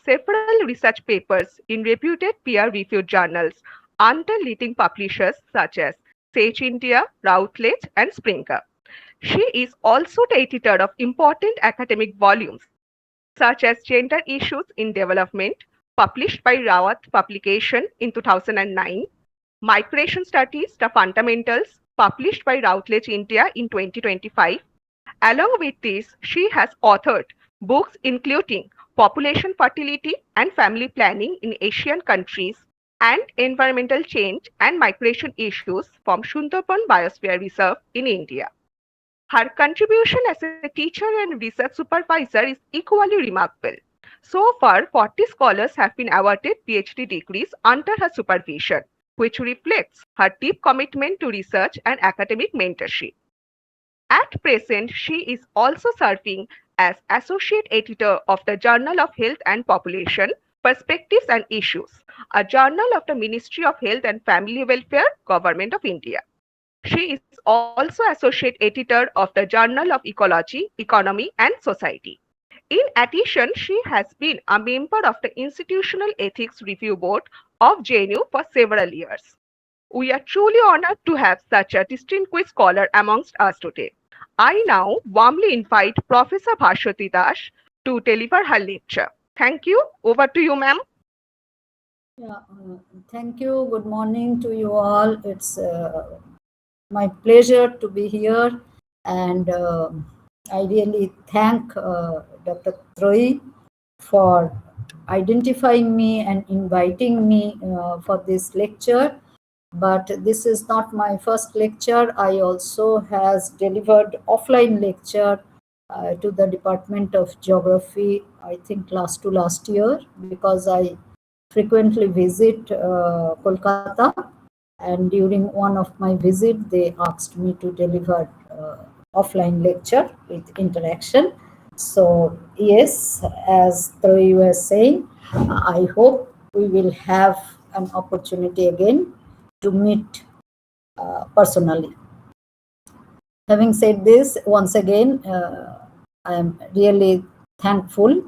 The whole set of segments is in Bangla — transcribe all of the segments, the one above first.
several research papers in reputed peer-reviewed journals under leading publishers such as Sage India, Routledge, and Springer. She is also the editor of important academic volumes such as Gender Issues in Development, published by Rawat Publication in 2009, Migration Studies, The Fundamentals, published by Routledge India in 2025. Along with this, she has authored books including Population Fertility and Family Planning in Asian Countries and Environmental Change and Migration Issues from Sundarban Biosphere Reserve in India. Her contribution as a teacher and research supervisor is equally remarkable. So far, 40 scholars have been awarded PhD degrees under her supervision, which reflects her deep commitment to research and academic mentorship. At present, she is also serving as Associate Editor of the Journal of Health and Population, Perspectives and Issues, a journal of the Ministry of Health and Family Welfare, Government of India. She is also Associate Editor of the Journal of Ecology, Economy and Society. In addition, she has been a member of the Institutional Ethics Review Board of JNU for several years. We are truly honored to have such a distinguished scholar amongst us today. I now warmly invite Professor Bhashwati Das to deliver her lecture. Thank you. Over to you, ma'am. Yeah, thank you. Good morning to you all. It's my pleasure to be here, and I really thank Dr. Troy for identifying me and inviting me for this lecture. But this is not my first lecture. I also has delivered offline lecture to the Department of Geography, I think last year, because I frequently visit Kolkata, and during one of my visits, they asked me to deliver offline lecture with interaction. So yes, as Troy was saying, I hope we will have an opportunity again to meet personally. Having said this, once again, I am really thankful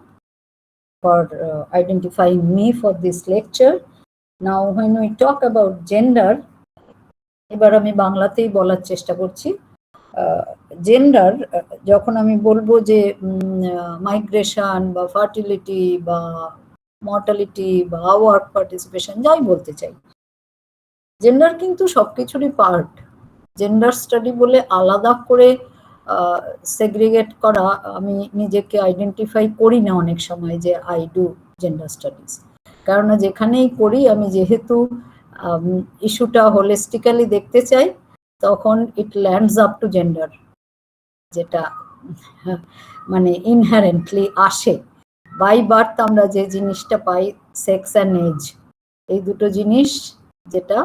for identifying me for this lecture. Now, when we talk about gender, এবার আমি বাংলাতেই বলার চেষ্টা করছি। জেন্ডার যখন আমি বলবো যে মাইগ্রেশন বা ফার্টিলিটি বা মর্টালিটি বা ওয়ার্ক পার্টিসিপেশন, যাই বলতে চাই, জেন্ডার কিন্তু সবকিছুরই পার্ট। জেন্ডার স্টাডি বলে আলাদা করে সেগ্রিগেট করা, আমি নিজেকে আইডেন্টিফাই করি না অনেক সময় যে আই ডু জেন্ডার স্টাডিজ। কারণ যেখানেই করি, আমি যেহেতু ইস্যুটা হোলিস্টিক্যালি দেখতে চাই, তখন ইট ল্যান্ডস আপ টু জেন্ডার, যেটা মানে ইনহারেন্টলি আসে। বাই বার্থ আমরা যে জিনিসটা পাই, সেক্স অ্যান্ড এজ, এই দুটো জিনিস যেটা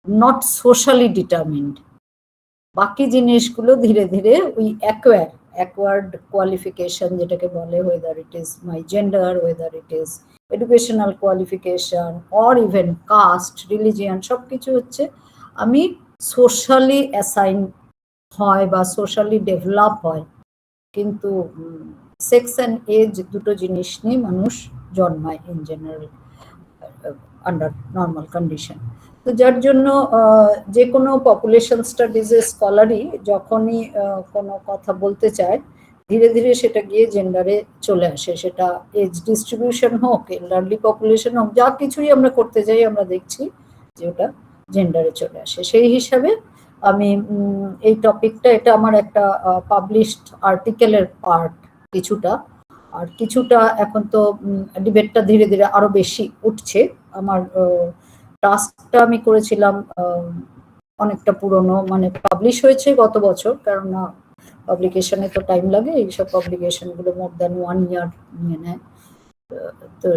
নট সোশ্যালি ডিটারমিন্ড। বাকি জিনিসগুলো ধীরে ধীরে উই অ্যাকোয়ার্ড কোয়ালিফিকেশন যেটাকে বলে, whether it is my gender, whether it is educational qualification or even caste, religion, সব কিছু হচ্ছে আমি সোশ্যালি অ্যাসাইন হয় বা সোশ্যালি ডেভেলপ হয়। কিন্তু সেক্স অ্যান্ড এজ দুটো জিনিস নিয়ে মানুষ জন্মায় in general under normal condition. তো যার জন্য যে কোনো পপুলেশন স্টাডিজের স্কলারই যখনই কোনো কথা বলতে চায়, ধীরে ধীরে সেটা গিয়ে জেন্ডারে চলে আসে। সেটা এজ ডিস্ট্রিবিউশন হোক, এল্ডারলি পপুলেশন হোক, যা কিছুই আমরা করতে যাই আমরা দেখছি যে ওটা জেন্ডারে চলে আসে। সেই হিসাবে আমি এই টপিকটা, এটা আমার একটা পাবলিশড আর্টিকেলের পার্ট কিছুটা, আর কিছুটা এখন তো ডিবেটটা ধীরে ধীরে আরো বেশি উঠছে। আমার টাস্কটা আমি করেছিলাম অনেকটা পুরনো, মানে পাবলিশ হয়েছে গত বছর, কারণ পাবলিকেশনে তো টাইম লাগে, এইসব পাবলিকেশনগুলো মোর দ্যান 1 ইয়ার নিয়ে নেয়। তো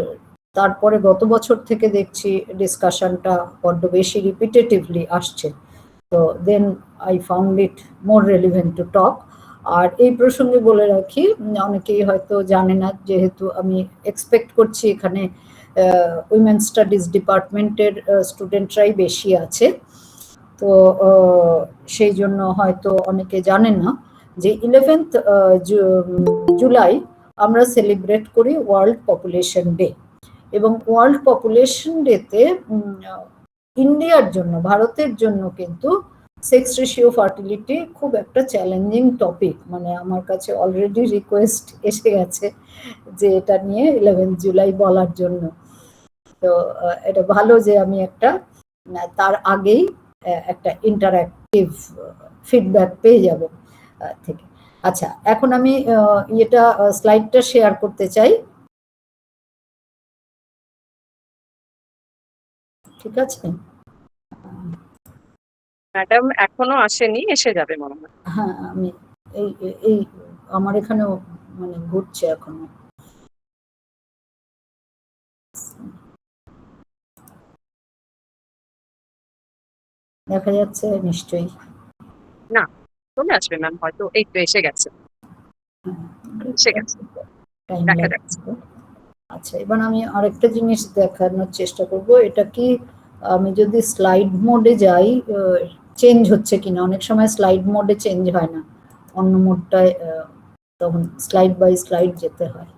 তারপরে গত বছর থেকে দেখছি ডিসকাশনটা বড্ড বেশি রিপিটেটিভলি আসছে। তো then I found it more relevant to talk. আর এই প্রসঙ্গে বলে রাখি, অনেকেই হয়তো জানে না, যেহেতু আমি এক্সপেক্ট করছি এখানে উইমেন স্টাডিজ ডিপার্টমেন্টের স্টুডেন্টরাই বেশি আছে, তো সেই জন্য হয়তো অনেকে জানেন না যে 11th জুলাই আমরা সেলিব্রেট করি ওয়ার্ল্ড পপুলেশন ডে। এবং ওয়ার্ল্ড পপুলেশন ডেতে ইন্ডিয়ার জন্য, ভারতের জন্য কিন্তু সেক্স রেশিও ফার্টিলিটি খুব একটা চ্যালেঞ্জিং টপিক। মানে আমার কাছে অলরেডি রিকোয়েস্ট এসে গেছে যে এটা নিয়ে 11 জুলাই বলার জন্য। তো এটা ভালো যে আমি একটা তার আগেই একটা ইন্টারঅ্যাক্টিভ ফিডব্যাক পেয়ে যাব থেকে। আচ্ছা, এখন আমি এটা স্লাইডটা শেয়ার করতে চাই। ঠিক আছে ম্যাডাম, এখনো আসেনি, এসে যাবে মনে হয়। হ্যাঁ, আমি এই এই আমার এখানেও মানে ঘুরছে এখনো। দেখা যাচ্ছে নিশ্চয়ই? না, চলে আসবে ম্যাম, হয়তো এই তো এসে গেছে। এসে গেছে, টাইম দেখা লাগবে। যাচ্ছে। আচ্ছা, এবার আমি আরেকটা জিনিস দেখানোর চেষ্টা করব। এটা কি আমি যদি স্লাইড মোডে যাই চেঞ্জ হচ্ছে কিনা? অনেক সময় স্লাইড মোডে চেঞ্জ হয় না, অন্য মোডটায় তখন স্লাইড বাই স্লাইড যেতে হয়।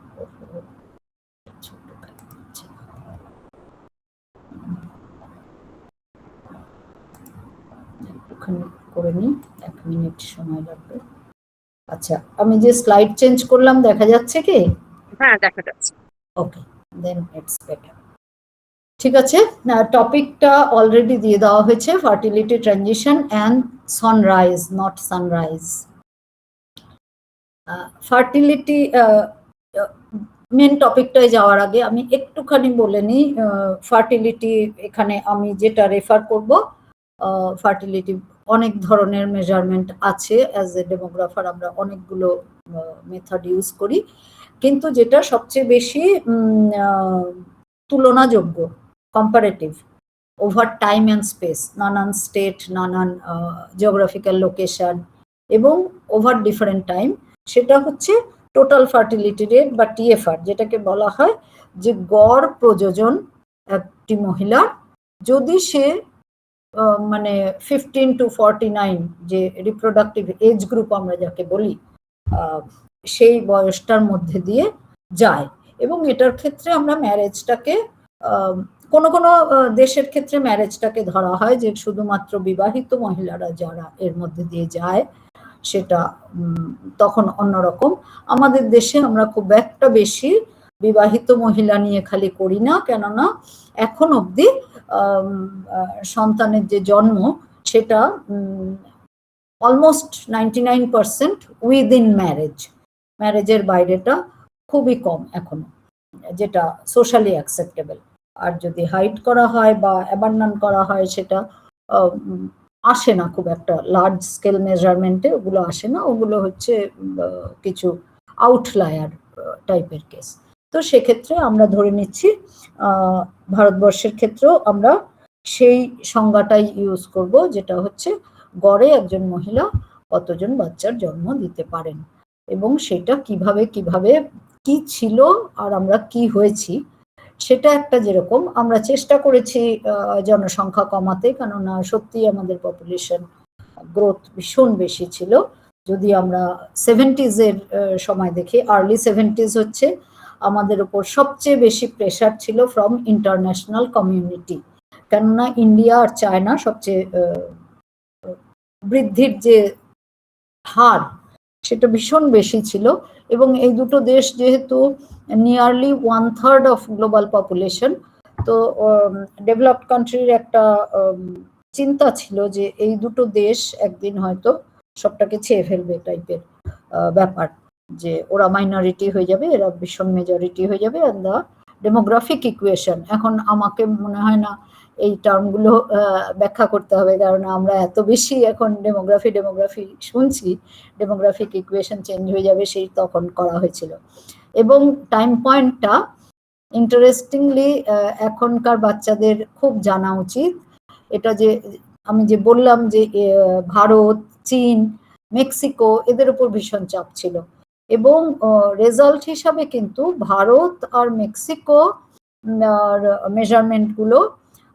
একটুখানি করে নিই, 1 মিনিট সময় লাগবে। আচ্ছা, আমি যে স্লাইড চেঞ্জ করলাম দেখা যাচ্ছে কি? হ্যাঁ, দেখা যাচ্ছে। Okay, then it's better. ঠিক আছে, টপিকটা অলরেডি দিয়ে দেওয়া হয়েছে, fertility transition and sunrise, not sunrise. Fertility main টপিকটায় যাওয়ার আগে আমি একটুখানি বলে নিই। ফার্টিলিটি এখানে আমি যেটা রেফার করব, ফার্টিলিটি অনেক ধরনের মেজারমেন্ট আছে। অ্যাজ এ ডেমোগ্রাফার আমরা অনেকগুলো মেথড ইউজ করি, কিন্তু যেটা সবচেয়ে বেশি তুলনাযোগ্য, comparative, over time and space, নানান স্টেট, নানান জিওগ্রাফিক্যাল লোকেশন এবং ওভার ডিফারেন্ট টাইম, সেটা হচ্ছে টোটাল ফার্টিলিটি রেট বা টিএফআর, যেটাকে বলা হয় যে গড় প্রযোজন একটি মহিলার, যদি সে মানে 15 to 49 যে রিপ্রোডাক্টিভ এজ গ্রুপ আমরা যাকে বলি, সেই বয়সটার মধ্যে দিয়ে যায়। এবং এটার ক্ষেত্রে আমরা ম্যারেজটাকে কোনো কোনো দেশের ক্ষেত্রে ম্যারেজটাকে ধরা হয় যে শুধুমাত্র বিবাহিত মহিলারা যারা এর মধ্যে দিয়ে যায়, সেটা তখন অন্যরকম। আমাদের দেশে আমরা খুব একটা বেশি বিবাহিত মহিলা নিয়ে খালি করি না, কেননা এখন অবধি সন্তানের যে জন্ম সেটা অলমোস্ট 99% উইদিন ম্যারেজ, ম্যারেজের বাইরেটা খুবই কম এখনো, যেটা সোশ্যালি অ্যাকসেপ্টেবল। আর যদি হাইড করা হয় বা অ্যাবান্ডন করা হয়, সেটা আসে না খুব একটা লার্জ স্কেল মেজারমেন্টে, ওগুলো আসে না, ওগুলো হচ্ছে কিছু আউটলায়ার টাইপের কেস। তো সেক্ষেত্রে আমরা ধরে নিচ্ছি ভারতবর্ষের ক্ষেত্রেও আমরা সেই সংজ্ঞাটাই ইউজ করব, যেটা হচ্ছে গড়ে একজন মহিলা কতজন বাচ্চার জন্ম দিতে পারেন, এবং সেটা কিভাবে কিভাবে কি ছিল আর আমরা কি হয়েছি, সেটা একটা, যেরকম আমরা চেষ্টা করেছি জনসংখ্যা কমাতে, কেননা সত্যি আমাদের পপুলেশন গ্রোথ ভীষণ বেশি ছিল। যদি আমরা 70s এর সময় দেখি, আর্লি 70s হচ্ছে আমাদের উপর সবচেয়ে বেশি প্রেশার ছিল ফ্রম ইন্টারন্যাশনাল কমিউনিটি, কেননা ইন্ডিয়া আর চায়না সবচেয়ে বৃদ্ধির যে হার সেটা ভীষণ বেশি ছিল। এবং এই দুটো দেশ যেহেতু নিয়ারলি 1/3 অফ গ্লোবাল পপুলেশন, তো ডেভেলপড কান্ট্রির একটা চিন্তা ছিল যে এই দুটো দেশ একদিন হয়তো সবটাকে ছেয়ে ফেলবে টাইপের ব্যাপার, যে ওরা মাইনরিটি হয়ে যাবে, এরা ভীষণ মেজরিটি হয়ে যাবে। অ্যান্ড দ্য ডেমোগ্রাফিক ইকুয়েশন, এখন আমাকে মনে হয় না এই টার্মগুলো ব্যাখ্যা করতে হবে, কারণ আমরা এত বেশি এখন ডেমোগ্রাফি শুনছি, ডেমোগ্রাফিক ইকুয়েশন চেঞ্জ হয়ে যাবে, সেই তখন করা হয়েছিল। এবং টাইম পয়েন্টটা ইন্টারেস্টিংলি এখনকার বাচ্চাদের খুব জানা উচিত। এটা যে আমি যে বললাম যে ভারত, চীন, মেক্সিকো এদের উপর ভীষণ চাপ ছিল, এবং রেজাল্ট হিসাবে কিন্তু ভারত আর মেক্সিকো মেজারমেন্টগুলো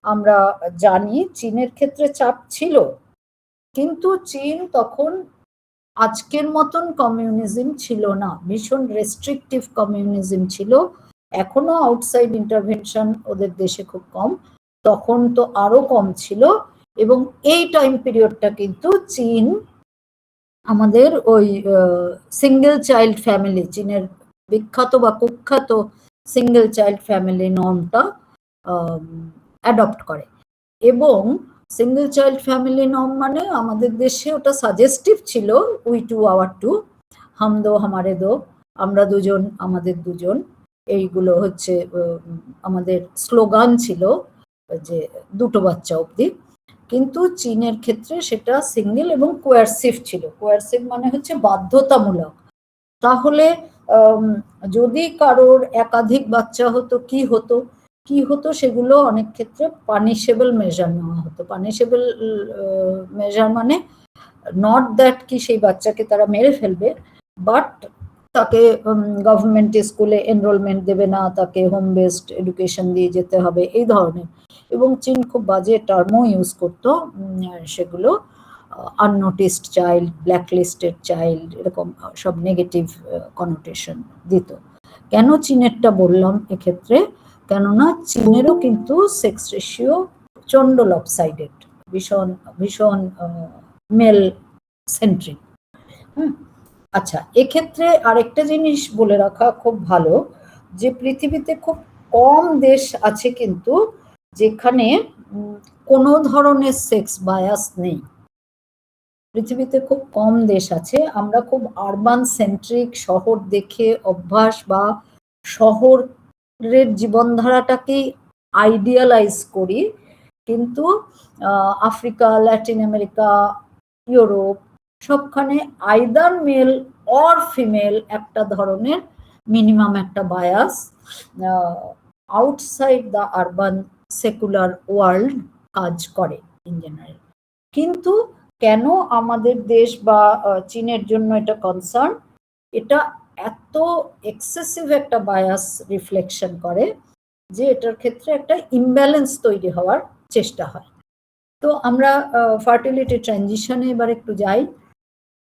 আমরা জানি। চীনের ক্ষেত্রে চাপ ছিল, কিন্তু চীন তখন আজকের মতন কমিউনিজম ছিল না, ভীষণ রেস্ট্রিকটিভ কমিউনিজম ছিল। এখনো আউটসাইড ইন্টারভেনশন ওদের দেশে খুব কম, তখন তো আরো কম ছিল। এবং এই টাইম পিরিয়ডটা কিন্তু চীন আমাদের ওই সিঙ্গেল চাইল্ড ফ্যামিলি, চীনের বিখ্যাত বা কুখ্যাত সিঙ্গেল চাইল্ড ফ্যামিলি নর্মটা অ্যাডপ্ট করে। এবং সিঙ্গেল চাইল্ড ফ্যামিলি নর্ম মানে আমাদের দেশে ওটা সাজেস্টিভ ছিল, উই টু আওয়ার টু, হাম দো হামারে দো, আমরা দুজন আমাদের দুজন, এইগুলো হচ্ছে আমাদের স্লোগান ছিল, যে দুটো বাচ্চা অবধি। কিন্তু চীনের ক্ষেত্রে সেটা সিঙ্গেল এবং কোয়ারসিভ ছিল। কোয়ারসিভ মানে হচ্ছে বাধ্যতামূলক। তাহলে যদি কারোর একাধিক বাচ্চা হতো কি হতো সেগুলো অনেক ক্ষেত্রে পানিশেবল মেজার নেওয়া হতো। পানিশেবল মেজার মানে নট দ্যাট কি সেই বাচ্চাকে তারা মেরে ফেলবে, বাট তাকে গভর্নমেন্ট স্কুলে এনরোলমেন্ট দেবে না, তাকে হোম বেসড এডুকেশন দিয়ে যেতে হবে, এই ধরনের। এবং চীন খুব বাজে টার্মও ইউজ করতো, সেগুলো আননোটিসড চাইল্ড, ব্ল্যাকলিস্টেড চাইল্ড, এরকম সব নেগেটিভ কনোটেশন দিত। কেন চীনেরটা বললাম এক্ষেত্রে, কেননা চীনেরও কিন্তু সেক্স রেশিও প্রচন্ড লপসাইডেড, ভীষণ ভীষণ মেল সেন্ট্রিক। আচ্ছা, এক্ষেত্রে আরেকটা জিনিস বলে রাখা খুব ভালো, যে পৃথিবীতে খুব কম দেশ আছে কিন্তু যেখানে কোনো ধরনের সেক্স বায়াস নেই। পৃথিবীতে খুব কম দেশ আছে। আমরা খুব আরবান সেন্ট্রিক, শহর দেখে অভ্যাস বা শহরের জীবনধারাটাকেই আইডিয়ালাইজ করি, কিন্তু আফ্রিকা, ল্যাটিন আমেরিকা, ইউরোপ সবখানে আইদার মেল অর ফিমেল একটা ধরনের মিনিমাম একটা bias outside the urban secular world কাজ করে ইন জেনারেল। কিন্তু কেন আমাদের দেশ বা চীনের জন্য এটা কনসার্ন, এটা এত এক্সেসিভ একটা বায়াস রিফ্লেকশন করে যে এটার ক্ষেত্রে একটা ইমব্যালেন্স তৈরি হওয়ার চেষ্টা হয়। তো আমরা ফার্টিলিটি ট্রানজিশনে এবার একটু যাই।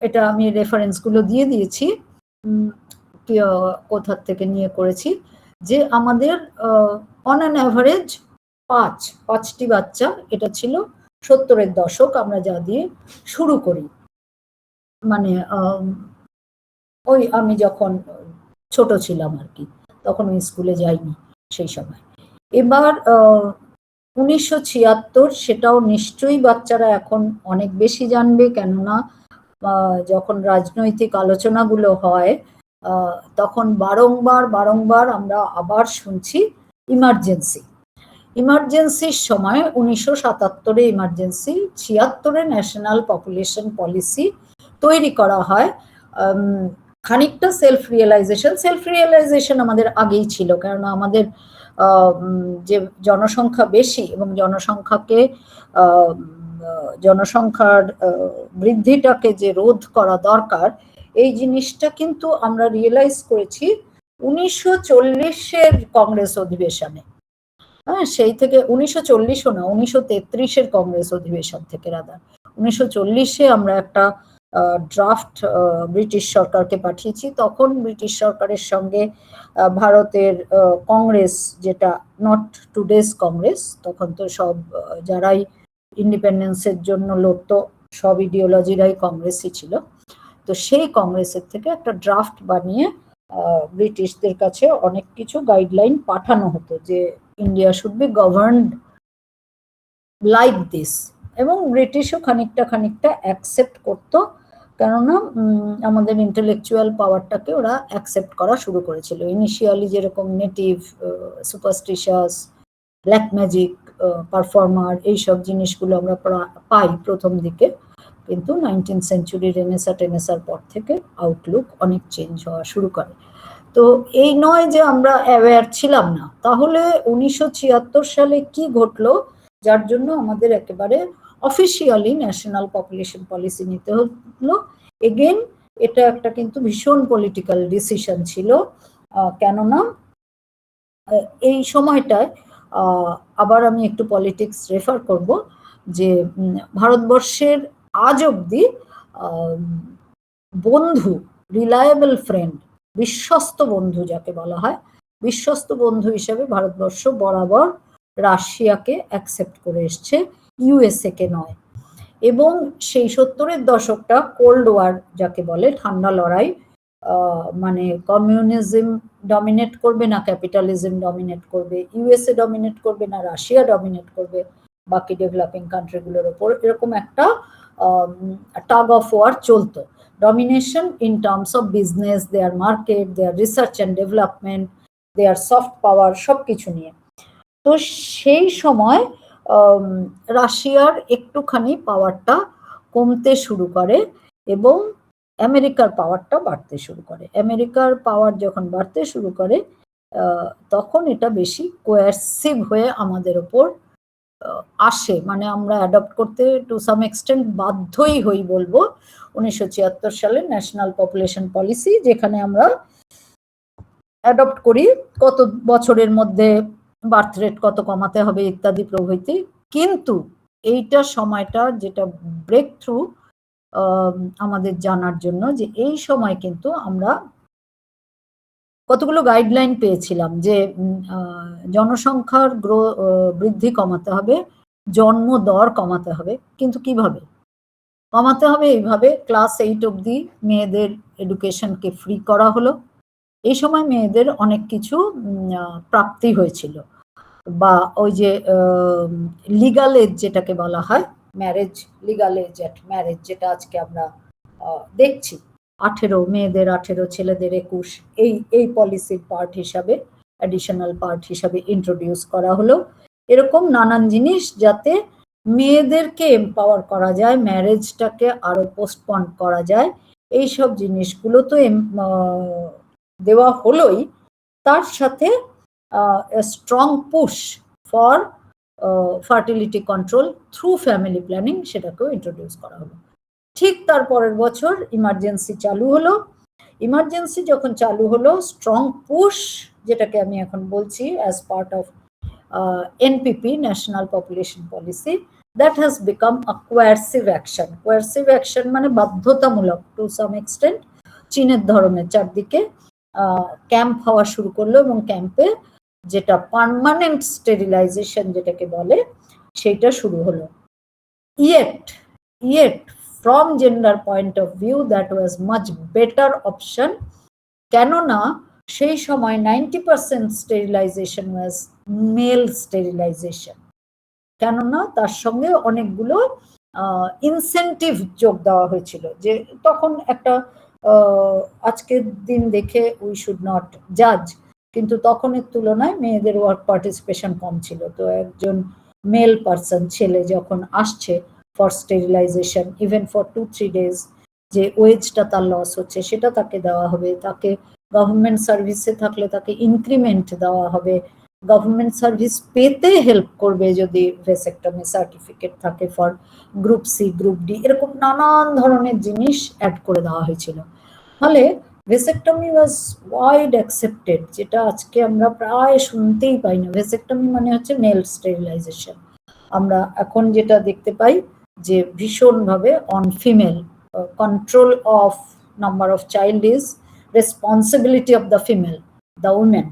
এটা আমি রেফারেন্সগুলো দিয়ে দিয়েছি, কোথার থেকে নিয়ে করেছি, যে আমাদের অন অ্যান অ্যাভারেজ পাঁচটি বাচ্চা, এটা ছিল 70-এর দশক, আমরা যা দিয়ে শুরু করি, মানে ওই আমি যখন ছোট ছিলাম আর কি, তখন ওই স্কুলে যাইনি সেই সময়। এবার 1976, সেটাও নিশ্চয়ই বাচ্চারা এখন অনেক বেশি জানবে, কেননা যখন রাজনৈতিক আলোচনাগুলো হয় তখন বারংবার আমরা আবার শুনছি ইমার্জেন্সির সময় 1977-এ ইমার্জেন্সি, 76-এ ন্যাশনাল পপুলেশন পলিসি তৈরি করা হয়। খানিকটা সেলফ রিয়েলাইজেশন আমাদের আগেই ছিল, কারণ আমাদের যে জনসংখ্যা বেশি এবং জনসংখ্যার বৃদ্ধিটাকে যে রোধ করা দরকার, এই জিনিসটা কিন্তু আমরা রিয়েলাইজ করেছি 1940-এর কংগ্রেস অধিবেশনে। হ্যাঁ, সেই থেকে 1940ও না, 1933-এর কংগ্রেস অধিবেশন থেকে রাদার 1940-এ আমরা একটা ড্রাফট ব্রিটিশ সরকারকে পাঠিয়েছি। তখন ব্রিটিশ সরকারের সঙ্গে ভারতের কংগ্রেস, যেটা নট টুডেস কংগ্রেস, তখন তো সব যারাই ইন্ডিপেন্ডেন্সের জন্য লড়তো সব ইডিওলজিরাই কংগ্রেসই ছিল, তো সেই কংগ্রেসের থেকে একটা ড্রাফট বানিয়ে ব্রিটিশদের কাছে অনেক কিছু গাইডলাইন পাঠানো হতো, যে India should be governed like this, এবং ব্রিটিশও খানিকটা অ্যাকসেপ্ট করতো, কেননা আমাদের ইন্টেলেকচুয়াল পাওয়ারটাকে ওরা অ্যাকসেপ্ট করা শুরু করেছিল। ইনিশিয়ালি যেরকম নেটিভ, সুপারস্টিশাস, ব্ল্যাক ম্যাজিক পারফর্মার, এইসব জিনিসগুলো আমরা পাই প্রথম দিকে, কিন্তু 19th সেঞ্চুরি রেনেসার পর থেকে আউটলুক অনেক চেঞ্জ হওয়া শুরু করে। তো এই নয় যে আমরা অ্যাওয়্যার ছিলাম না। তাহলে 1976 সালে কি ঘটলো, যার জন্য আমাদের একেবারে অফিসিয়ালি ন্যাশনাল পপুলেশন পলিসি নিতে হলো। এগেন এটা একটা কিন্তু ভীষণ পলিটিক্যাল ডিসিশন ছিল, কেননা এই সময়টায় আবার আমি একটু পলিটিক্স রেফার করব, যে ভারতবর্ষের আজ অবধি বন্ধু, রিলায়েবল ফ্রেন্ড, বিশ্বস্ত বন্ধু যাকে বলা হয়, বিশ্বস্ত বন্ধু হিসেবে ভারতবর্ষ বরাবর রাশিয়াকে অ্যাকসেপ্ট করে এসছে, ইউএসএ কে নয়। এবং সেই 70-এর দশকটা কোল্ড ওয়ার যাকে বলে, ঠান্ডা লড়াই, মানে কমিউনিজম ডমিনেট করবে না ক্যাপিটালিজম ডমিনেট করবে, ইউএসএ ডমিনেট করবে না রাশিয়া ডমিনেট করবে বাকি ডেভেলপিং কান্ট্রিগুলোর ওপর, এরকম একটা টাগ অফ ওয়ার চলতো। Domination in terms of business, their market, their research and development, their soft power, সব কিছু নিয়ে। তো সেই সময় রাশিয়ার একটুখানি পাওয়ারটা কমতে শুরু করে এবং আমেরিকার পাওয়ারটা বাড়তে শুরু করে। আমেরিকার পাওয়ার যখন বাড়তে শুরু করে তখন এটা বেশি কোয়ার্সিভ হয়ে আমাদের ওপর আসে, মানে আমরা অ্যাডপ্ট করতে টু সাম এক্সটেন্ট বাধ্যই হই বলবো 1976 সালে ন্যাশনাল পপুলেশন পলিসি, যেখানে আমরা অ্যাডপ্ট করি কত বছরের মধ্যে বার্থ রেট কত কমাতে হবে ইত্যাদি প্রভৃতি। কিন্তু এইটা সময়টা যেটা ব্রেক থ্রু আমাদের জানার জন্য, যে এই সময় কিন্তু আমরা কতগুলো গাইডলাইন পেয়েছিলাম যে জনসংখ্যার বৃদ্ধি কমাতে হবে, জন্ম দর কমাতে হবে। কিন্তু কিভাবে কমাতে হবে? এইভাবে ক্লাস 8 অবধি মেয়েদের এডুকেশনকে ফ্রি করা হলো। এই সময় মেয়েদের অনেক কিছু প্রাপ্তি হয়েছিল, বা ওই যে লিগাল এজ যেটাকে বলা হয়, marriage, legal age at marriage, যেটা আজকে আমরা দেখছি 18, মেয়েদের 18, ছেলেদের 21, এই পলিসির পার্ট হিসাবে, অ্যাডিশনাল পার্ট হিসাবে ইন্ট্রোডিউস করা হলো। এরকম নানান জিনিস যাতে মেয়েদেরকে এম্পাওয়ার করা যায়, ম্যারেজটাকে আরো পোস্টপন করা যায়, এইসব জিনিসগুলো তো দেওয়া হলোই, তার সাথে strong push for fertility control through family planning সেটাকেও ইন্ট্রোডিউস করা হলো। ঠিক তার পরের বছর ইমার্জেন্সি চালু হলো। ইমার্জেন্সি যখন চালু হলো, স্ট্রং পুশ, যেটাকে আমি এখন বলছি as part of NPP, national population policy, that has become a coercive action. Coercive action মানে বাধ্যতামূলক টু সাম এক্সটেন্ট। চীনের ধরনের চারদিকে ক্যাম্প হওয়া শুরু করলো, এবং ক্যাম্পে যেটা পার্মানেন্ট স্টেরিলাইজেশন যেটাকে বলে সেটা শুরু হলো। Yet from gender point of view that was much better option, কেননা সেই সময় 90% স্টেরিলাইজেশন ওয়াজ মেল স্টেরিলাইজেশন, কেননা তার সঙ্গে অনেকগুলো ইনসেন্টিভ যোগ দেওয়া হয়েছিল। যে তখন একটা আজকের দিন দেখে উই শুড নট জাজ, কিন্তু তখনের তুলনায় মেয়েদের ওয়ার্ক পার্টিসিপেশন কম ছিল। তো একজন মেল পার্সন, ছেলে যখন আসছে for sterilization, even for 2-3 days, যে ওয়েজটা তার লস হচ্ছে সেটা তাকে দেওয়া হবে, তাকে গভর্নমেন্ট সার্ভিসে থাকলে তাকে ইনক্রিমেন্ট দেওয়া হবে, গভর্নমেন্ট সার্ভিস পেতে হেল্প করবে যদি ভেসেক্টমি সার্টিফিকেট থাকে for group C, group D, এরকম নানান ধরনের জিনিস অ্যাড করে দেওয়া হয়েছিল। ফলে ভেসেক্টমি ওয়াজ ওয়াইড অ্যাকসেপ্টেড, যেটা আজকে আমরা প্রায় শুনতেই পাই না। ভেসেক্টমি মানে হচ্ছে মেল স্টেরিলাইজেশন। আমরা এখন যেটা দেখতে পাই যে ভীষণভাবে on female, control of number of child is responsibility of the female, the women,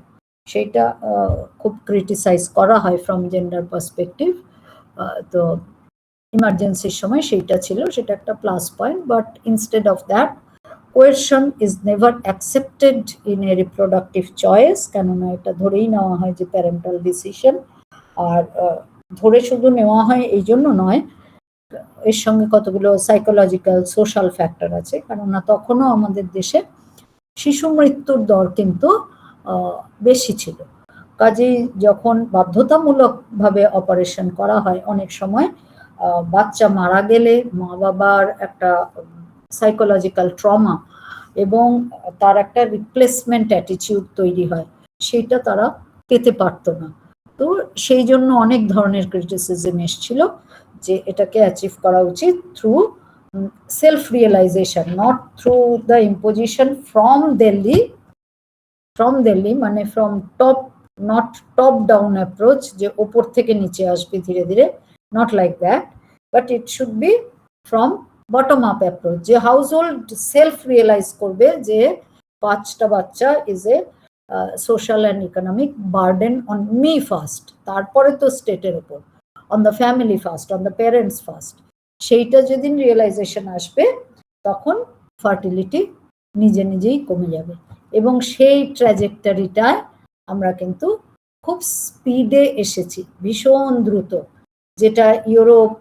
সেটা খুব ক্রিটিসাইজ করা হয় ফ্রম জেন্ডার পার্সপেক্টিভ। তো ইমার্জেন্সির সময় সেইটা ছিল, সেটা একটা plus point. But instead of that, coercion is never accepted in a reproductive choice, কেননা এটা ধরেই নেওয়া হয় যে প্যারেন্টাল ডিসিশন। আর ধরে শুধু নেওয়া হয় এই জন্য নয়, এর সঙ্গে কতগুলো সাইকোলজিক্যাল, সোশ্যাল ফ্যাক্টর আছে, কেননা তখনও আমাদের দেশে শিশু মৃত্যুর দর কিন্তু বেশি ছিল। কাজেই যখন বাধ্যতামূলকভাবে অপারেশন করা হয়, অনেক সময় বাচ্চা মারা গেলে মা বাবার একটা সাইকোলজিক্যাল ট্রমা এবং তার একটা রিপ্লেসমেন্ট অ্যাটিটিউড তৈরি হয়, সেটা তারা পেতে পারতো না। তো সেই জন্য অনেক ধরনের ক্রিটিসিজম এসেছিল যে এটাকে অ্যাচিভ করা উচিত through self realisation, not through the imposition from Delhi, মানে from top, not top down approach, যে ওপর থেকে নিচে আসবে ধীরে ধীরে, not like that, but it should be from bottom up approach, যে হাউস হোল্ড সেলফ রিয়েলাইজ করবে যে 5টা বাচ্চা is a social and economic burden on me first, তারপরে তো স্টেটের উপর, on the family first, on the parents first. সেইটা যেদিন রিয়েলাইজেশন আসবে তখন ফার্টিলিটি নিজে নিজেই কমে যাবে। এবং সেই ট্র্যাজেক্টরিটায় আমরা কিন্তু খুব স্পিডে এসেছি, ভীষণ দ্রুত, যেটা ইউরোপ,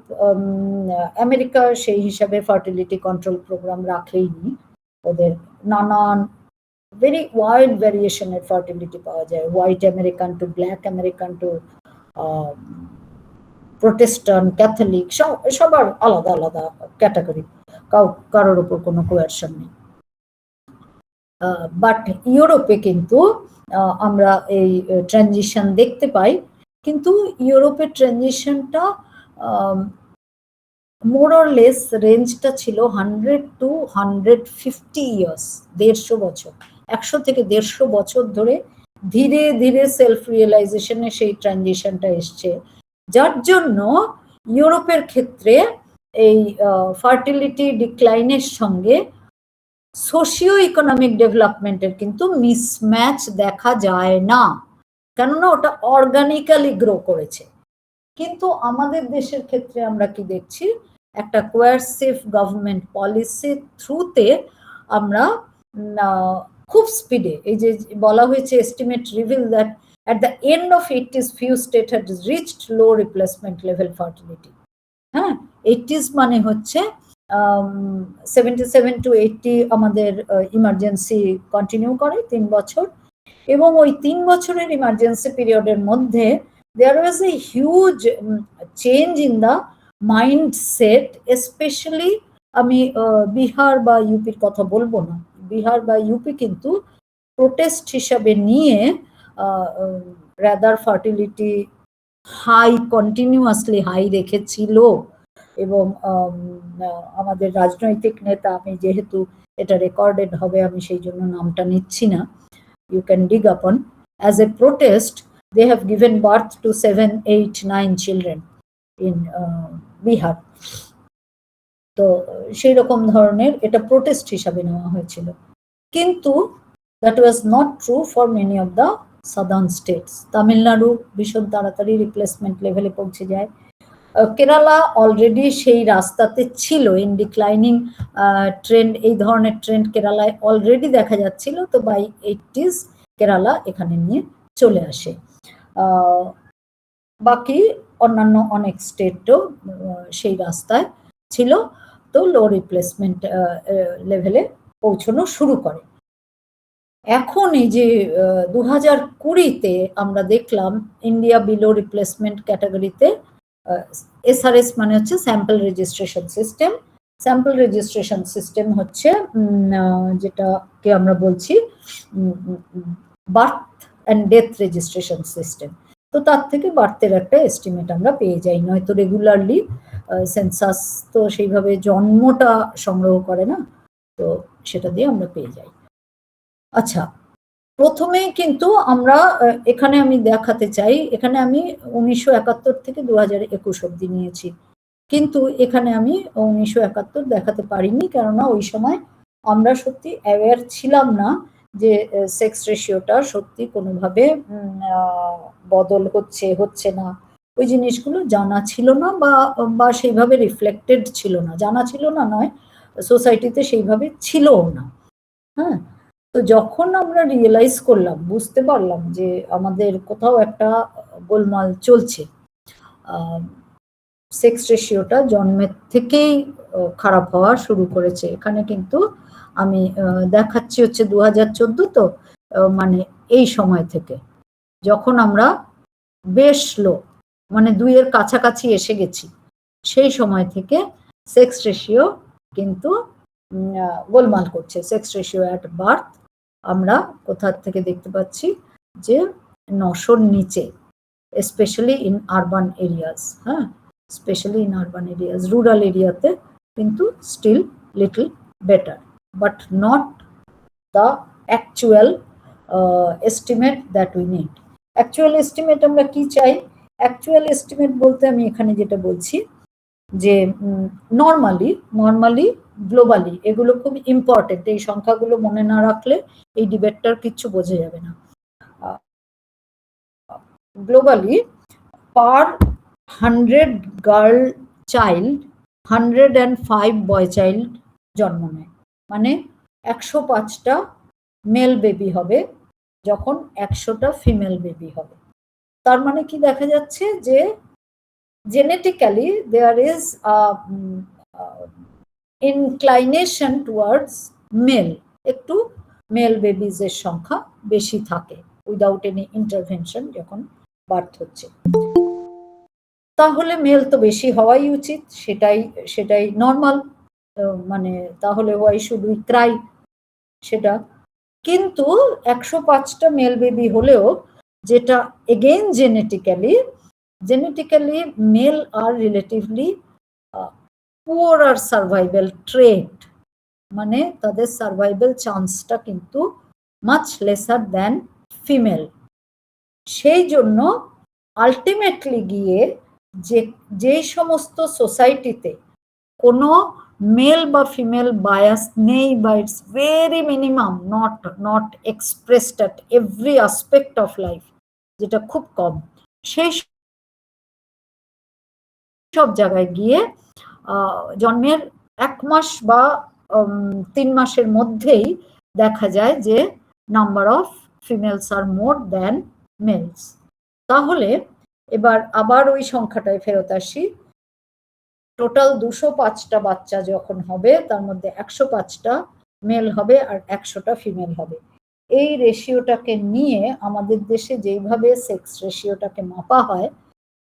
আমেরিকা সেই হিসাবে ফার্টিলিটি কন্ট্রোল প্রোগ্রাম রাখেইনি। ওদের নানান ভেরি ওয়াইড ভ্যারিয়েশনের ফার্টিলিটি পাওয়া যায়, white American to black American to Protestant, Catholic, সবার আলাদা আলাদা ক্যাটাগরি, কারোর উপর কোনো কোয়ারশন নেই। বাট ইউরোপে কিন্তু আমরা এই ট্রানজিশন দেখতে পাই, কিন্তু ইউরোপের ট্রানজিশনটা মোর অর লেস রেঞ্জটা ছিল 100 to 150 ইয়ার্স, 150 বছর, 100 থেকে 150 বছর ধরে ধীরে ধীরে সেলফ রিয়েলাইজেশনে সেই ট্রানজিশনটা এসছে, যার জন্য ইউরোপের ক্ষেত্রে এই ফার্টিলিটি ডিক্লাইনের সঙ্গে সোশিও ইকোনমিক ডেভেলপমেন্টের কিন্তু মিসম্যাচ দেখা যায় না, কেননা ওটা অর্গানিক্যালি গ্রো করেছে। কিন্তু আমাদের দেশের ক্ষেত্রে আমরা কি দেখছি, একটা কোয়ারসিভ গভর্নমেন্ট পলিসির থ্রুতে আমরা খুব স্পিডে, এই যে বলা হয়েছে estimate reveal that at the end of 80s few state had reached low replacement level fertility. হ্যাঁ, 80s মানে হচ্ছে 77 to 80 আমাদের ইমার্জেন্সি কন্টিনিউ করে 3 বছর, এবং ওই 3 বছরের ইমার্জেন্সি পিরিয়ডের মধ্যে there was a huge change in the mindset, especially আমি বিহার বা ইউপির কথা বলবো না, বিহার বা ইউপি কিন্তু প্রোটেস্ট হিসাবে নিয়ে rather fertility high, continuously high রেখেছিল। এবং আমাদের রাজনৈতিক নেতা, আমি যেহেতু এটা রেকর্ডেড হবে আমি সেই জন্য নামটা নিচ্ছি না, you can dig upon, as a protest they have given birth to 7, 8, 9 children in Bihar. তো সেই রকম ধরনের এটা প্রোটেস্ট হিসাবে নেওয়া হয়েছিল, কিন্তু that was not true for many of the southern states. Tamil Nadu ভীষণ তাড়াতাড়ি রিপ্লেসমেন্ট লেভেলে পৌঁছে যায়, কেরালা অলরেডি সেই রাস্তাতে ছিল, ইন ডিক্লাইনিং ট্রেন্ড, এই ধরনের ট্রেন্ড কেরালায় অলরেডি দেখা যাচ্ছিল, তো বাই 80s কেরালা এখানে নিয়ে চলে আসে। বাকি অন্যান্য অনেক স্টেটও সেই রাস্তায় ছিল, তো লো রিপ্লেসমেন্ট লেভেলে পৌঁছানো শুরু করে। এখন এই যে 2020-তে আমরা দেখলাম ইন্ডিয়া বিলো রিপ্লেসমেন্ট ক্যাটাগরিতে, এসআরএস মানে হচ্ছে sample registration system, sample registration system হচ্ছে যেটাকে আমরা বলছি birth and death registration system. তো তার থেকে বার্থের একটা এস্টিমেট আমরা পেয়ে যাই, নয়তো রেগুলারলি সেন্সাস তো সেইভাবে জন্মটা সংগ্রহ করে না, তো সেটা দিয়ে আমরা পেয়ে যাই। আচ্ছা, প্রথমে কিন্তু আমরা এখানে আমি দেখাতে চাই, এখানে আমি 1971 থেকে 2021 অব্দি নিয়েছি, কিন্তু এখানে আমি 1971 দেখাতে পারিনি, কেননা ওই সময় আমরা সত্যি অ্যাওয়্যার ছিলাম না যে সেক্স রেশিওটা সত্যি কোনোভাবে বদল হচ্ছে না, ওই জিনিসগুলো জানা ছিল না, বা সেইভাবে রিফ্লেক্টেড ছিল না, জানা ছিল না নয়, সোসাইটিতে সেইভাবে ছিলও না। হ্যাঁ, তো যখন আমরা রিয়েলাইজ করলাম, বুঝতে পারলাম যে আমাদের কোথাও একটা গোলমাল চলছে, সেক্স রেশিওটা জন্মের থেকেই খারাপ হওয়া শুরু করেছে। এখানে কিন্তু আমি দেখাচ্ছি হচ্ছে 2014, তো মানে এই সময় থেকে যখন আমরা বেশ লো, মানে 2-এর কাছাকাছি এসে গেছি, সেই সময় থেকে সেক্স রেশিও কিন্তু গোলমাল করছে। সেক্স রেশিও অ্যাট বার্থ আমরা কোথা থেকে দেখতে পাচ্ছি যে 900-র নিচে, স্পেশালি ইন আরবান এরিয়াস। হ্যাঁ, specially in urban areas, rural এরিয়াতে কিন্তু still little better, but not the actual estimate that we need. Actual estimate আমরা কি চাই? অ্যাকচুয়াল এস্টিমেট বলতে আমি এখানে যেটা বলছি যে নর্মালি গ্লোবালি এগুলো খুব ইম্পর্টেন্ট, এই সংখ্যাগুলো মনে না রাখলে এই ডিবেটটার কিচ্ছু বোঝা যাবে না। গ্লোবালি পার 100 গার্ল চাইল্ড 105 বয় চাইল্ড জন্ম নেয়, মানে 105টা মেল বেবি হবে যখন 100টা ফিমেল বেবি হবে। তার মানে কি দেখা যাচ্ছে যে genetically there is inclination towards male, একটু মেল বেবিজের সংখ্যা বেশি থাকে উইদাউট এনি ইন্টারভেনশন যখন বার্থ হচ্ছে। তাহলে মেল তো বেশি হওয়াই উচিত, সেটাই নর্মাল, মানে তাহলে ওয়াই শুড উই ক্রাই সেটা। কিন্তু 105টা মেল বেবি হলেও যেটা এগেইন জেনেটিক্যালি মেল আর রিলেটিভলি পুয়ার সার্ভাইভাল ট্রেট, মানে তাদের সার্ভাইভাল চান্সটা কিন্তু মাচ লেসার দ্যান ফিমেল। সেই জন্য আলটিমেটলি গিয়ে যেই সমস্ত সোসাইটিতে কোনো মেল বা ফিমেল বায়াস নেই বা it's very minimum, not expressed at every aspect of life, যেটা খুব কম, সেই সব জায়গায় গিয়ে জন্মের 1 মাস বা 3 মাসের মধ্যেই দেখা যায় যে number of females are more than males. তাহলে এবার আবার ওই সংখ্যাটায় ফেরত আসি, টোটাল 205টা বাচ্চা যখন হবে তার মধ্যে 105টা মেল হবে আর 100টা ফিমেল হবে। এই রেশিওটাকে নিয়ে আমাদের দেশে যেইভাবে সেক্স রেশিওটাকে মাপা হয়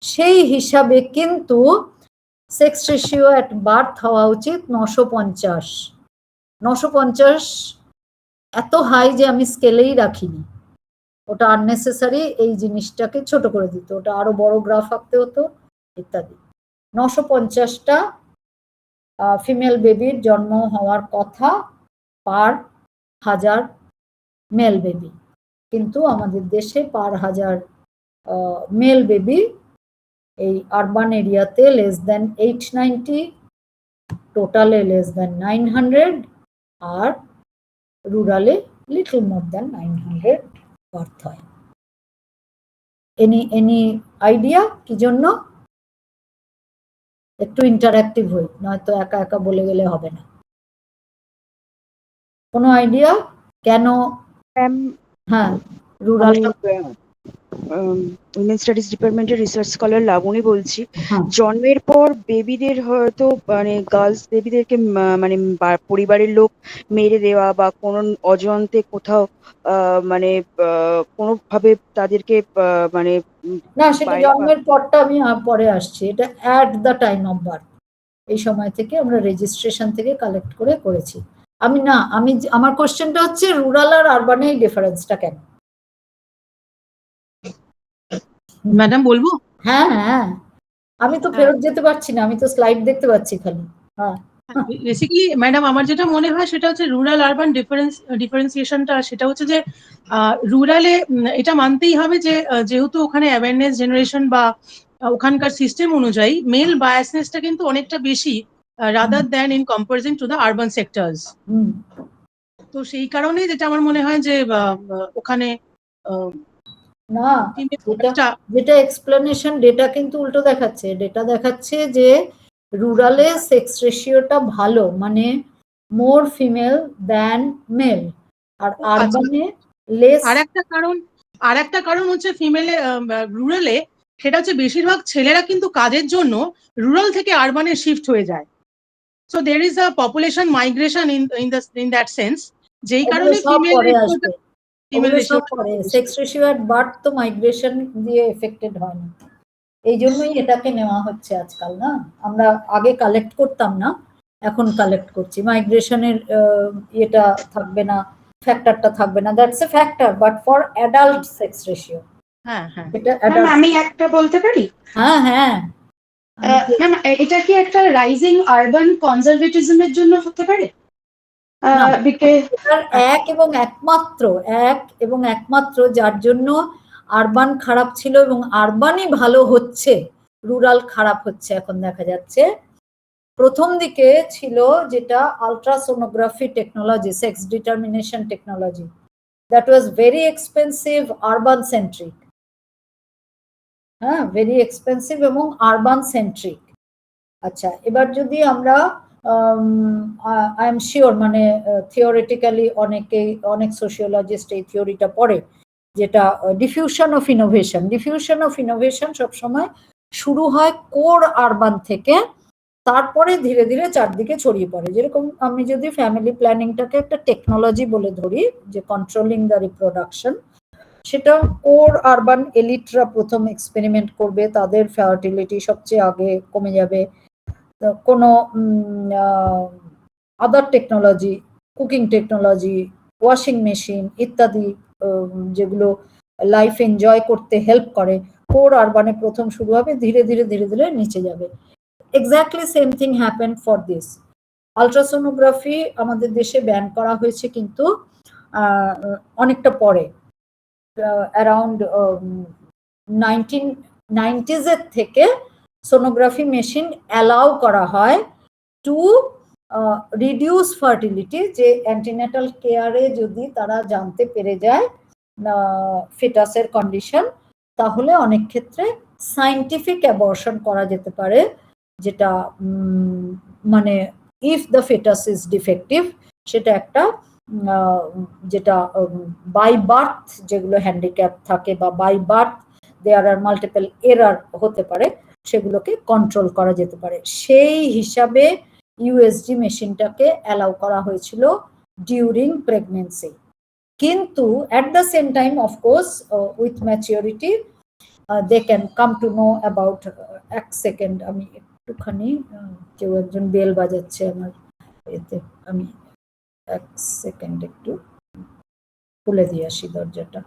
সেই হিসাবে কিন্তু সেক্স রেশিও অ্যাট বার্থ হওয়া উচিত 950। 950 এত হাই যে আমি স্কেলেই রাখিনি, ওটা আননেসেসারি, এই জিনিসটাকে ছোট করে দিত, ওটা আরো বড় গ্রাফ আঁকতে হতো ইত্যাদি। 950টা ফিমেল বেবির জন্ম হওয়ার কথা পার 1000 মেল বেবি, কিন্তু আমাদের দেশে পার 1000 মেল বেবি এই আরবান এরিয়াতে লেস দেন 890, টোটালে লেস দেন 900, আর রুরালে লিটল মোর দেন 900 বার্থ হয়। এনি আইডিয়া কি জন্য? একটু ইন্টারঅ্যাক্টিভ হই, নয়তো একা একা বলে গেলে হবে না। কোনো আইডিয়া কেন? হ্যাঁ, রুরাল উইমেন স্টাডিজ ডিপার্টমেন্টের রিসার্চ স্কলার লাবণী বলছি। জন্মের পর বেবিদের হয়তো মানে গার্লস বেবিদেরকে মানে পরিবারের লোক মেরে দেওয়া বা কোনো অজান্তে কোথাও মানে কোনোভাবে তাদেরকে মানে না, সেটা জন্মের পরটা আমি পরে আসছি, এটা at the time of birth, এই সময় থেকে আমরা রেজিস্ট্রেশন থেকে কালেক্ট করে করেছি। আমি আমার কোশ্চেনটা হচ্ছে রুরাল আর আরবানে এই ডিফারেন্সটা কেন? ম্যাডাম বলবো? হ্যাঁ হ্যাঁ, আমি তো ফেরত যেতে পারছি না, আমি তো স্লাইড দেখতে পাচ্ছি খালি। হ্যাঁ, বেসিক্যালি ম্যাডাম আমার যেটা মনে হয় সেটা হচ্ছে রুরাল আরবান ডিফারেন্সিয়েশনটা, সেটা হচ্ছে যে রুরালে এটা মানতেই হবে যে যেহেতু ওখানে অ্যাওয়ারনেস জেনারেশন বা ওখানকার সিস্টেম অনুযায়ী মেল বায়াসনেসটা কিন্তু অনেকটা বেশি rather than in comparison to the urban sectors. তো সেই কারণে যেটা আমার মনে হয় যে ওখানে না, যেটা এক্সপ্লেনেশন ডেটা কিন্তু উল্টো দেখাচ্ছে, ডেটা দেখাচ্ছে যে রুরালে সেক্স রেশিওটা ভালো, মানে মোর ফিমেল দ্যান মেল, আর আরবানে লেস। আরেকটা কারণ হচ্ছে ফিমেলে রুরালে সেটা হচ্ছে বেশিরভাগ ছেলেরা কিন্তু কাজের জন্য রুরাল থেকে আরবানে শিফট হয়ে যায়। So there is a population migration in that sense, যেই কারণে female sex ratio at birth তো মাইগ্রেশন দিয়ে এফেক্টেড হয় না, এই জন্যই এটাকে নেওয়া হচ্ছে আজকাল। না, আমরা আগে কালেক্ট করতাম না, এখন কালেক্ট করছি। মাইগ্রেশনের এটা থাকবে না, ফ্যাক্টরটা থাকবে না, that's a factor, but for adult sex ratio. হ্যাঁ হ্যাঁ, আমি একটা বলতে পারি? হ্যাঁ হ্যাঁ, ম্যাম এটা কি একটা রাইজিং আরবান কনজারভেটিজমের জন্য হতে পারে? এক এবং একমাত্র যার জন্য আরবান খারাপ ছিল এবং আরবানই ভালো হচ্ছে, রুরাল খারাপ হচ্ছে এখন দেখা যাচ্ছে, প্রথম দিকে ছিল যেটা ultrasonography technology, sex determination technology, that was very expensive, urban centric, হ্যাঁ, ভেরি এক্সপেন্সিভ এবং আরবান সেন্ট্রিক। আচ্ছা, এবার যদি আমরা আই এম শিওর মানে থিওরিটিক্যালি অনেক সোশিওলজিস্ট এই থিওরিটা পড়ে, যেটা diffusion of innovation. Diffusion of innovation সবসময় শুরু হয় কোর আরবান থেকে, তারপরে ধীরে ধীরে চারদিকে ছড়িয়ে পড়ে। যেরকম আমি যদি ফ্যামিলি প্ল্যানিংটাকে একটা টেকনোলজি বলে ধরি, যে কন্ট্রোলিং দ্য রিপ্রোডাকশন, সেটা কোর আরবান এলিটরা প্রথম এক্সপেরিমেন্ট করবে, তাদের ফার্টিলিটি সবচেয়ে আগে কমে যাবে। কোনো other technology, cooking technology, washing machine ইত্যাদি, যেগুলো লাইফ এনজয় করতে হেল্প করে, কোর আরবানে প্রথম শুরু হবে, ধীরে ধীরে ধীরে ধীরে নিচে যাবে। Exactly same thing happen for this. Ultrasonography আমাদের দেশে ব্যান করা হয়েছে কিন্তু অনেকটা পরে, অ্যারাউন্ড 1990s এর থেকে সোনোগ্রাফি মেশিন অ্যালাউ করা হয় টু রিডিউস ফার্টিলিটি, যে অ্যান্টিনেটাল কেয়ারে যদি তারা জানতে পেরে যায় ফিটাসের কন্ডিশন, তাহলে অনেক ক্ষেত্রে সায়েন্টিফিক অ্যাবর্শন করা যেতে পারে, যেটা মানে if the foetus is defective, সেটা একটা যেটা বাই বার্থ যেগুলো হ্যান্ডিক্যাপ থাকে বা by birth there are multiple error হতে পারে, সেগুলোকে কন্ট্রোল করা যেতে পারে। সেই হিসাবে ইউএসজি মেশিনটাকে অ্যালাউ করা হয়েছিল ডিউরিং প্রেগনেন্সি। কিন্তু at the same time of course with maturity they can come to know about, এক সেকেন্ড আমি একটুখানি, কেউ একজন বেল বাজাচ্ছে আমার এতে, আমি এক সেকেন্ড একটু খুলে দিয়ে আসি দরজাটা,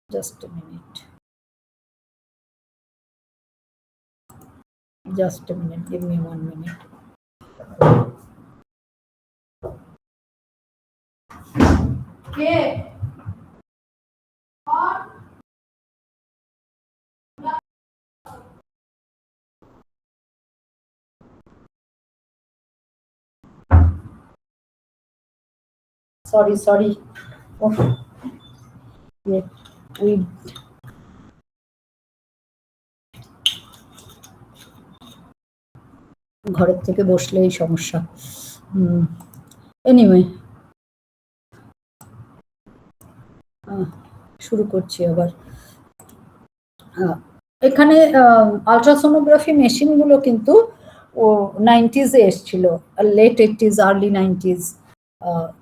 just a minute, just a minute, give me 1 minute. Okay. Sorry. Okay. Yeah, we ঘরের থেকে বসলেই সমস্যা। এনিওয়ে, শুরু করছি আবার। এখানে আলট্রাসোনোগ্রাফি মেশিনগুলো কিন্তু 90s এসছিল, লেট 80s আর্লি 90s,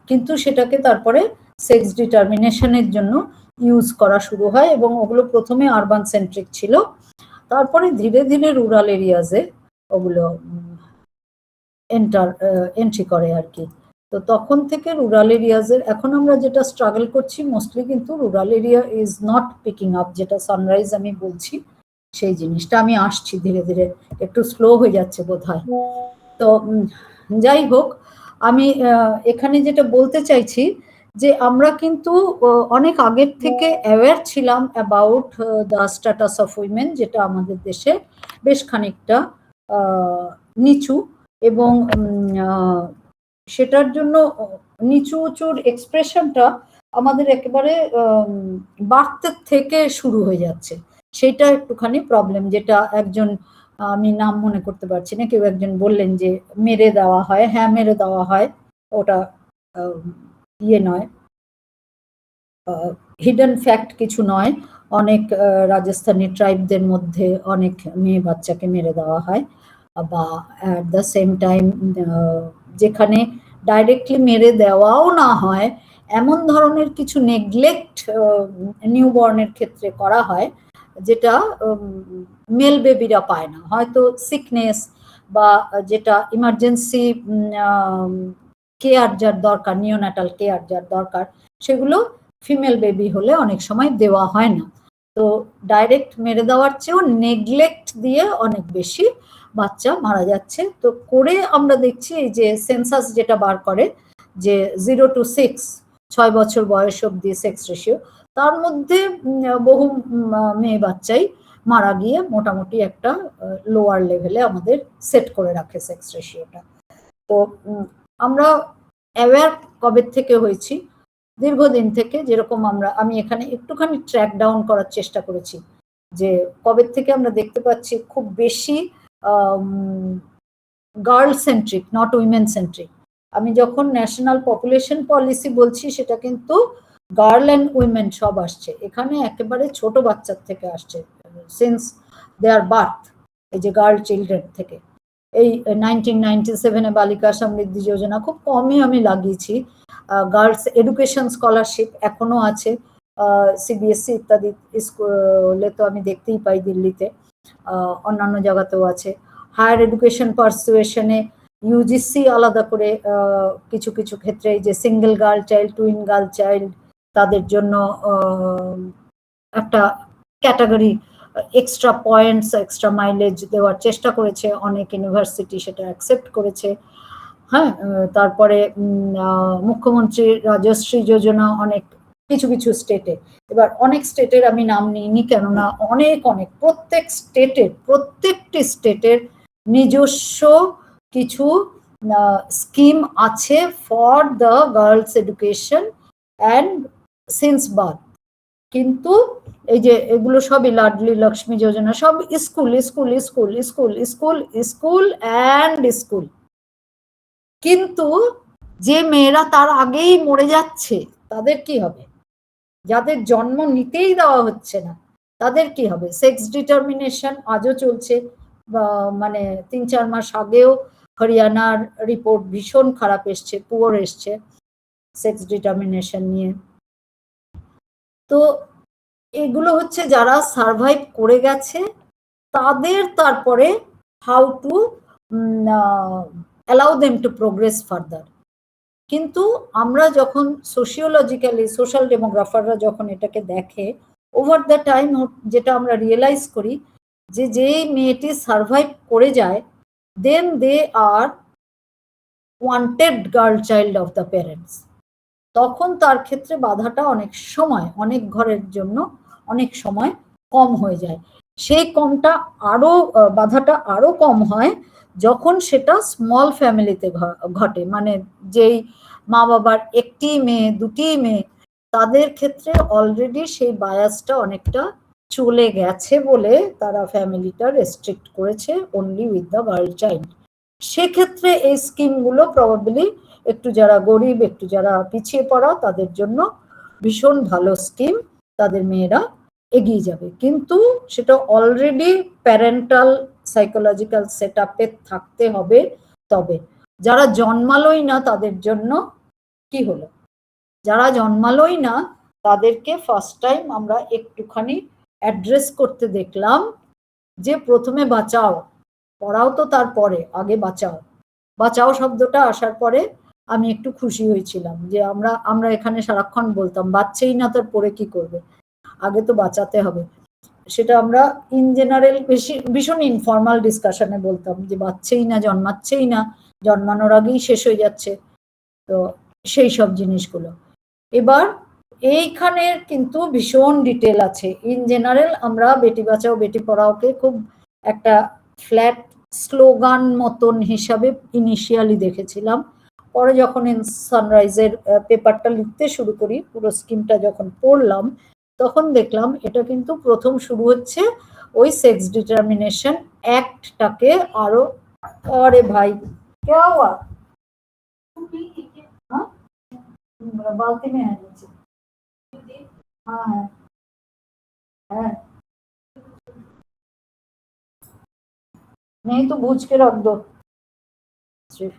কিন্তু সেটাকে তারপরে সেক্স ডিটারমিনেশনের জন্য ইউজ করা শুরু হয়, এবং ওগুলো প্রথমে আরবান সেন্ট্রিক ছিল, তারপরে ধীরে ধীরে রুরাল এরিয়াজে ওগুলো এন্ট্রি করে আর কি। তো তখন থেকে রুরাল এরিয়াজের, এখন আমরা যেটা স্ট্রাগল করছি মোস্টলি, কিন্তু rural area is not picking up, যেটা সানরাইজ আমি বলছি সেই জিনিসটা। আমি আসছি ধীরে ধীরে, একটু স্লো হয়ে যাচ্ছে বোধহয়। তো যাই হোক, আমি এখানে যেটা বলতে চাইছি যে আমরা কিন্তু অনেক আগের থেকে অ্যাওয়্যার ছিলাম about the status of women, যেটা আমাদের দেশে বেশ খানিকটা নিচু, এবং সেটার জন্য নিচু উঁচুর এক্সপ্রেশনটা আমাদের একেবারে বার্থের থেকে শুরু হয়ে যাচ্ছে। সেটা একটুখানি প্রবলেম, যেটা একজন, আমি নাম মনে করতে পারছি না, কেউ একজন বললেন যে মেরে দেওয়া হয়। হ্যাঁ, মেরে দেওয়া হয়, ওটা ইয়ে নয়, হিডেন ফ্যাক্ট কিছু নয়। অনেক রাজস্থানী ট্রাইবদের মধ্যে অনেক মেয়ে বাচ্চাকে মেরে দেওয়া হয়, বা অ্যাট দ্য সেম টাইম যেখানে ডাইরেক্টলি মেরে দেওয়াও না হয়, এমন ধরনের কিছু নেগলেক্ট নিউবর্নের ক্ষেত্রে করা হয়, যেটা মেল বেবিরা পায় না, হয়তো সিকনেস বা যেটা ইমার্জেন্সি কেয়ার যার দরকার, নিওন্যাটাল কেয়ার যার দরকার, সেগুলো ফিমেল বেবি হলে অনেক সময় দেওয়া হয় না। তো ডাইরেক্ট মেরে দেওয়ার চেয়েও নেগলেক্ট দিয়ে অনেক বেশি বাচ্চা মারা যাচ্ছে। তো করে আমরা দেখছি এই যে সেন্সাস যেটা বার করে, যে 0 to 6, 6 বছর বয়স অব্দি সেক্স রেশিও, তার মধ্যে বহু মেয়ে বাচ্চাই মারা গিয়ে মোটামুটি একটা লোয়ার লেভেলে আমাদের সেট করে রাখে সেক্স রেশিওটা। তো আমরা অ্যাওয়্যার কবে থেকে হয়েছি, দীর্ঘদিন থেকে, যেরকম আমি এখানে একটুখানি ট্র্যাক ডাউন করার চেষ্টা করেছি যে কবে থেকে আমরা দেখতে পাচ্ছি খুব বেশি girl centric, not women centric. আমি যখন ন্যাশনাল পপুলেশন পলিসি বলছি সেটা কিন্তু গার্ল অ্যান্ড উইমেন সব আসছে এখানে, একেবারে ছোট বাচ্চার থেকে আসছে, সিন্স দেয়ার বার্থ, এই যে গার্ল চিলড্রেন থেকে। এই 1997-এ বালিকা সমৃদ্ধি যোজনা খুব কমই আমি লাগিয়েছি। গার্লস এডুকেশন স্কলারশিপ এখনো আছে, সিবিএসসি ইত্যাদি স্কুলে তো আমি দেখতেই পাই, দিল্লিতে, অন্যান্য জায়গাতেও আছে। হায়ার এডুকেশন পারসুয়েশনে ইউজিসি আলাদা করে কিছু কিছু ক্ষেত্রে যে single girl child, twin girl child, তাদের জন্য একটা category extra points, extra mileage দেওয়ার চেষ্টা করেছে, অনেক ইউনিভার্সিটি সেটা অ্যাকসেপ্ট করেছে। হ্যাঁ, তারপরে মুখ্যমন্ত্রী রাজশ্রী যোজনা অনেক কিছু কিছু স্টেটে, এবার অনেক স্টেটের আমি নাম নিইনি, কেননা অনেক প্রত্যেকটি স্টেটের নিজস্ব কিছু স্কিম আছে for the girls education and since birth. কিন্তু এই যে এগুলো সবই লাডলি লক্ষ্মী যোজনা, সব school school school school school school and school. কিন্তু যে মেয়েরা তার আগেই মরে যাচ্ছে তাদের কি হবে? যাদের জন্ম নিতেই দেওয়া হচ্ছে না তাদের কি হবে? সেক্স ডিটারমিনেশন আজও চলছে, মানে 3-4 মাস আগেও হরিয়ানার রিপোর্ট ভীষণ খারাপ এসছে, পুয়ার এসছে সেক্স ডিটারমিনেশন নিয়ে। তো এগুলো হচ্ছে যারা সারভাইভ করে গেছে তাদের তারপরে how to allow them to progress further. কিন্তু আমরা যখন সোশিওলজিক্যালি, সোশ্যাল ডেমোগ্রাফাররা যখন এটাকে দেখে, ওভার দ্য টাইম যেটা আমরা রিয়েলাইজ করি যে যেই মেয়েটি সারভাইভ করে যায়, then they are wanted girl child of the parents. তখন তার ক্ষেত্রে বাধাটা অনেক সময়, অনেক ঘরের জন্য অনেক সময় কম হয়ে যায়। সেই বাধাটা আরো কম হয় যখন সেটা স্মল ফ্যামিলিতে ঘটে, মানে যেই মা বাবার একটি মেয়ে, দুটি মেয়ে, তাদের ক্ষেত্রে অলরেডি সেই বায়াসটা অনেকটা চলে গেছে বলে তারা ফ্যামিলিটা রেস্ট্রিক্ট করেছে only with the girl child. সেক্ষেত্রে এই স্কিমগুলো প্রবাবলি একটু যারা গরিব, একটু যারা পিছিয়ে পড়া, তাদের জন্য ভীষণ ভালো স্কিম, তাদের মেয়েরা এগিয়ে যাবে। কিন্তু সেটা অলরেডি প্যারেন্টাল সাইকোলজিক্যাল সেট আপে থাকতে হবে। তবে যারা জন্মালোই না তাদের জন্য কি হলো? যারা জন্মালোই না তাদেরকে ফার্স্ট টাইম আমরা একটুখানি অ্যাড্রেস করতে দেখলাম যে প্রথমে বাঁচাও, পড়াও তো তারপরে, আগে বাঁচাও। বাঁচাও শব্দটা আসার পরে আমি একটু খুশি হয়েছিলাম যে আমরা এখানে সারাক্ষণ বলতাম বাচ্চাই না তার পরে কি করবে, আগে তো বাঁচাতে হবে। সেটা আমরা ইন জেনারেল ভীষণ ইনফর্মাল ডিসকাশনে বলতাম যে বাচ্চাই না, জন্মাচ্ছেই না, জন্মানোর আগেই শেষ হয়ে যাচ্ছে। তো সেই সব জিনিসগুলো এবার এইখানে কিন্তু ভীষণ ডিটেল আছে। ইন জেনারেল আমরা বেটি বাঁচাও বেটি পড়াওকে খুব একটা ফ্ল্যাট স্লোগান মতন হিসাবে ইনিশিয়ালি দেখেছিলাম। পরে যখন সানরাইজের পেপারটা লিখতে শুরু করি, পুরো স্কিমটা যখন পড়লাম, তখন দেখলাম এটা কিন্তু প্রথম শুরু হচ্ছে ওই সেক্স ডিটারমিনেশন অ্যাক্টটাকে আরো, আরে ভাই क्या हुआ? बाल्टी में है नीचे। हाँ है नहीं तो भूज के रख दो सिर्फ।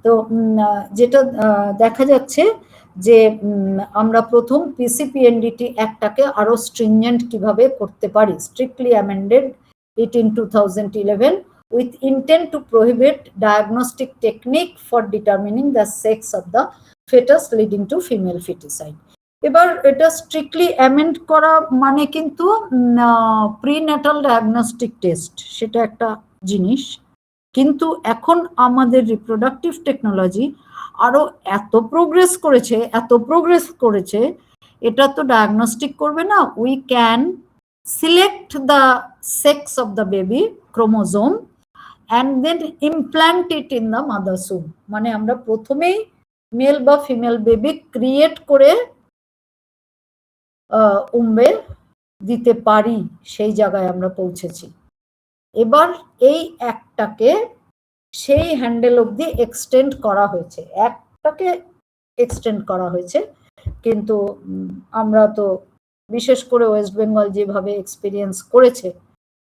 তো যেটা দেখা যাচ্ছে যে আমরা প্রথম পিসিপিএনডিটি অ্যাক্টটাকে আরো স্ট্রিনজেন্ট কিভাবে করতে পারি। Strictly amended it in 2011 with intent to prohibit diagnostic technique for determining the sex of the fetus leading to female feticide. এবার এটা স্ট্রিক্টলি অ্যামেন্ড করা মানে কিন্তু প্রিন্যাটাল ডায়াগনস্টিক টেস্ট সেটা একটা জিনিস, কিন্তু এখন আমাদের রিপ্রোডাক্টিভ টেকনোলজি আরো এত প্রোগ্রেস করেছে, এটা তো ডায়াগনস্টিক করবে না। We can select the sex of the baby chromosome and then implant it in the mother's um. মানে আমরা প্রথমেই মেল বা ফিমেল বেবি ক্রিয়েট করে উম্বে দিতে পারি, সেই জায়গায় আমরা পৌঁছেছি। এবার এই একটাকে সেই হ্যান্ডেল অবধি এক্সটেন্ড করা হয়েছে, একটাকে এক্সটেন্ড করা হয়েছে। কিন্তু আমরা তো বিশেষ করে ওয়েস্ট বেঙ্গল যেভাবে এক্সপিরিয়েন্স করেছে,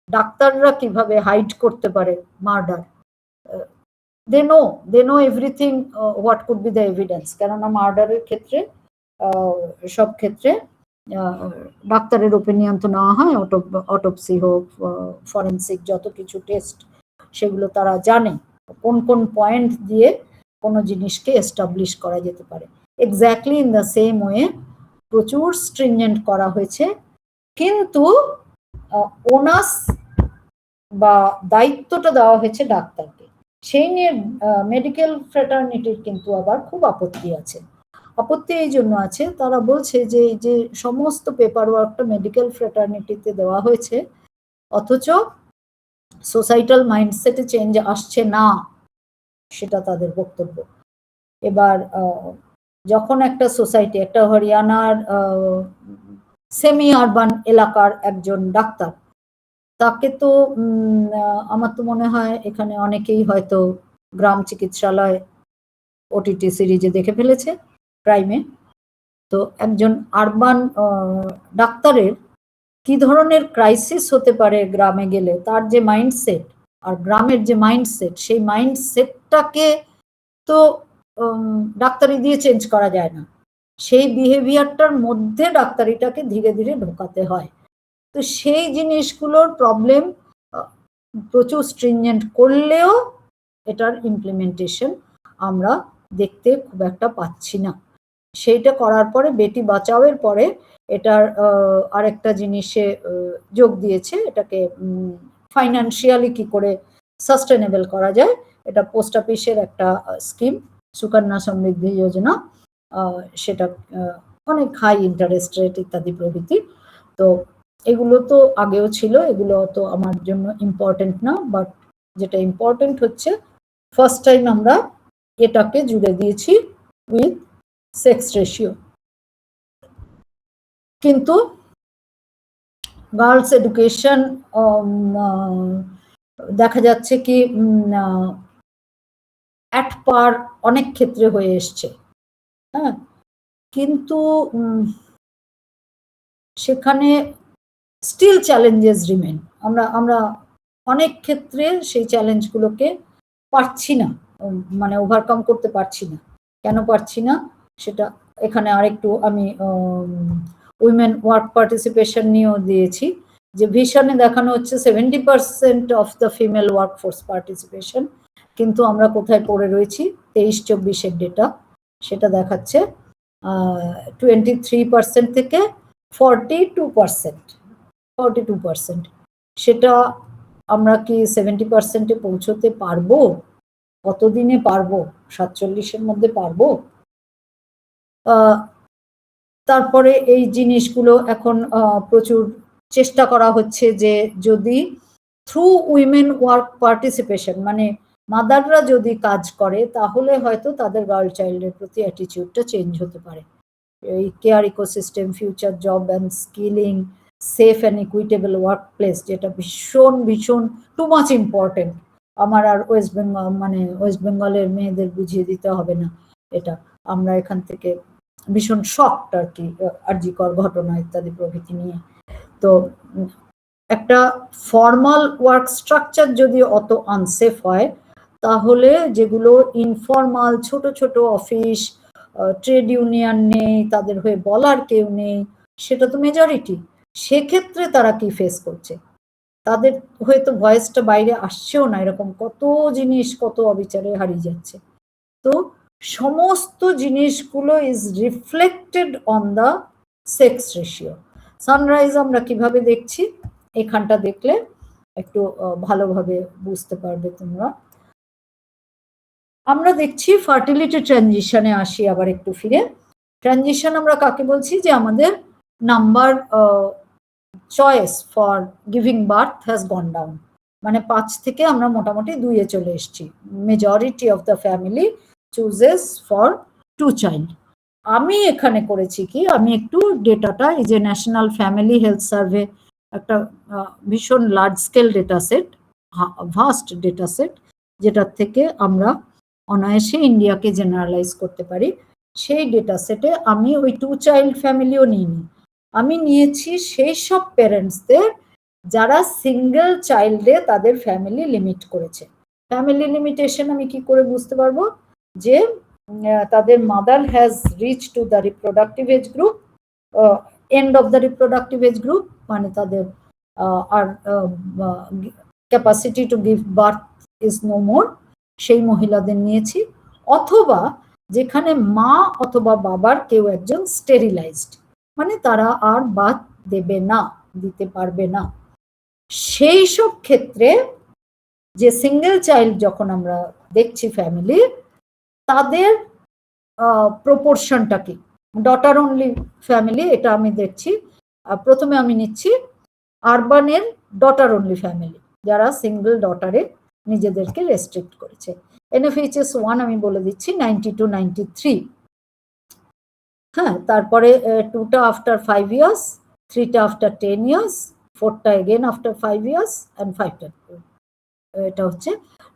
ডাক্তাররা কিভাবে হাইড করতে পারে murder, they know everything what could be the evidence. কেননা মার্ডারের ক্ষেত্রে সব ক্ষেত্রে ডাক্তারের ওপিনিয়ন তো নেওয়া হয়, অটোপসি হোক, ফরেন্সিক যত কিছু টেস্ট, সেগুলো তারা জানে কোন কোন পয়েন্ট দিয়ে কোনো জিনিসকে এস্টাবলিশ করা যেতে পারে। Exactly in the same way প্রচুর স্ট্রিনজেন্ট করা হয়েছে, কিন্তু ওনাস বা দায়িত্বটা দেওয়া হয়েছে ডাক্তারকে। সেই নিয়ে মেডিকেল ফ্রেটার্নিটির কিন্তু আবার খুব আপত্তি আছে। আপত্তি এই জন্য আছে, তারা বলছে যে এই যে সমস্ত পেপার ওয়ার্কটা মেডিকেল ফ্রেটার্নিটিতে দেওয়া হয়েছে, অথচ সোসাইটাল মাইন্ডসেটে চেঞ্জ আসছে না, সেটা তাদের বক্তব্য। এবার যখন একটা সোসাইটি, একটা হরিয়ানার সেমি আরবান এলাকার একজন ডাক্তার, তাকে তো আমার তো মনে হয় এখানে অনেকেই হয়তো গ্রাম চিকিৎসালয় ওটিটি সিরিজে দেখে ফেলেছে, প্রাইমে। তো একজন আরবান ডাক্তারের কি ধরনের ক্রাইসিস হতে পারে গ্রামে গেলে, তার যে মাইন্ডসেট আর গ্রামের যে মাইন্ডসেট, সেই মাইন্ডসেটটাকে তো ডাক্তারি দিয়ে চেঞ্জ করা যায় না। সেই বিহেভিয়ারটার মধ্যে ডাক্তারিটাকে ধীরে ধীরে ঢোকাতে হয়। তো সেই জিনিসগুলোর প্রবলেম প্রচুর স্ট্রিনজেন্ট করলেও এটার ইমপ্লিমেন্টেশন আমরা দেখতে খুব একটা পাচ্ছি না। সেইটা করার পরে বেটি বাঁচাওয়ের পরে এটার আরেকটা জিনিসে যোগ দিয়েছে, এটাকে ফাইন্যান্সিয়ালি কি করে সাস্টেনেবল করা যায়। এটা পোস্ট অফিসের একটা স্কিম, সুকন্যা সমৃদ্ধি যোজনা, সেটা অনেক হাই ইন্টারেস্ট রেট ইত্যাদি প্রভৃতি। তো এগুলো তো আগেও ছিল, এগুলো তো আমার জন্য ইম্পর্টেন্ট না, বাট যেটা ইম্পর্টেন্ট হচ্ছে ফার্স্ট টাইম আমরা এটাকে জুড়ে দিয়েছি উইথ সেক্স রেশিও। কিন্তু গার্লস এডুকেশন দেখা যাচ্ছে কি অ্যাট পার অনেক ক্ষেত্রে হয়ে এসছে, হ্যাঁ, কিন্তু সেখানে স্টিল চ্যালেঞ্জেস রিমেন। আমরা অনেক ক্ষেত্রে সেই চ্যালেঞ্জগুলোকে পারছি না, মানে ওভারকাম করতে পারছি না। কেন পারছি না সেটা এখানে আরেকটু আমি উইমেন ওয়ার্ক পার্টিসিপেশন নিয়েও দিয়েছি, যে ভিশনে দেখানো হচ্ছে 70% of the female workforce participation, কিন্তু আমরা কোথায় পড়ে রয়েছি 23-24-এর ডেটা, সেটা দেখাচ্ছে 23% থেকে 42%। সেটা আমরা কি 70%-এ পৌঁছতে পারবো? কতদিনে পারবো? 47-এর মধ্যে পারবো? তারপরে এই জিনিসগুলো এখন প্রচুর চেষ্টা করা হচ্ছে যে যদি থ্রু উইমেন ওয়ার্ক পার্টিসিপেশন, মানে মাদাররা যদি কাজ করে, তাহলে হয়তো তাদের গার্ল চাইল্ডের প্রতি অ্যাটিটিউডটা চেঞ্জ হতে পারে। এই care ecosystem, future job and skilling, safe and equitable work place, যেটা ভীষণ ভীষণ টু মাচ ইম্পর্টেন্ট। আমার আর ওয়েস্ট বেঙ্গলের মেয়েদের বুঝিয়ে দিতে হবে না এটা, আমরা এখান থেকে ভীষণ শকড আর কি, আরজিকর ঘটনা ইত্যাদি প্রভৃতি নিয়ে। তো একটা ফর্মাল ওয়ার্ক স্ট্রাকচার যদি অত আনসেফ হয়, তাহলে যেগুলো ইনফর্মাল ছোট ছোট অফিস, ট্রেড ইউনিয়ন নেই, তাদের হয়ে বলার কেউ নেই, সেটা তো মেজরিটি। সেক্ষেত্রে তারা কি ফেস করছে, তাদের হয়তো ভয়েসটা বাইরে আসছেও না, এরকম কত জিনিস, কত অবিচারে হারিয়ে যাচ্ছে। তো সমস্ত জিনিসগুলো is reflected on the sex ratio. Sunrise আমরা কিভাবে দেখছি, এখানটা দেখলে একটু ভালোভাবে বুঝতে পারবে তোমরা। আমরা দেখছি ফার্টিলিটি ট্রানজিশনে আসি আবার একটু ফিরে। ট্রানজিশন আমরা কাকে বলছি? যে আমাদের number choice for giving birth has gone down, মানে 5 থেকে আমরা মোটামুটি 2-এ চলে এসেছি। Majority of the family chooses for 2 child. আমি এখানে করেছি কি, আমি একটু ডেটাটা, এই যে ন্যাশনাল ফ্যামিলি হেলথ সার্ভে একটা ভীষণ large scale data set, vast data set, যেটার থেকে আমরা অনায়াসে ইন্ডিয়াকে জেনারেলাইজ করতে পারি। সেই ডেটা সেটে আমি ওই 2 চাইল্ড ফ্যামিলিও নিইনি, আমি নিয়েছি সেই সব প্যারেন্টসদের যারা সিঙ্গেল চাইল্ডে তাদের ফ্যামিলি লিমিট করেছে। ফ্যামিলি লিমিটেশন আমি কি করে বুঝতে পারবো? যে তাদের mother has reach to the reproductive age group, end of the reproductive age group, মানে তাদের আর capacity to give birth is no more, সেই মহিলাদের নিয়েছি। অথবা যেখানে মা অথবা বাবার কেউ একজন স্টেরিলাইজড, মানে তারা আর বাদ দেবে না, দিতে পারবে না, সেই সব ক্ষেত্রে যে সিঙ্গেল চাইল্ড যখন আমরা দেখছি ফ্যামিলি, তাদের প্রপোর্শনটা কি। ডটার অনলি ফ্যামিলি, এটা আমি দেখছি। প্রথমে আমি নিচ্ছি আরবানের ডটার অনলি ফ্যামিলি, যারা সিঙ্গেল ডটারে নিজেদেরকে রেস্ট্রিক্ট করেছে। NFHS 1 আমি বলে দিচ্ছি 90-93। হ্যাঁ, তারপরে 2টা আফটার 5 ইয়ার্স, 3টা আফটার 10 ইয়ার্স, 4টা এগেন আফটার 5 ইয়ার্স, অ্যান্ড 5টা। এটা হচ্ছে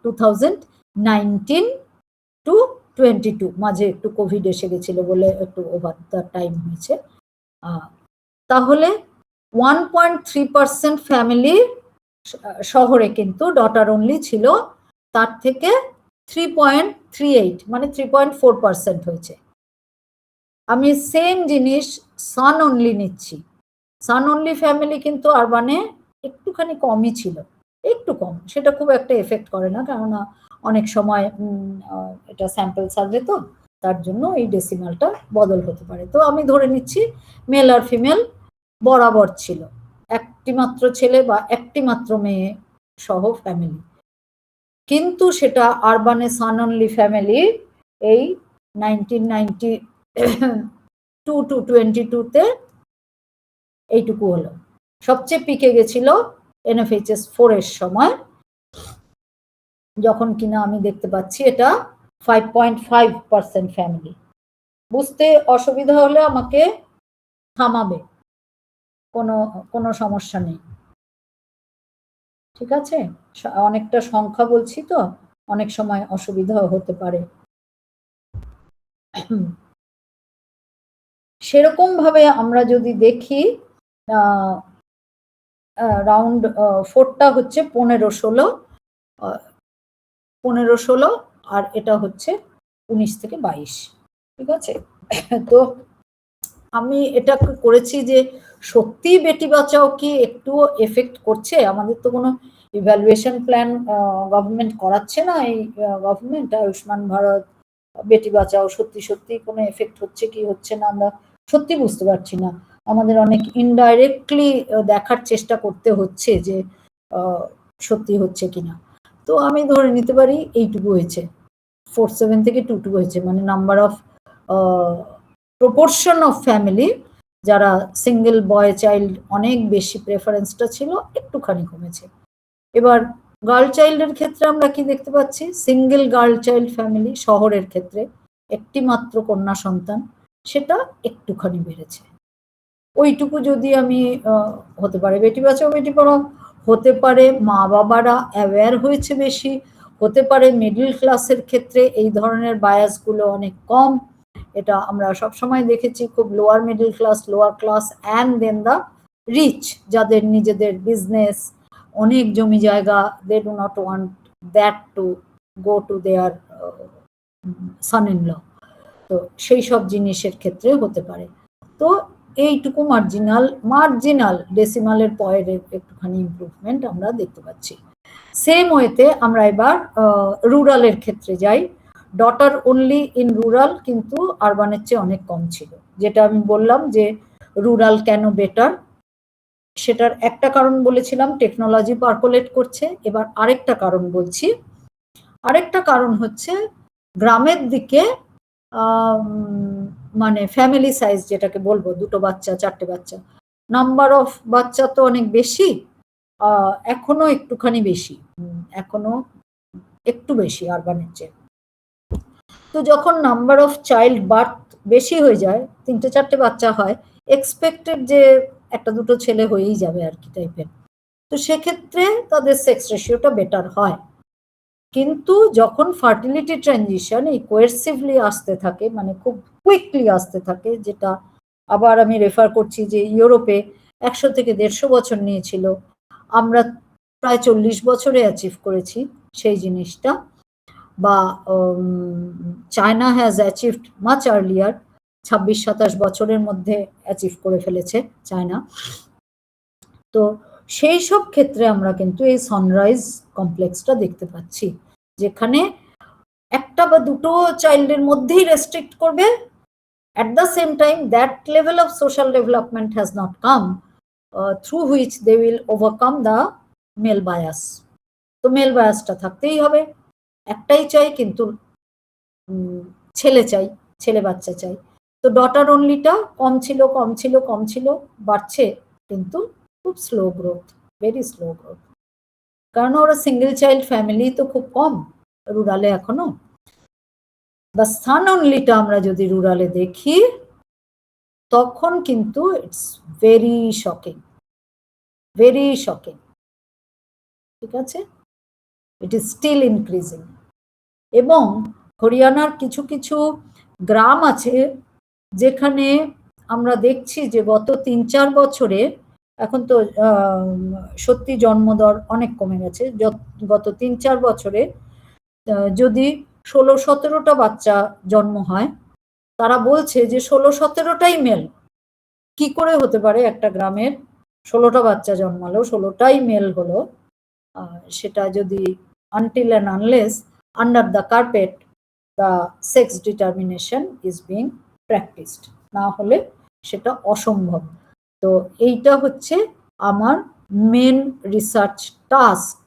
2019-22, মাঝে একটু কোভিড এসে গেছিল বলে একটু ওভার দ্য টাইম হয়েছে। তাহলে 1.3% ফ্যামিলি শহরে কিন্তু ডটার অনলি ছিল, তার থেকে 3.38 মানে 3.4% হয়েছে। আমি সেম জিনিস সান অনলি নিচ্ছি। সান অনলি ফ্যামিলি কিন্তু আরবানে একটুখানি কমই ছিল, একটু কম, সেটা খুব একটা এফেক্ট করে না, কেননা অনেক সময় এটা স্যাম্পল সার্ভে, তো তার জন্য এই ডেসিমালটা বদল হতে পারে। তো আমি ধরে নিচ্ছি মেল আর ফিমেল বরাবর ছিল, একটি মাত্র ছেলে বা একটি মাত্র মেয়ে সহ ফ্যামিলি। কিন্তু সেটা আরবানে সান অনলি ফ্যামিলি এই 1992-22-তে এইটুকু হলো। সবচেয়ে পিকে গেছিল NFHS 4 এর সময়, যখন কিনা আমি দেখতে পাচ্ছি এটা 5.5% ফ্যামিলি। বুঝতে অসুবিধা হলে আমাকে থামাবে, কোনো সমস্যা নেই, ঠিক আছে? অনেকটা সংখ্যা বলছি তো, অনেক সময় অসুবিধা হতে পারে। সেরকম ভাবে আমরা যদি দেখি, রাউন্ড 4টা হচ্ছে 15-16, আর এটা হচ্ছে 19-22, ঠিক আছে? তো আমি এটা করেছি যে সত্যি বেটি বাঁচাও কি একটু এফেক্ট করছে? আমাদের তো কোনো ইভ্যালুয়েশন প্ল্যান গভর্নমেন্ট করাচ্ছে না, এই গভর্নমেন্ট আয়ুষ্মান ভারত, বেটি বাঁচাও সত্যি সত্যি কোনো এফেক্ট হচ্ছে কি হচ্ছে না আমরা সত্যি বুঝতে পারছি না। আমাদের অনেক ইনডাইরেক্টলি দেখার চেষ্টা করতে হচ্ছে যে সত্যি হচ্ছে কিনা। তো আমি ধরে নিতে পারি এইটুকু হয়েছে, 47 থেকে 22 হয়েছে, মানে number of proportion of family যারা সিঙ্গেল বয় চাইল্ড অনেক বেশি প্রেফারেন্সটা ছিল, একটুখানি কমেছে। এবার গার্ল চাইল্ডের ক্ষেত্রে আমরা কি দেখতে পাচ্ছি? সিঙ্গেল গার্ল চাইল্ড ফ্যামিলি শহরের ক্ষেত্রে একটি মাত্র কন্যা সন্তান, সেটা একটুখানি বেড়েছে। ওইটুকু যদি আমি হতে পারে বেটি বাঁচাও বেটি পড়াও, হতে পারে মা বাবারা অ্যাওয়্যার হয়েছে বেশি, হতে পারে মিডল ক্লাসের ক্ষেত্রে এই ধরনের বায়াসগুলো অনেক কম। এটা আমরা সবসময় দেখেছি, খুব lower middle class, lower class and then the rich, যাদের নিজেদের বিজনেস, অনেক জমি জায়গা, they do not want that to go to their son in law. তো সেই সব জিনিসের ক্ষেত্রে হতে পারে। তো এইটুকু মার্জিনাল ডেসিমালের পরে একটুখানি ইমপ্রুভমেন্ট আমরা দেখতে পাচ্ছি। সেম ওয়েতে আমরা এবার রুরালের ক্ষেত্রে যাই। ডটার অনলি ইন রুরাল কিন্তু আরবানের চেয়ে অনেক কম ছিল। যেটা আমি বললাম যে রুরাল কেন বেটার, সেটার একটা কারণ বলেছিলাম টেকনোলজি পারকোলেট করছে। এবার আরেকটা কারণ বলছি, আরেকটা কারণ হচ্ছে গ্রামের দিকে মানে ফ্যামিলি সাইজ যেটাকে বলবো, 2টো বাচ্চা 4টে বাচ্চা, নাম্বার অফ বাচ্চা তো অনেক বেশি, এখনো একটুখানি বেশি, এখনো একটু বেশি আরবানের চেয়ে। তো যখন নাম্বার অফ চাইল্ড বার্থ বেশি হয়ে যায়, 3টে 4টে বাচ্চা হয়, এক্সপেক্টেড যে 1টা 2টো ছেলে হয়েই যাবে আর কি টাইপের। তো সেক্ষেত্রে তাদের সেক্স রেশিওটা বেটার হয়। কিন্তু যখন ফার্টিলিটি ট্রানজিশন এই কোয়ার্সিভলি আসতে থাকে, মানে খুব কুইকলি আসতে থাকে, যেটা আবার আমি রেফার করছি যে ইউরোপে 100 থেকে 150 বছর নিয়েছিল, আমরা প্রায় 40 বছরে অ্যাচিভ করেছি সেই জিনিসটা, বা China has achieved much earlier, 26-27 বছরের মধ্যে অ্যাচিভ করে ফেলেছে চায়না। তো সেই সব ক্ষেত্রে আমরা কিন্তু এই সানরাইজ কমপ্লেক্সটা দেখতে পাচ্ছি, যেখানে 1টা বা 2টো চাইল্ডের মধ্যেই রেস্ট্রিক্ট করবে, at the same time that level of social development has not come through which they will overcome the male bias. তো মেল বায়াসটা থাকতেই হবে, একটাই চাই কিন্তু ছেলে চাই, ছেলে বাচ্চা চাই। তো ডটার অনলিটা কম ছিল কম ছিল কম ছিল, বাড়ছে কিন্তু খুব slow growth, very slow growth, কারণ ওরা সিঙ্গেল চাইল্ড ফ্যামিলি তো খুব কম রুরালে এখনো। বা সান অনলিটা আমরা যদি রুরালে দেখি, তখন কিন্তু it's very shocking, very shocking, ঠিক আছে, ইট ইজ স্টিল ইনক্রিজিং। এবং হরিয়ানার কিছু কিছু গ্রাম আছে যেখানে আমরা দেখছি যে গত 3-4 বছরে, এখন তো সত্যি জন্মদর অনেক কমে গেছে, গত 3-4 বছরে যদি 16-17টা বাচ্চা জন্ম হয়, তারা বলছে যে 16-17টাই মেল। কি করে হতে পারে একটা গ্রামের 16টা বাচ্চা জন্মালো, 16টাই মেল হলো? সেটা যদি until and unless under the carpet the sex determination is being practiced, না হলে সেটা অসম্ভব। তো এইটা হচ্ছে আমার main research task,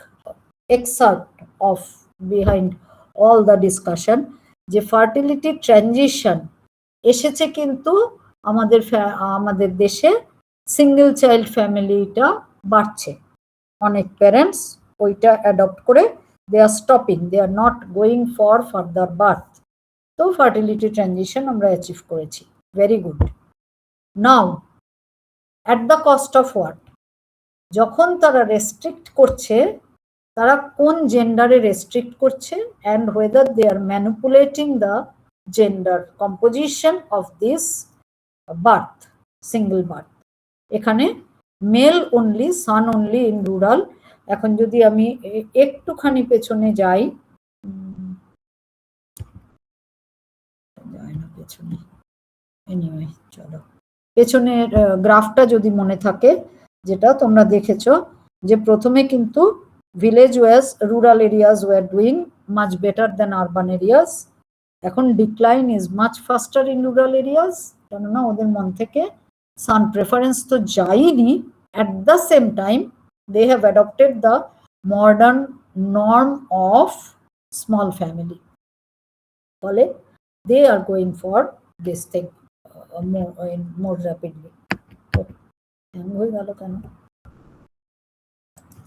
excerpt of behind all the discussion, যে ফার্টিলিটি ট্রানজিশন এসেছে কিন্তু আমাদের দেশে সিঙ্গেল চাইল্ড ফ্যামিলিটা বাড়ছে, অনেক প্যারেন্টস ওইটা অ্যাডপ্ট করে they are stopping, they are not going for further birth. তো ফার্টিলিটি ট্রানজিশন আমরা অ্যাচিভ করেছি, very good. Now at the cost of what? যখন তারা রেস্ট্রিক্ট করছে, তারা কোন জেন্ডারে রেস্ট্রিক্ট করছে, and whether they are manipulating the gender composition of this birth, single birth. এখানে male only, son only in rural. এখন যদি আমি একটুখানি পেছনে যাই, পেছনে এনিওয়ে চলো, পেছনের গ্রাফটা যদি মনে থাকে, যেটা তোমরা দেখেছো, যে প্রথমে কিন্তু village was, rural areas were doing much better than urban areas. এখন decline is much faster in rural areas, কেননা ওদের মন থেকে সান প্রেফারেন্স তো যায়নি। At the same time they have adopted the modern norm of small family. ফলে they are going for this thing more rapidly. হয়ে গেল কেন?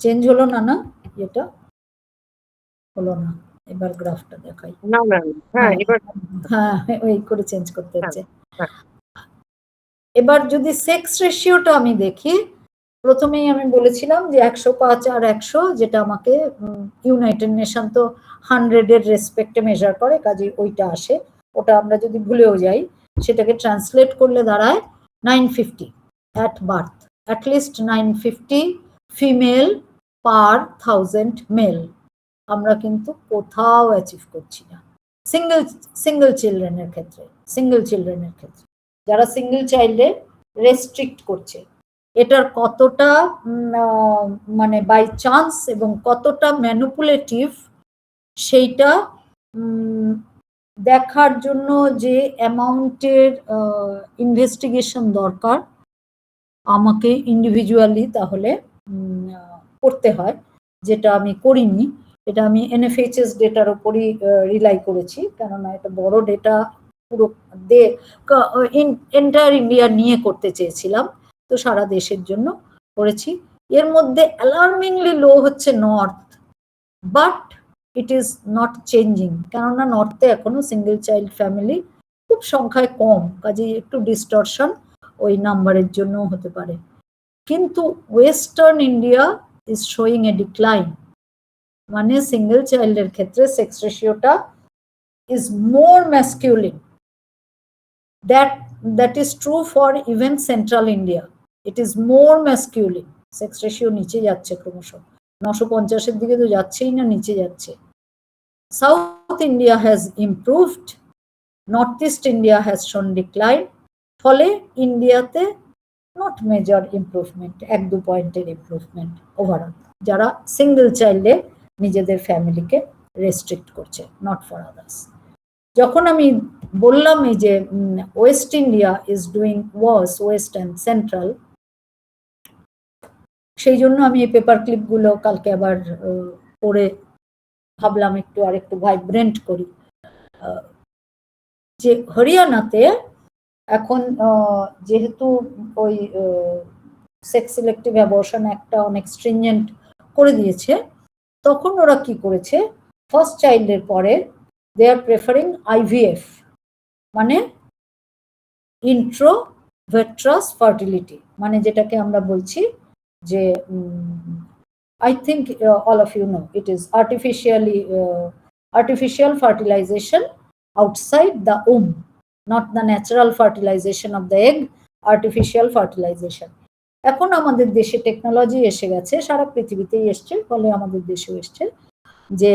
চেঞ্জ হলো না? না এটা হলো না। এবার গ্রাফটা দেখাই। না ম্যাম, হ্যাঁ এবার হ্যাঁ ওই করে চেঞ্জ করতে হচ্ছে। এবার যদি সেক্স রেশিওটা আমি দেখি, প্রথমেই আমি বলেছিলাম যে 105 আর 100, যেটা আমাকে ইউনাইটেড নেশন তো 100-এর রেসপেক্টে মেজার করে, কাজে ওইটা আসে। ওটা আমরা যদি ভুলেও যাই, সেটাকে ট্রান্সলেট করলে দাঁড়ায় 950 at birth, at least 950 female per 1000 male. আমরা কিন্তু কোথাও অ্যাচিভ করছি না সিঙ্গেল চিলড্রেনের ক্ষেত্রে। যারা সিঙ্গেল চাইল্ডে রেস্ট্রিক্ট করছে, এটার কতটা মানে বাই চান্স এবং কতটা ম্যানিপুলেটিভ, সেইটা দেখার জন্য যে অ্যামাউন্টের ইনভেস্টিগেশন দরকার আমাকে ইন্ডিভিজুয়ালি তাহলে করতে হয়, যেটা আমি করিনি। এটা আমি এনএফএইচএস ডেটার উপরই রিলাই করেছি, কেননা এটা বড় ডেটা, পুরো এন্টায়ার ইন্ডিয়া নিয়ে করতে চেয়েছিলাম, তো সারা দেশের জন্য করেছি। এর মধ্যে অ্যালার্মিংলি লো হচ্ছে north, but it is not changing, কেননা নর্থে এখনো সিঙ্গেল চাইল্ড ফ্যামিলি খুব সংখ্যায় কম, কাজেই একটু ডিস্টরশন ওই নাম্বারের জন্য হতে পারে। কিন্তু western India is showing a decline, মানে সিঙ্গেল চাইল্ডের ক্ষেত্রে সেক্স রেশিওটা is more masculine. That is true for even central India. It is more masculine. Sex ratio নিচে যাচ্ছে ক্রমশ, 950-এর দিকে তো যাচ্ছেই না, নিচে যাচ্ছে। South India has improved, north east India has শোন ডিক্লাইন, ফলে ইন্ডিয়াতে নট মেজর ইমপ্রুভমেন্ট, 1-2 পয়েন্টের ইমপ্রুভমেন্ট ওভারঅল, যারা সিঙ্গেল চাইল্ডে নিজেদের ফ্যামিলিকে রেস্ট্রিক্ট করছে, নট ফর আদার্স। যখন আমি বললাম এই যে west India is doing worse, west and central, সেই জন্য আমি এই পেপার ক্লিপগুলো কালকে আবার পড়ে ভাবলাম একটু আরেকটু ভাইব্রেন্ট করি। যে হরিয়ানাতে এখন যেহেতু ওই সেক্স সিলেক্টিভ অ্যাবর্শন একটা অনেক স্ট্রিঞ্জেন্ট করে দিয়েছে, তখন ওরা কি করেছে, ফার্স্ট চাইল্ডের পরে they are preferring IVF, মানে ইন্ট্রোভাট্রাস ফার্টিলিটি, মানে যেটাকে আমরা বলছি যে I think all of you know it is artificial fertilization outside the womb, not the natural fertilization of the egg, artificial fertilization. এখন আমাদের দেশে টেকনোলজি এসে গেছে, সারা পৃথিবীতেই এসছে, ফলে আমাদের দেশেও এসছে, যে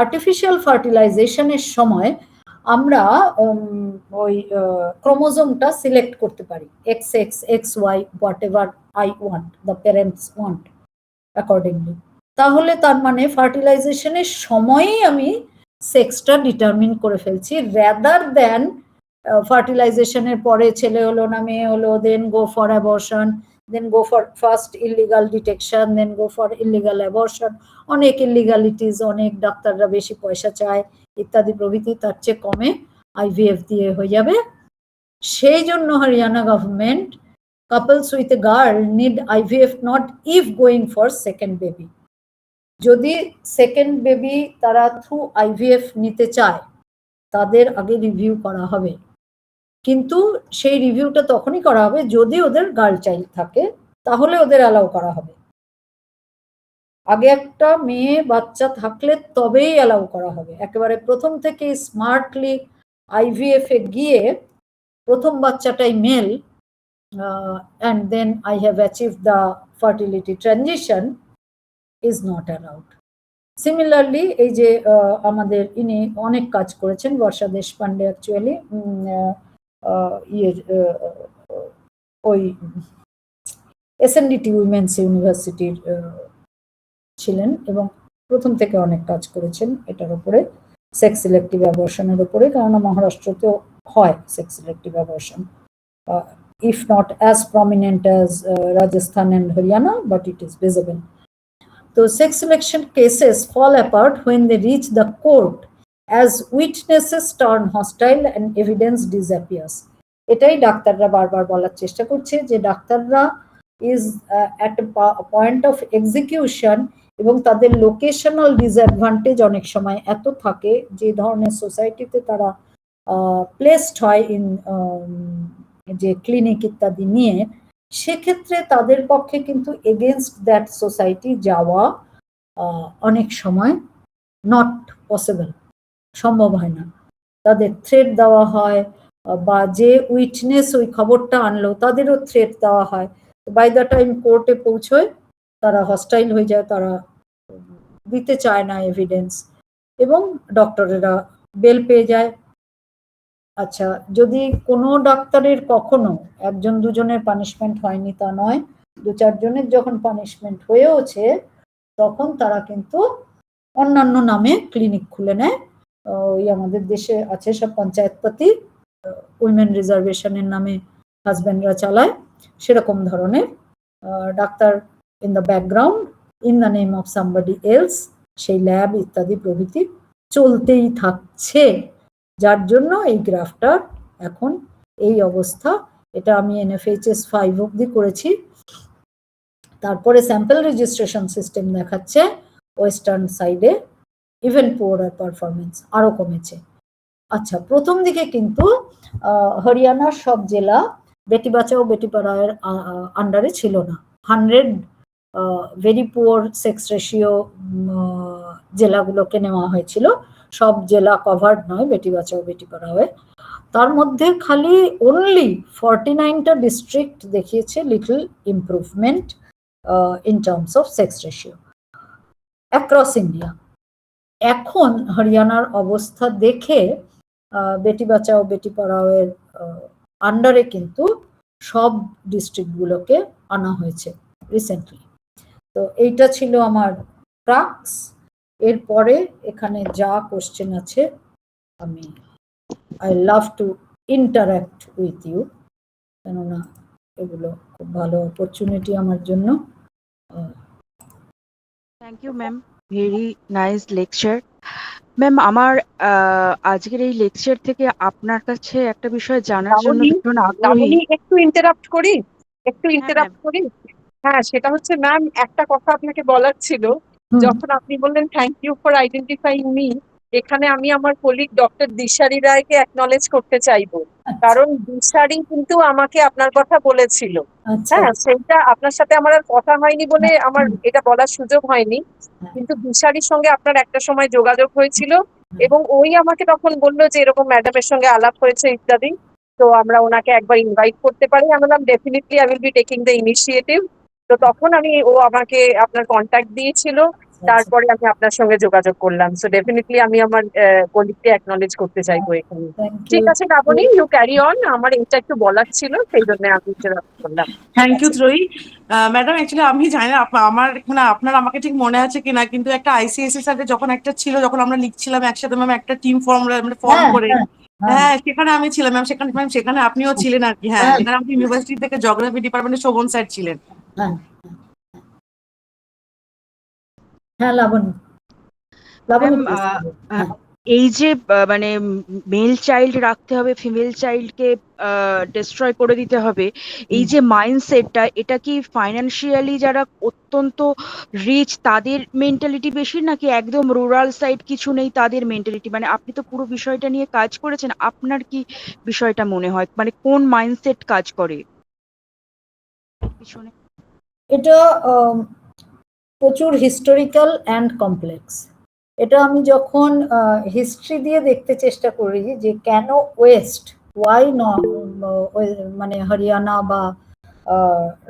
আর্টিফিশিয়াল ফার্টিলাইজেশনের সময় আমরা ওই ক্রোমোজোমটা সিলেক্ট করতে পারি, XX, XY, what ever I want, the parents want accordingly. তাহলে তার মানে ফার্টিলাইজেশনের সময়ই আমি সেক্সটা ডিটারমিন করে ফেলছি, র্যাদার দ্যান ফার্টিলাইজেশনের পরে ছেলে হলো না মেয়ে হলো, then go for abortion, then go for first illegal detection, then go for illegal abortion, অনেক ইলিগালিটিস, অনেক ডাক্তাররা বেশি পয়সা চায় ইত্যাদি প্রভৃতি, তার চেয়ে কমে IVF দিয়ে হয়ে যাবে। সেই জন্য Haryana government, couples with a girl need IVF not if going for second baby, যদি সেকেন্ড বেবি তারা থ্রু IVF নিতে চায় তাদের আগে রিভিউ করা হবে, কিন্তু সেই রিভিউটা তখনই করা হবে যদি ওদের গার্ল চাইল্ড থাকে, তাহলে ওদের অ্যালাউ করা হবে। আগে একটা মেয়ে বাচ্চা থাকলে তবেই অ্যালাউ করা হবে। একেবারে প্রথম থেকে স্মার্টলি IVF এ গিয়ে প্রথম বাচ্চাটাই male and then I have achieve the fertility transition is not allowed. Similarly এই যে আমাদের ইনি অনেক কাজ করেছেন, বর্ষা দেশপান্ডে, অ্যাকচুয়ালি ওই SNDT উইমেন্স ইউনিভার্সিটির ছিলেন এবং প্রথম থেকে অনেক কাজ করেছেন এটার উপরে, সেক্স সিলেক্টিভ অ্যাবর্শনের উপরে, কারণ মহারাষ্ট্রতেও হয় sex selective abortion, if not as prominent as Rajasthan and Haryana, but it is visible. তো sex selection cases fall apart when they reach the court as witnesses turn hostile and evidence disappears. এটাই ডাক্তাররা বারবার বলার চেষ্টা করছে, যে ডাক্তাররা is at a point of execution, এবং তাদের লোকেশনাল ডিসঅ্যাডভান্টেজ অনেক সময় এত থাকে, যে ধরনের সোসাইটিতে তারা প্লেসড হয় ইন যে ক্লিনিক ইত্যাদি নিয়ে, সেক্ষেত্রে তাদের পক্ষে কিন্তু এগেনস্ট দ্যাট সোসাইটি যাওয়া অনেক সময় নট পসিবল, সম্ভব হয় না। তাদের থ্রেট দেওয়া হয়, বা যে উইটনেস ওই খবরটা আনলো তাদেরও থ্রেট দেওয়া হয়। বাই দ্য টাইম কোর্টে পৌঁছয় তারা হস্টাইল হয়ে যায়, তারা দিতে চায় না এভিডেন্স, এবং ডক্টরেরা বেল পেয়ে যায়। আচ্ছা, যদি কোনো ডাক্তারের কখনো 1-2 জনের পানিশমেন্ট হয়নি তা নয়, 2-4 জনের যখন পানিশমেন্ট হয়েওছে, তখন তারা কিন্তু অন্যান্য নামে ক্লিনিক খুলে নেয়। ওই আমাদের দেশে আছে সব পঞ্চায়েতপাতি, উইমেন রিজার্ভেশনের নামে হাজব্যান্ডরা চালায়, সেরকম ধরনের doctor in the background, in the name of somebody else, সেই ল্যাব ইত্যাদি প্রভৃতি চলতেই থাকছে, যার জন্য এই গ্রাফটার এখন এই অবস্থা। এটা আমি NFHS 5 অব্দি করেছি। তারপরে স্যাম্পল রেজিস্ট্রেশন সিস্টেম দেখাচ্ছে ওয়েস্টার্ন সাইডে ইভেন পুয়ার পারফরমেন্স আরো কমেছে। আচ্ছা, প্রথম দিকে কিন্তু হরিয়ানার সব জেলা বেটি বাঁচাও বেটি পড়াওয়ের আন্ডারে ছিল না। 100 ভেরি পুয়ার সেক্স রেশিও জেলাগুলোকে নেওয়া হয়েছিল, সব জেলা কভার্ড নয় বেটি বাঁচাও বেটি পড়াওয়ে। তার মধ্যে খালি অনলি 49টা ডিস্ট্রিক্ট দেখিয়েছে little improvement in terms of sex ratio across India. এখন হরিয়ানার অবস্থা দেখে বেটি বাঁচাও বেটি পড়াওয়ের আন্ডারে কিন্তু সব ডিস্ট্রিক্টগুলোকে আনা হয়েছে রিসেন্টলি। তো এইটা ছিল আমার প্রাক্স। এরপরে এখানে যা কোশ্চেন আছে আমি I love to interact with you, কেননা এগুলো খুব ভালো অপরচুনিটি আমার জন্য। Thank you ma'am, very nice lecture. Ma'am আমার আজকের এই লেকচার থেকে আপনার কাছে একটা বিষয় জানার জন্য ভীষণ আগ্রহী। একটু ইন্টারাপ্ট করি, হ্যাঁ, সেটা হচ্ছে ম্যাম একটা কথা আপনাকে বলার ছিল। যখন আপনি বললেন thank you for identifying me, এখানে আমি আমার কলিগ ডক্টর দিশারি রায়কে অ্যাকনলেজ করতে চাইবো, কারণ দিশারি কিন্তু আমাকে আপনার কথা বলেছিল। হ্যাঁ, সেটা আপনার সাথে আমার আর কথা হয়নি বলে আমার এটা বলার সুযোগ হয়নি, কিন্তু দিশারির সঙ্গে আপনার একটা সময় যোগাযোগ হয়েছিল এবং ওই আমাকে তখন বললো যে এরকম ম্যাডামের সঙ্গে আলাপ হয়েছে ইত্যাদি, তো আমরা ওনাকে একবার ইনভাইট করতে পারি। আমি বললাম definitely I will be taking the initiative. তো তখন ও আমাকে আপনার কন্ট্যাক্ট দিয়েছিল, তারপরে আমি আপনার সঙ্গে যোগাযোগ করলাম। সো ডেফিনেটলি আমি আমার কলিগকে অ্যাকনলেজ করতে চাইবো এখানে। ঠিক আছে লাবণী, ইউ ক্যারি অন। আমার এটা একটু বলার ছিল, সেই জন্য আমি করলাম। Thank you Trayee madam. Actually আমি জানি না আমার এখানে আপনার আমাকে ঠিক মনে আছে কিনা, কিন্তু একটা ICSE সাথে যখন একটা ছিল, যখন আমরা লিখছিলাম একসাথে ম্যাম একটা টিম ফর্ম করে, হ্যাঁ সেখানে আমি ছিলাম ম্যাম। সেখানে আপনিও ছিলেন আর কি। হ্যাঁ, সেখানে আপনি ইউনিভার্সিটি থেকে জিওগ্রাফি ডিপার্টমেন্টের শোভন স্যার ছিলেন। হ্যাঁ লাবণী, এই যে মানে মেল চাইল্ড রাখতে হবে, ফিমেল চাইল্ডকে ডিস্ট্রয় করে দিতে হবে, এই যে মাইন্ডসেটটা, এটা কি ফাইন্যান্সিয়ালি যারা অত্যন্ত রিচ তাদের মেন্টালিটি বেশি, নাকি একদম রুরাল সাইড কিছু নেই তাদের মেন্টালিটি? মানে আপনি তো পুরো বিষয়টা নিয়ে কাজ করেছেন, আপনার কি বিষয়টা মনে হয়, মানে কোন মাইন্ডসেট কাজ করে পিছনে? এটা প্রচুর হিস্টোরিক্যাল অ্যান্ড কমপ্লেক্স। এটা আমি যখন হিস্ট্রি দিয়ে দেখতে চেষ্টা করি যে কেন ওয়েস্ট, ওয়াই মানে হরিয়ানা বা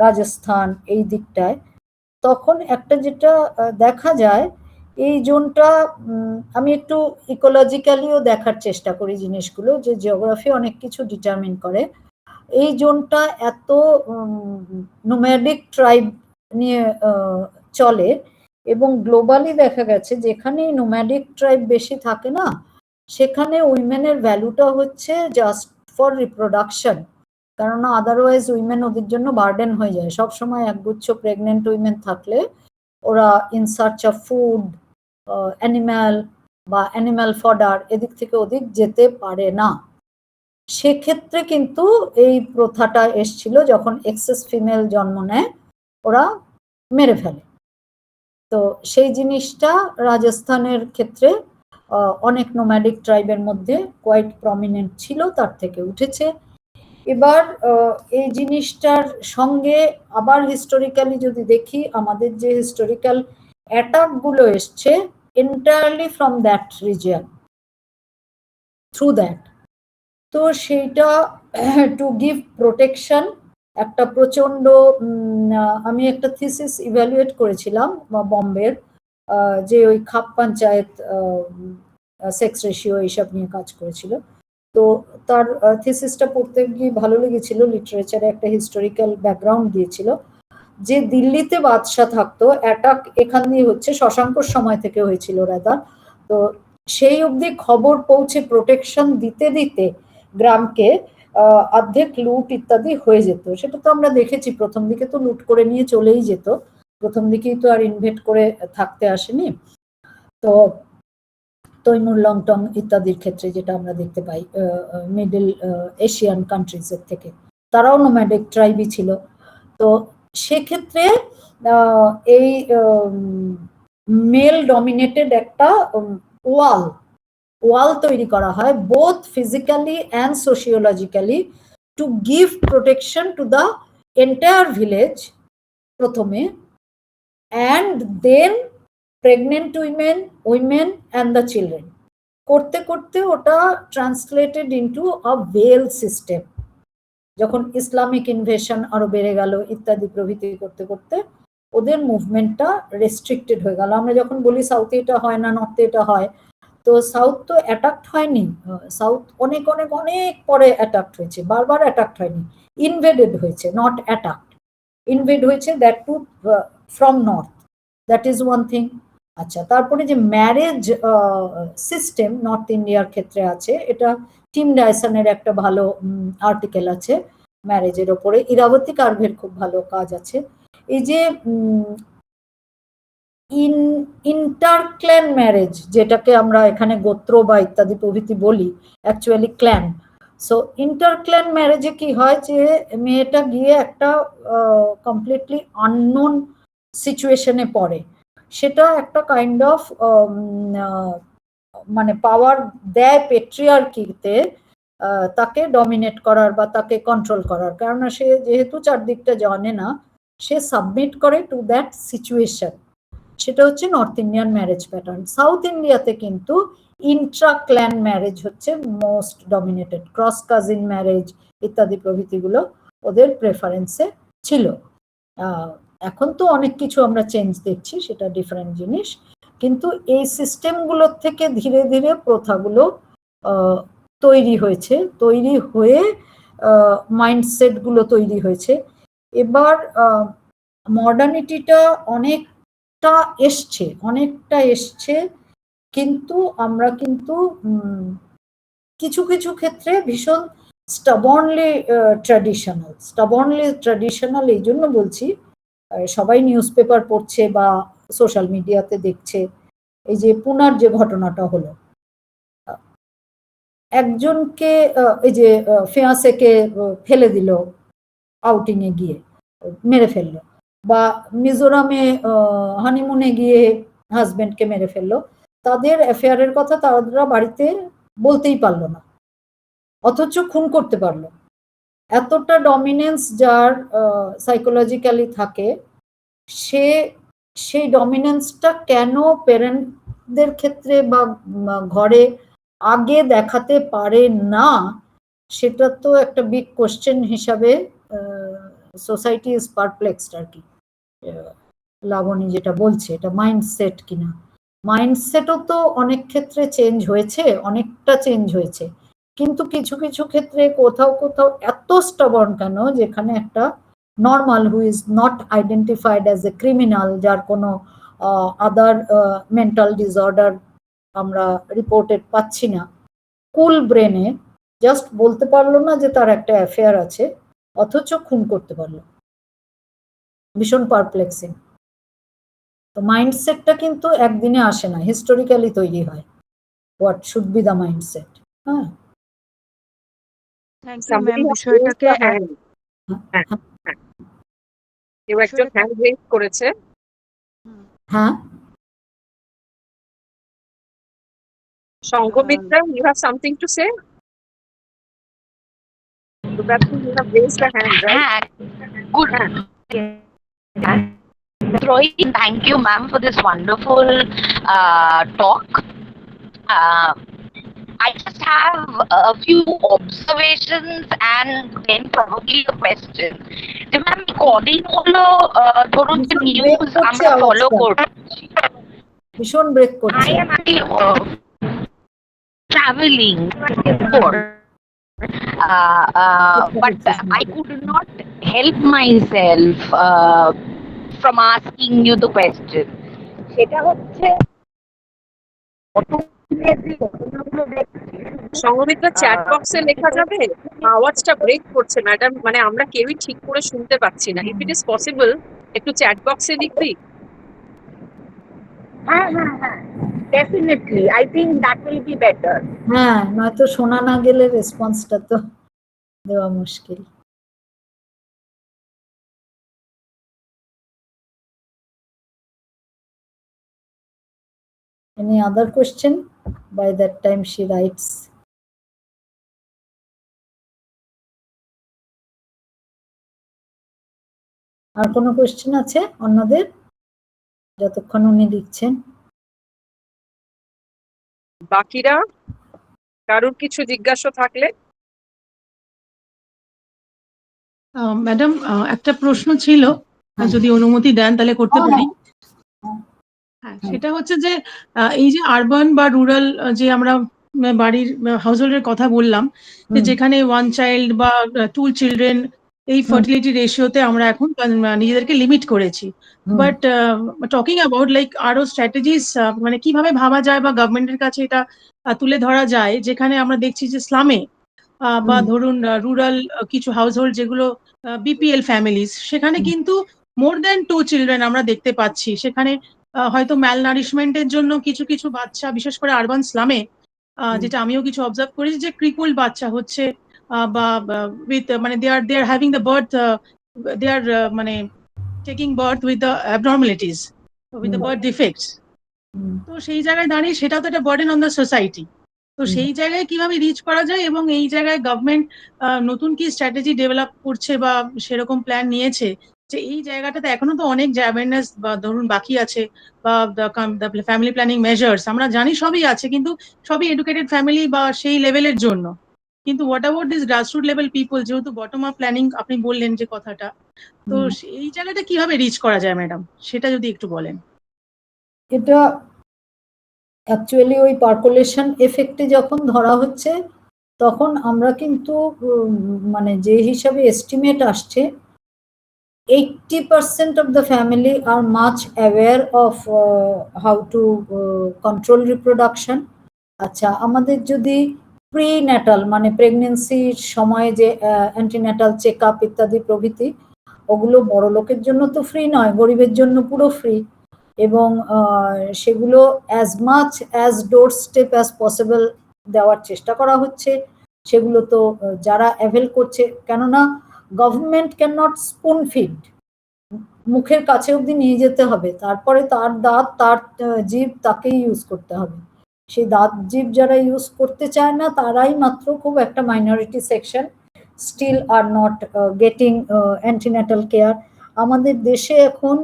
রাজস্থান এই দিকটায়, তখন একটা যেটা দেখা যায়, এই জোনটা আমি একটু ইকোলজিক্যালিও দেখার চেষ্টা করি জিনিসগুলো, যে জিওগ্রাফি অনেক কিছু ডিটারমিন করে। এই জোনটা এত নোম্যাডিক ট্রাইব নিয়ে চলে, এবং গ্লোবালি দেখা গেছে যেখানে নোম্যাডিক ট্রাইব বেশি থাকে না, সেখানে উইমেনের ভ্যালুটা হচ্ছে জাস্ট ফর রিপ্রোডাকশন, কেননা আদারওয়াইজ উইমেন ওদের জন্য বার্ডেন হয়ে যায়। সবসময় একগুচ্ছ প্রেগনেন্ট উইমেন থাকলে ওরা in search of food, animal বা অ্যানিম্যাল ফডার এদিক থেকে ওদিক যেতে পারে না। সেক্ষেত্রে কিন্তু এই প্রথাটা এসছিল, যখন এক্সেস ফিমেল জন্ম নেয় ওরা মেরে ফেলে। তো সেই জিনিসটা রাজস্থানের ক্ষেত্রে অনেক নোম্যাডিক ট্রাইবের মধ্যে কোয়াইট প্রমিনেন্ট ছিল, তার থেকে উঠেছে। এবার এই জিনিসটার সঙ্গে আবার হিস্টোরিক্যালি যদি দেখি, আমাদের যে হিস্টোরিক্যাল অ্যাটাকগুলো এসছে entirely from that region, through that. তো সেইটা টু গিভ প্রোটেকশন একটা প্রচন্ড, আমি একটা থিসিস ইভ্যালুয়েট করেছিলাম বম্বের, যে ওই খাপ পঞ্চায়েত সেক্স রেশিও এইসব নিয়ে কাজ করেছিল। তো তার থিসিসটা পড়তে গিয়ে ভালো লেগেছিল, লিটারেচারে একটা হিস্টোরিক্যাল ব্যাকগ্রাউন্ড দিয়েছিল, যে দিল্লিতে বাদশা থাকতো, অ্যাটাক এখান দিয়ে হচ্ছে শশাঙ্কর সময় থেকে হয়েছিল রাদার। তো সেই অবধি খবর পৌঁছে প্রোটেকশন দিতে দিতে গ্রামকে অর্ধেক লুট ইত্যাদি হয়ে যেত। সেটা তো আমরা দেখেছি, প্রথম দিকে তো লুট করে নিয়ে চলেই যেত, প্রথম দিকেই তো আর ইনভেট করে থাকতে আসেনি। তো তৈমুর লংটং ইত্যাদির ক্ষেত্রে যেটা আমরা দেখতে পাই মিডল এশিয়ান কান্ট্রিজের থেকে, তারাও নোম্যাডিক ট্রাইবই ছিল। তো সেক্ষেত্রে এই মেল ডমিনেটেড একটা ওয়াল তৈরি করা হয়, both physically and sociologically, to give protection to the entire village প্রথমে, and then pregnant women and the children. করতে করতে ওটা translated into a veil system. যখন ইসলামিক ইনভেশন আরো বেড়ে গেল ইত্যাদি প্রভৃতি করতে করতে ওদের মুভমেন্টটা রেস্ট্রিক্টেড হয়ে গেল। আমরা যখন বলি সাউথে এটা হয় না, নর্থে এটা হয়, তো সাউথ তো অ্যাটাক্ট হয়নি, সাউথ অনেক অনেক অনেক পরে অ্যাটাক্ট হয়েছে, বারবার অ্যাটাক্ট হয়নি, ইনভেডেড হয়েছে, নট অ্যাটাক্ট, ইনভেড হয়েছে, that too from north, that is one thing. আচ্ছা, তারপরে যে ম্যারেজ সিস্টেম নর্থ ইন্ডিয়ার ক্ষেত্রে আছে, এটা টিম ডায়সনের একটা ভালো আর্টিকেল আছে ম্যারেজের ওপরে, ইরাবতী কার্ভের খুব ভালো কাজ আছে। এই যে ইন্টারক্ল্যান ম্যারেজ, যেটাকে আমরা এখানে গোত্র বা ইত্যাদি প্রভৃতি বলি, অ্যাকচুয়ালি ক্ল্যান। সো ইন্টারক্ল্যান ম্যারেজে কি হয় যে মেয়েটা গিয়ে একটা কমপ্লিটলি আননোন সিচুয়েশনে পড়ে, সেটা একটা কাইন্ড অফ মানে পাওয়ার দেয় পেট্রিয়ার্কিতে তাকে ডমিনেট করার বা তাকে কন্ট্রোল করার, কেননা সে যেহেতু চারদিকটা জানে না, সে সাবমিট করে টু দ্যাট সিচুয়েশন। সেটা হচ্ছে north Indian marriage pattern. South ইন্ডিয়াতে কিন্তু ইন্ট্রা ক্ল্যান ম্যারেজ হচ্ছে most dominated, cross cousin marriage ইত্যাদি প্রভৃতিগুলো ওদের প্রেফারেন্সে ছিল। এখন তো অনেক কিছু আমরা চেঞ্জ দেখছি, সেটা ডিফারেন্ট জিনিস, কিন্তু এই সিস্টেমগুলোর থেকে ধীরে ধীরে প্রথাগুলো তৈরি হয়েছে, তৈরি হয়ে মাইন্ডসেটগুলো তৈরি হয়েছে। এবার মডার্নিটিটা অনেকটা এসছে, কিন্তু আমরা কিন্তু কিছু কিছু ক্ষেত্রে ভীষণ স্টাবর্নলি ট্র্যাডিশনাল এই জন্য বলছি, সবাই নিউজ পেপার পড়ছে বা সোশ্যাল মিডিয়াতে দেখছে। এই যে পুনার যে ঘটনাটা হলো, একজনকে এই যে ফিয়ান্সেকে ফেলে দিল আউটিং এ গিয়ে, মেরে ফেললো, বা মিজোরামে হানিমুনে গিয়ে হাজবেন্ডকে মেরে ফেললো, তাদের অ্যাফেয়ারের কথা তারা বাড়িতে বলতেই পারলো না, অথচ খুন করতে পারলো। এতটা ডমিনেন্স যার সাইকোলজিক্যালি থাকে, সেই ডমিনেন্সটা কেন প্যারেন্টদের ক্ষেত্রে বা ঘরে আগে দেখাতে পারে না, সেটা তো একটা বিগ কোশ্চেন হিসাবে সোসাইটি ইজ পারপ্লেক্সড আর কি। লাবণী যেটা বলছে, এটা মাইন্ডসেট কিনা, মাইন্ডসেটও তো অনেক ক্ষেত্রে চেঞ্জ হয়েছে, অনেকটা চেঞ্জ হয়েছে, কিন্তু কিছু কিছু ক্ষেত্রে কোথাও কোথাও এত স্টাবর্ন কেন, যেখানে একটা normal who is not identified as a criminal, যার কোনো আদার মেন্টাল ডিসঅর্ডার আমরা রিপোর্টেড পাচ্ছি না, কুল ব্রেনে জাস্ট বলতে পারলো না যে তার একটা অ্যাফেয়ার আছে, অথচ খুন করতে পারলো। ভীষণ পারপ্লেক্সিং। তো মাইন্ডসেটটা কিন্তু একদিনে আসে না, হিস্টোরিক্যালি তৈরি হয়, what should be the mindset. হ্যাঁ, thank you Somebody ma'am, has বিষয়টাকে raised the hand. হ্যাঁ, হ্যাঁ। কেউ একজন হ্যান্ড রেজ করেছে। হ্যাঁ, Sanghamitra, you have something to say? Sudarshan, you have raised the hand, right? Good. Roy, thank you, ma'am, for this wonderful talk. I just have a few observations and then probably a question. যে ম্যাম কদিন হলো ধরুন যে নিউজ আমরা ফলো করছি, ভীষণ ব্রেক করছে। I am actually traveling before, but I could not help myself from asking you the question. সেটা হচ্ছে সঙ্গমিত্রা, চ্যাট বক্সে লেখা যাবে? আওয়াজটা ব্রেক করছে ম্যাডাম, মানে আমরা কেউই ঠিক করে শুনতে পাচ্ছি না। ইফ ইট ইজ পসিবল একটু চ্যাট বক্সে লিখবি। হ্যাঁ definitely. I think that will be better. হ্যাঁ, নয়তো শোনা না গেলে রেসপন্সটা তো দেওয়া মুশকিল। Any other question? By that time she writes. আর কোনো কোয়েশ্চেন আছে অন্যদের যতক্ষণ উনি লিখছেন? বাকিরা কারোর কিছু জিজ্ঞাসা থাকলে? ম্যাডাম একটা প্রশ্ন ছিল, যদি অনুমতি দেন তাহলে করতে পারি। হ্যাঁ, সেটা হচ্ছে যে এই যে আরবান বা রুরাল যে আমরা বাড়ির হাউস হোল্ডের কথা বললাম, যে যেখানে 1 চাইল্ড বা 2 চিলড্রেন এই ফার্টিলিটি রেশিওতে আমরা এখন নিজেদেরকে লিমিট করেছি, বাট টকিং অ্যাবাউট লাইক আরো স্ট্র্যাটেজিস, মানে কিভাবে ভাবা যায় বা গভর্নমেন্টের কাছে এটা তুলে ধরা যায়, যেখানে আমরা দেখছি যে স্লামে বা ধরুন রুরাল কিছু হাউস হোল্ড যেগুলো বিপিএল ফ্যামিলিজ, সেখানে কিন্তু মোর দ্যান 2 চিলড্রেন আমরা দেখতে পাচ্ছি। সেখানে হয়তো ম্যালনারিশমেন্টের জন্য কিছু কিছু বাচ্চা, বিশেষ করে আরবান স্লামে, যেটা আমিও কিছু অবজার্ভ করেছি, যে ক্রিপল্ড বাচ্চা হচ্ছে, বা উইথ মানে দে আর হ্যাভিং দ্য বার্থ, দে আর মানে taking birth with the abnormalities, with the birth defects. তো সেই জায়গায় দাঁড়িয়ে সেটাও তো একটা বার্ডেন অন দ্য সোসাইটি। তো সেই জায়গায় কিভাবে রিচ করা যায়, এবং এই জায়গায় গভর্নমেন্ট নতুন কি স্ট্র্যাটেজি ডেভেলপ করছে বা সেরকম প্ল্যান নিয়েছে, যে এই জায়গাটাতে এখনো তো অনেক অ্যাওয়ারনেস বা ধরুন বাকি আছে, বা ফ্যামিলি প্ল্যানিং মেজার্স আমরা জানি সবই আছে, কিন্তু সবই এডুকেটেড ফ্যামিলি বা সেই লেভেলের জন্য। কিন্তু what about this grassroot level people, যেহেতু বটম আপ প্ল্যানিং আপনি বললেন যে কথাটা, তো এই জায়গাটা কিভাবে রিচ করা যায় ম্যাডাম, সেটা যদি একটু বলেন। এটা অ্যাকচুয়ালি ওই পার্কুলেশন এফেক্টে যখন ধরা হচ্ছে, তখন আমরা কিন্তু মানে যে হিসাবে এস্টিমেট আসছে, 80% of the family are much aware of how to control reproduction. আচ্ছা, আমাদের যদি প্রিন্যাটাল মানে প্রেগনেন্সির সময়ে যে অ্যান্টিন্যাটাল চেক আপ ইত্যাদি প্রভৃতি, ওগুলো বড় লোকের জন্য তো ফ্রি নয়, গরিবের জন্য পুরো ফ্রি, এবং সেগুলো অ্যাজ মাচ অ্যাজ ডোর স্টেপ অ্যাজ পসিবল দেওয়ার চেষ্টা করা হচ্ছে। সেগুলো তো যারা অ্যাভেল করছে, কেননা government can not spoon feed, মুখের কাছে অবধি নিয়ে যেতে হবে, তারপরে তার দাঁত তার জিভ তাকেই ইউজ করতে হবে। সেই দাঁত জিভ যারা ইউজ করতে চায় না, তারাই মাত্র খুব একটা minority section still are not getting antenatal care. আমাদের দেশে এখন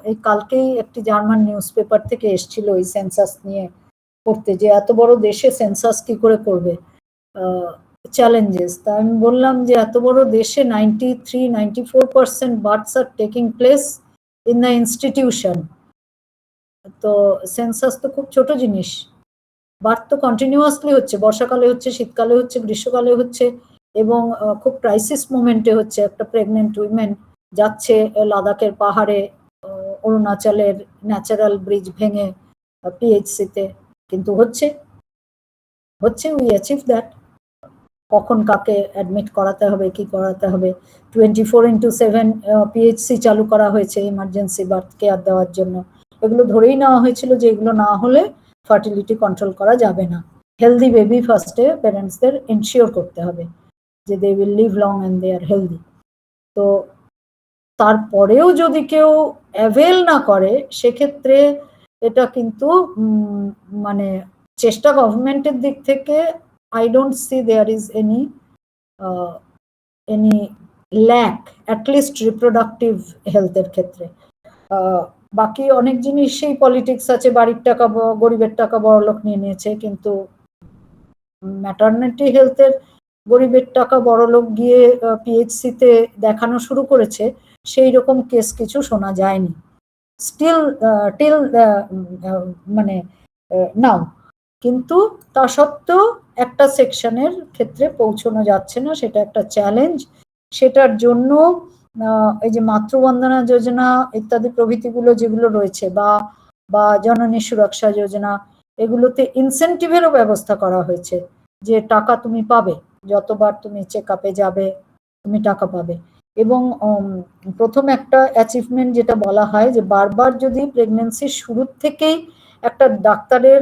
এই কালকেই একটি জার্মান নিউজ পেপার থেকে এসেছিল ওই সেন্সাস নিয়ে পড়তে, যে এত বড় দেশে সেন্সাস কি করে করবে, চ্যালেঞ্জেস। তা আমি বললাম যে এত বড় দেশে 93-94% বার্থস are taking place in the institution, তো সেন্সাস তো খুব ছোট জিনিস। বার্থ তো কন্টিনিউয়াসলি হচ্ছে, বর্ষাকালে হচ্ছে, শীতকালে হচ্ছে, গ্রীষ্মকালে হচ্ছে, এবং খুব ক্রাইসিস মোমেন্টে হচ্ছে। একটা প্রেগনেন্ট উইমেন যাচ্ছে লাদাখের পাহাড়ে, অরুণাচলের ন্যাচারাল ব্রিজ ভেঙে পিএইচসিতে, কিন্তু হচ্ছে উই অ্যাচিভ দ্যাট। কখন কাকে অ্যাডমিট করাতে হবে, কি করাতে হবে, 24/7 পিএইচসি চালু করা হয়েছে ইমার্জেন্সি বার্থ কেয়ার দেওয়ার জন্য। এগুলো ধরেই নেওয়া হয়েছিল যে এগুলো না হলে ফার্টিলিটি কন্ট্রোল করা যাবে না। হেলদি বেবি ফার্স্টে প্যারেন্টসদের এনশিওর করতে হবে যে they will live long and they are healthy. তো তারপরেও যদি কেউ অ্যাভেল না করে, সেক্ষেত্রে এটা কিন্তু মানে চেষ্টা গভর্নমেন্টের দিক থেকে I don't see there is any lack, at least reproductive health এর ক্ষেত্রে। বাকি অনেক জিনিসেই পলিটিক্স আছে, বাড়ির টাকা গরিবের টাকা বড়লোক নিয়ে নিয়েছে, কিন্তু ম্যাটারনিটি হেলথের গরিবের টাকা বড়লোক গিয়ে পিএইচসিতে দেখানো শুরু করেছে, সেই রকম কেস কিছু শোনা যায়নি স্টিল টিল মানে নাও। কিন্তু তা সত্ত্বেও একটা সেকশনের ক্ষেত্রে পৌঁছানো যাচ্ছে না, সেটা একটা চ্যালেঞ্জ। সেটার জন্য এই যে মাতৃবন্দনা যোজনা ইত্যাদি প্রভৃতিগুলো যেগুলো রয়েছে, বা জননী সুরক্ষা যোজনা, এগুলোতে ইনসেন্টিভেরও ব্যবস্থা করা হয়েছে, যে টাকা তুমি পাবে, যতবার তুমি চেক আপে যাবে তুমি টাকা পাবে। এবং প্রথম একটা অ্যাচিভমেন্ট যেটা বলা হয়, যে বারবার যদি প্রেগনেন্সির শুরুর থেকেই একটা ডাক্তারের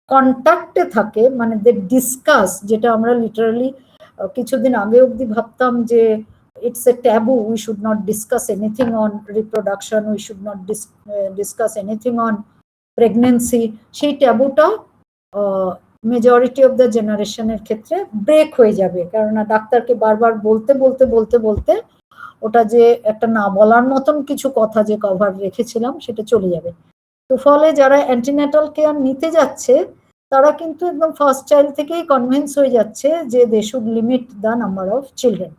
কন্ট্যাক্টে থাকে, মানে দে ডিসকাস, যেটা আমরা লিটারালি কিছুদিন আগে অবধি ভাবতাম যে it's a taboo, we should not discuss anything on reproduction, we should not discuss anything on pregnancy, সেই ট্যাবুটা মেজরিটি অফ দ্য জেনারেশনের ক্ষেত্রে ব্রেক হয়ে যাবে, কেননা ডাক্তারকে বারবার বলতে বলতে বলতে বলতে ওটা যে একটা না বলার মতন কিছু কথা যে কভার রেখেছিলাম সেটা চলে যাবে। তো ফলে যারা অ্যান্টিনেটাল কেয়ার নিতে যাচ্ছে তারা কিন্তু একদম ফার্স্ট চাইল্ড থেকেই কনভিন্স হয়ে যাচ্ছে যে they should limit the number of children.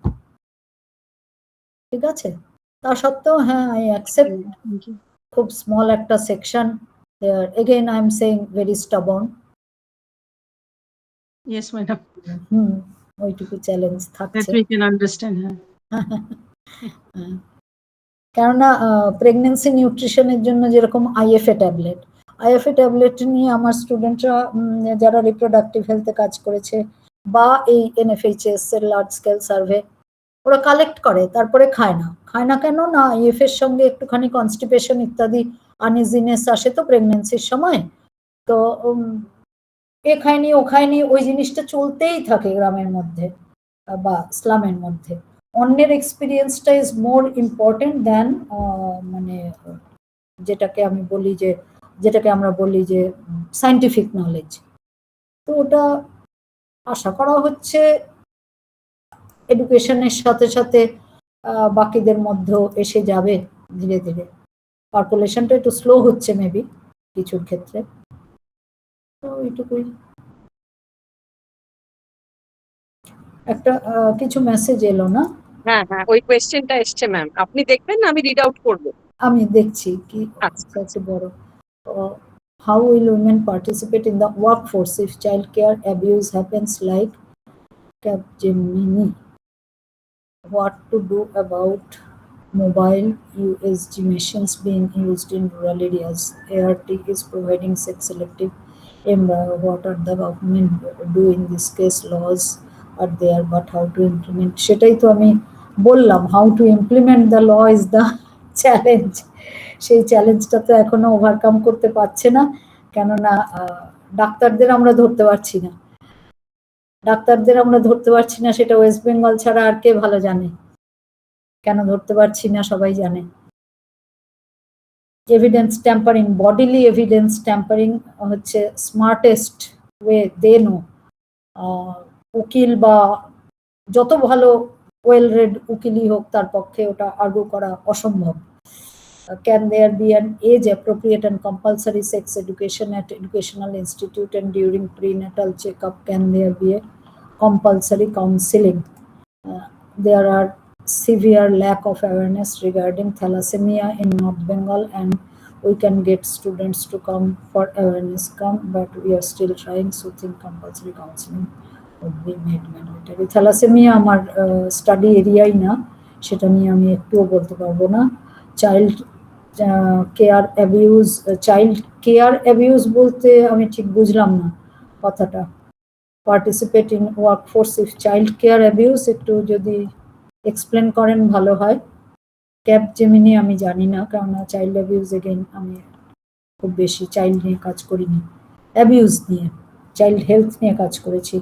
ঠিক আছে, তা সত্ত্বেও হ্যাঁ আই অ্যাকসেপ্ট খুব স্মল একটা section, again I am saying very stubborn. Yes, madam. ওইটুকু চ্যালেঞ্জ থাকছে। That we can understand. কেননা প্রেগনেন্সি নিউট্রিশনের জন্য যেরকম আইএফএ ট্যাবলেট নিয়ে আমার স্টুডেন্টরা যারা রিপ্রোডাক্টিভ হেলথে কাজ করেছে বা এই এনএফএইচএস এর লার্জ স্কেল সার্ভে ওরা কালেক্ট করে, তারপরে খায় না কেন না আইএফ এর সঙ্গে একটুখানি কনস্টিপেশন ইত্যাদি আনইজিনেস আসে তো প্রেগনেন্সির সময়, তো এ খায়নি ও খায়নি ওই জিনিসটা চলতেই থাকে গ্রামের মধ্যে বা স্লামের মধ্যে। অন্যের এক্সপিরিয়েন্সটা ইজ মোর ইম্পর্টেন্ট দ্যান মানে যেটাকে আমরা বলি যে সায়েন্টিফিক নলেজ। তো ওটা আশা করা হচ্ছে এডুকেশনের সাথে সাথে বাকিদের মধ্যেও এসে যাবে ধীরে ধীরে। পপুলেশনটা একটু স্লো হচ্ছে মেবি কিছুর ক্ষেত্রে, তো এইটুকুই। একটা কিছু মেসেজ এলো না? হ্যাঁ হ্যাঁ, ওই কোয়েশ্চেনটা এসছে ম্যাম, আপনি দেখবেন না, আমি রিড আউট করবো। আমি দেখছি কি আছে বড়। How will women participate in the workforce if child care abuse happens like Capgemini? What to do about mobile USG machines being used in rural areas? ART is providing sex selective embryo. What are the government do in this case? Laws are there, but how to implement? সেটাই তো আমি বললাম, how to implement the law is the challenge. সেই চ্যালেঞ্জটা তো এখনো ওভারকাম করতে পারছে না, কেননা ডাক্তারদের আমরা ধরতে পারছি না। সেটা ওয়েস্ট বেঙ্গল ছাড়া আর কে ভালো জানে? কেন ধরতে পারছি না সবাই জানে। Evidence tampering, bodily evidence tampering হচ্ছে স্মার্টেস্ট ওয়ে দে নো। উকিল বা যত ভালো ওয়েল রেড উকিলই হোক তার পক্ষে ওটা আর্গু করা অসম্ভব। Can there be an age appropriate and compulsory sex education at educational institute, and during prenatal checkup can there be a compulsory counseling? There are severe lack of awareness regarding thalassemia in North Bengal, and we can get students to come for awareness but we are still trying, so think compulsory counseling would be made mandatory. Thalassemia আমার স্টাডি এরিয়াই না, সেটা নিয়ে আমি একটুও বলতে পারবো না। চাইল্ড কেয়ার অ্যাবিউজ বলতে আমি ঠিক বুঝলাম না কথাটা। Participate in workforce if child care abuse, একটু যদি এক্সপ্লেন করেন ভালো হয়। ক্যাপজেমিনি আমি জানি না, কারণ চাইল্ড অ্যাবিউজ এগেইন আমি খুব বেশি চাইল্ড নিয়ে কাজ করিনি, অ্যাবিউজ নিয়ে, চাইল্ড হেলথ নিয়ে কাজ করেছি।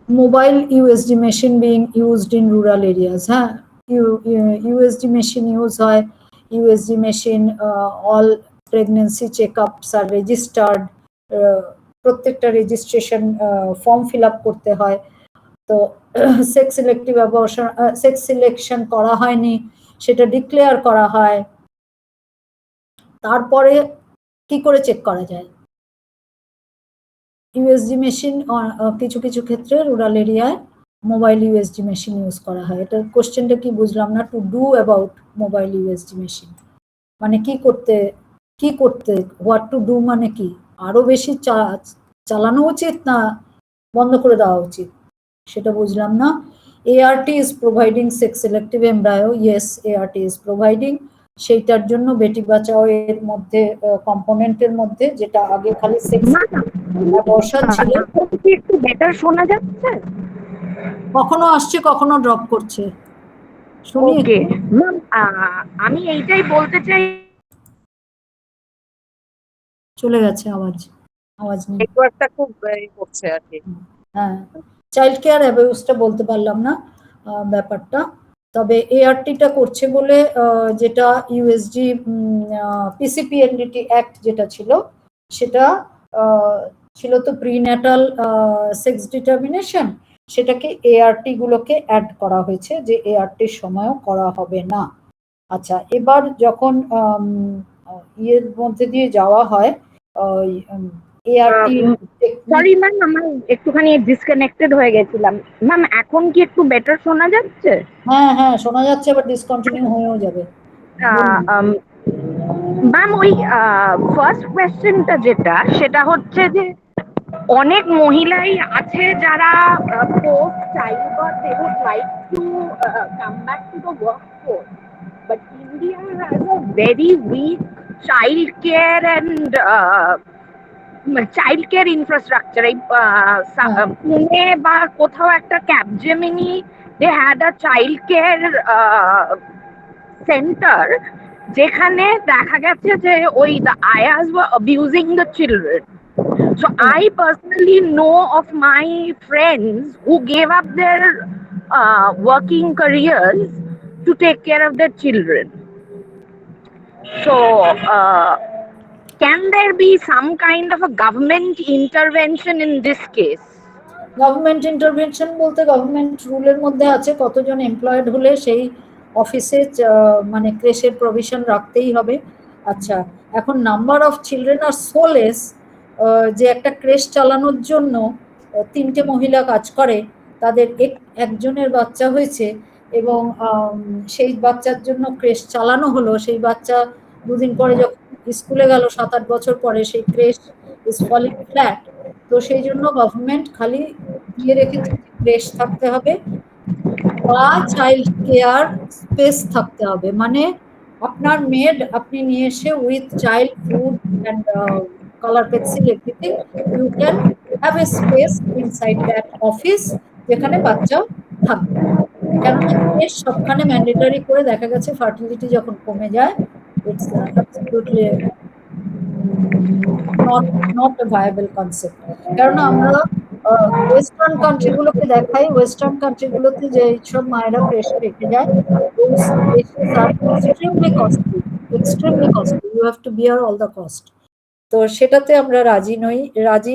Mobile USG machine being used in rural areas, হ্যাঁ ইউএসজি মেশিন ইউজ হয়। USG machine all pregnancy checkups আর রেজিস্টার্ড, প্রত্যেকটা রেজিস্ট্রেশন ফর্ম ফিল আপ করতে হয়। তো সেক্স সিলেকশন করা হয়নি সেটা ডিক্লেয়ার করা হয়, তারপরে কি করে চেক করা যায়? ইউএসজি মেশিন কিছু কিছু ক্ষেত্রে রুরাল এরিয়ায় মোবাইল ইউএসজি মেশিন ইউজ করা হয়। এটা কোশ্চেনটা কি বুঝলাম না। To do about mobile USG machine মানে কি করতে, হোয়াট টু ডু মানে কি? আরো বেশি চালানো উচিত না বন্ধ করে দেওয়া উচিত, সেটা বুঝলাম না। ART is providing sex selective embryo. Yes, ART is providing. সেইটার জন্য বেটি বাঁচাও এর মধ্যে কম্পোনেন্টের মধ্যে, যেটা আগে খালি সেক্স অ্যাবর্শন ছিল। একটু বেটার শোনা যাচ্ছে? কখনো আসছে কখনো ড্রপ করছে, শুনি। আমি এইটাই বলতে চাই চলে গেছে আওয়াজ, আওয়াজ নেই। নেটওয়ার্কটা খুব করছে আর কি। হ্যাঁ, চাইল্ড কেয়ার অ্যাবিউজটা বলতে পারলাম না ব্যাপারটা। তবে এআরটিটা করছে বলে যেটা ইউএসজি পিসিপিএনডিটি অ্যাক্ট যেটা ছিল, সেটা ছিল তো প্রিন্যাটাল সেক্স ডিটারমিনেশন, সেটাকে এআরটি গুলোকে অ্যাড করা হয়েছে, যে এআরটির সময়ও করা হবে না। আচ্ছা, এবার যখন ইয়ের মধ্যে দিয়ে যাওয়া হয় এআরটি, সরি ম্যাম, আমার একটুখানি ডিসকানেক্টেড হয়ে গেছিলাম। ম্যাম এখন কি একটু বেটার শোনা যাচ্ছে? হ্যাঁ হ্যাঁ শোনা যাচ্ছে, আবার ডিসকন্টিনিউ হয়েও যাবে। ম্যাম ওই ফার্স্ট কোয়েশ্চেনটা যেটা, সেটা হচ্ছে যে অনেক মহিলাই আছে যারা post child birth they would like to come back to the workforce, but India has a very weak child care and child care infrastructure. এই পুনে বা কোথাও একটা Capgemini they had a child care centre, যেখানে দেখা গেছে যে ওই the ayahs were abusing the children. So I personally know of my friends who gave up their working careers to take care of their children. So can there be some kind of a government intervention in this case? Government intervention বলতে গভর্নমেন্ট রুলের মধ্যে আছে কতজন এমপ্লয়েড হলে সেই অফিসে মানে ক্রেশের প্রভিশন রাখতেই হবে। আচ্ছা, এখন নাম্বার অফ চিলড্রেন আর সোলেস, যে একটা ক্রেশ চালানোর জন্য 3টে মহিলা কাজ করে, তাদের একজনের বাচ্চা হয়েছে এবং সেই বাচ্চার জন্য ক্রেশ চালানো হলো, সেই বাচ্চা 2 দিন পরে যখন স্কুলে গেল 7-8 বছর পরে, সেই ক্রেশ ইজ ফলিং ফ্ল্যাট। তো সেই জন্য গভর্নমেন্ট খালি দিয়ে রেখেছে ক্রেশ থাকতে হবে বা চাইল্ড কেয়ার স্পেস থাকতে হবে, মানে আপনার মেড আপনি নিয়ে এসে with child food and colour pencil everything you can have a space inside that office যেখানে বাচ্চা থাকবে। কেননা ক্রেশ সবখানে ম্যান্ডেটরি করে দেখা গেছে ফার্টিলিটি যখন কমে যায়, it's absolutely not a viable concept. কারণ আমরা ওয়েস্টার্ন কান্ট্রি গুলোকে দেখাই, ওয়েস্টার্ন কান্ট্রি গুলোতে যে সব মায়েরা ক্রেশে রেখে যায়, those places are extremely costly, you have to bear all the cost. তো সেটাতে আমরা রাজি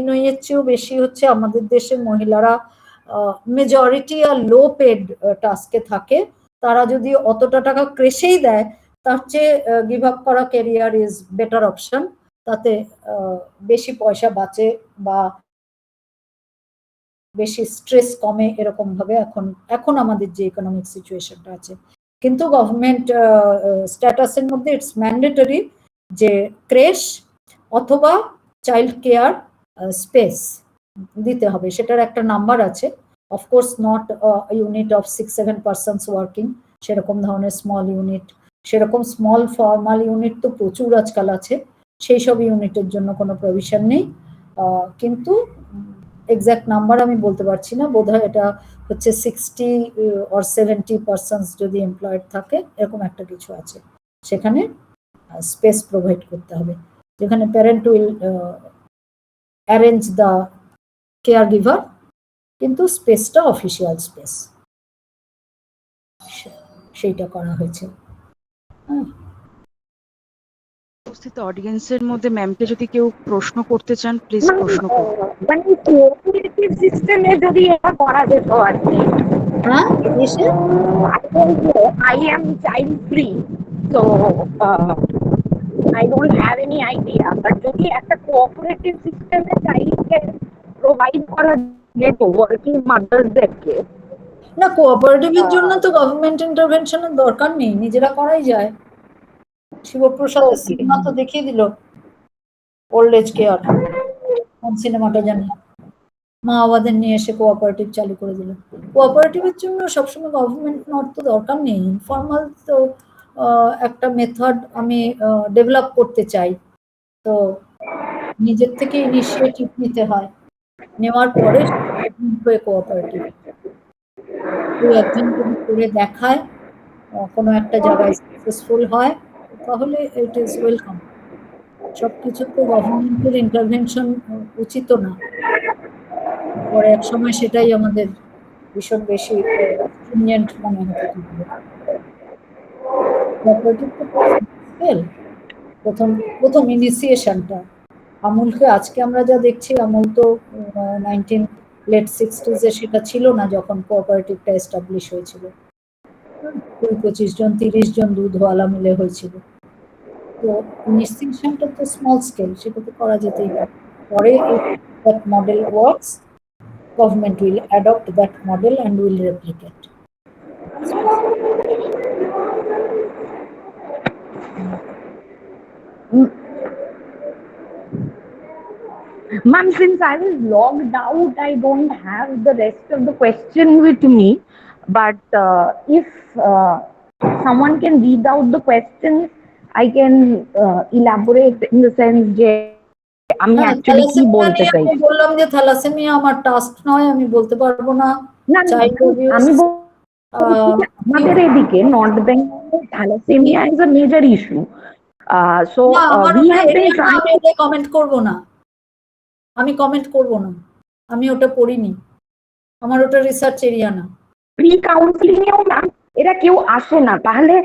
নই এর চেয়েও বেশি হচ্ছে আমাদের দেশের মহিলারা মেজরিটি আর লো পেড টাস্কে থাকে, তারা যদি অতটা টাকা ক্রেশেই দেয়, তার চেয়ে গিভ আপ করা ক্যারিয়ার ইজ বেটার অপশন। তাতে বেশি পয়সা বাঁচে বা বেশি স্ট্রেস কমে, এরকম ভাবে এখন আমাদের যে ইকোনমিক সিচুয়েশনটা আছে। কিন্তু গভর্নমেন্ট স্ট্যাটাসের মধ্যে ইটস ম্যান্ডেটরি যে ক্রেশ অথবা চাইল্ড কেয়ার স্পেস দিতে হবে, সেটার একটা নাম্বার আছে। Of course not unit of 6-7 persons working, সেরকম ধরনের স্মল ইউনিট, সেরকম স্মল ফর্মাল ইউনিট তো প্রচুর আজকাল আছে, সেই সব ইউনিটের জন্য কোনো প্রভিশন নেই। কিন্তু এক্সাক্ট নাম্বার আমি বলতে পারছি না, বোধহয় এটা হচ্ছে 60 or 70 পার্সনস যদি এমপ্লয়েড থাকে, এরকম একটা কিছু আছে, সেখানে স্পেস প্রোভাইড করতে হবে, যেখানে parent will arrange the care giver, কিন্তু স্পেসটা অফিসিয়াল স্পেস, সেইটা করা হয়েছে। উপস্থিত অডিয়েন্সের মধ্যে ম্যামকে যদি কেউ প্রশ্ন করতে চান, প্লিজ প্রশ্ন করুন। মানে কোঅপারেটিভ সিস্টেমে যদি এটা করা যেত আর কি। হ্যাঁ, এসে I am child free, so I don't have any idea, but যদি একটা কোঅপারেটিভ সিস্টেমে চাইল্ড কেয়ার প্রোভাইড করা যেত ওয়ার্কিং মাদারদেরকে। না, কোঅপারেটিভের জন্য তো গভর্নমেন্ট ইন্টারভেনশনের দরকার নেই, নিজেরা করাই যায়। শিবপ্রসাদের সিনেমা তো দেখিয়ে দিল ওল্ড এজ কেয়ার, কোন সিনেমাটা জানি, মা বাবাদের নিয়ে এসে কোঅপারেটিভ চালু করে দিল। কোঅপারেটিভের জন্য সবসময় গভর্নমেন্ট নট তো দরকার নেই, ইনফর্মাল তো একটা মেথড আমি ডেভেলপ করতে চাই, তো নিজের থেকে ইনিশিয়েটিভ নিতে হয়, নেওয়ার পরে কোঅপারেটিভ একজন যদি করে দেখায়, কোনো একটা জায়গায় সাকসেসফুল হয়, তাহলে ইট ইজ ওয়েলকাম। সবকিছু তো গভর্নমেন্টের ইন্টারভেনশন উচিত না। পরে এক সময় সেটাই আমাদের ভীষণ বেশি stringent মনে হতে থাকবে। Cooperative তো খুব scale, প্রথম প্রথম ইনিশিয়েশনটা আমুলকে আজকে আমরা যা দেখছি, আমুল তো 1960s সেটা ছিল না যখন কোঅপারেটিভটা এস্টাবলিশ হয়েছিল। 20-25 জন 30 জন দুধওয়ালা মিলে হয়েছিল। তো ইনিশিয়েশনটা তো স্মল স্কেল, সেটা তো করা যেতেই পারে। পরে if that model works, government will adopt that model and will replicate. Ma'am, since I was logged out, I don't have the rest of the question with me. But if someone can read out the questions, I can elaborate in the sense যে আমি actually কি বলতে চাই। আমি বললাম যে থ্যালাসেমিয়া আমার টাস্ক নয়, আমি বলতে পারবো না। না, আমি আমাদের এদিকে North Bengal thalassemia is a major issue. So we have been trying. আমি কমেন্ট করব না, আমি কমেন্ট করব না, আমি ওটা পড়িনি, আমার ওটা রিসার্চ এরিয়া না। প্রি কাউন্সিলিং এও ম্যাম এরা কেউ আসে না, তাহলে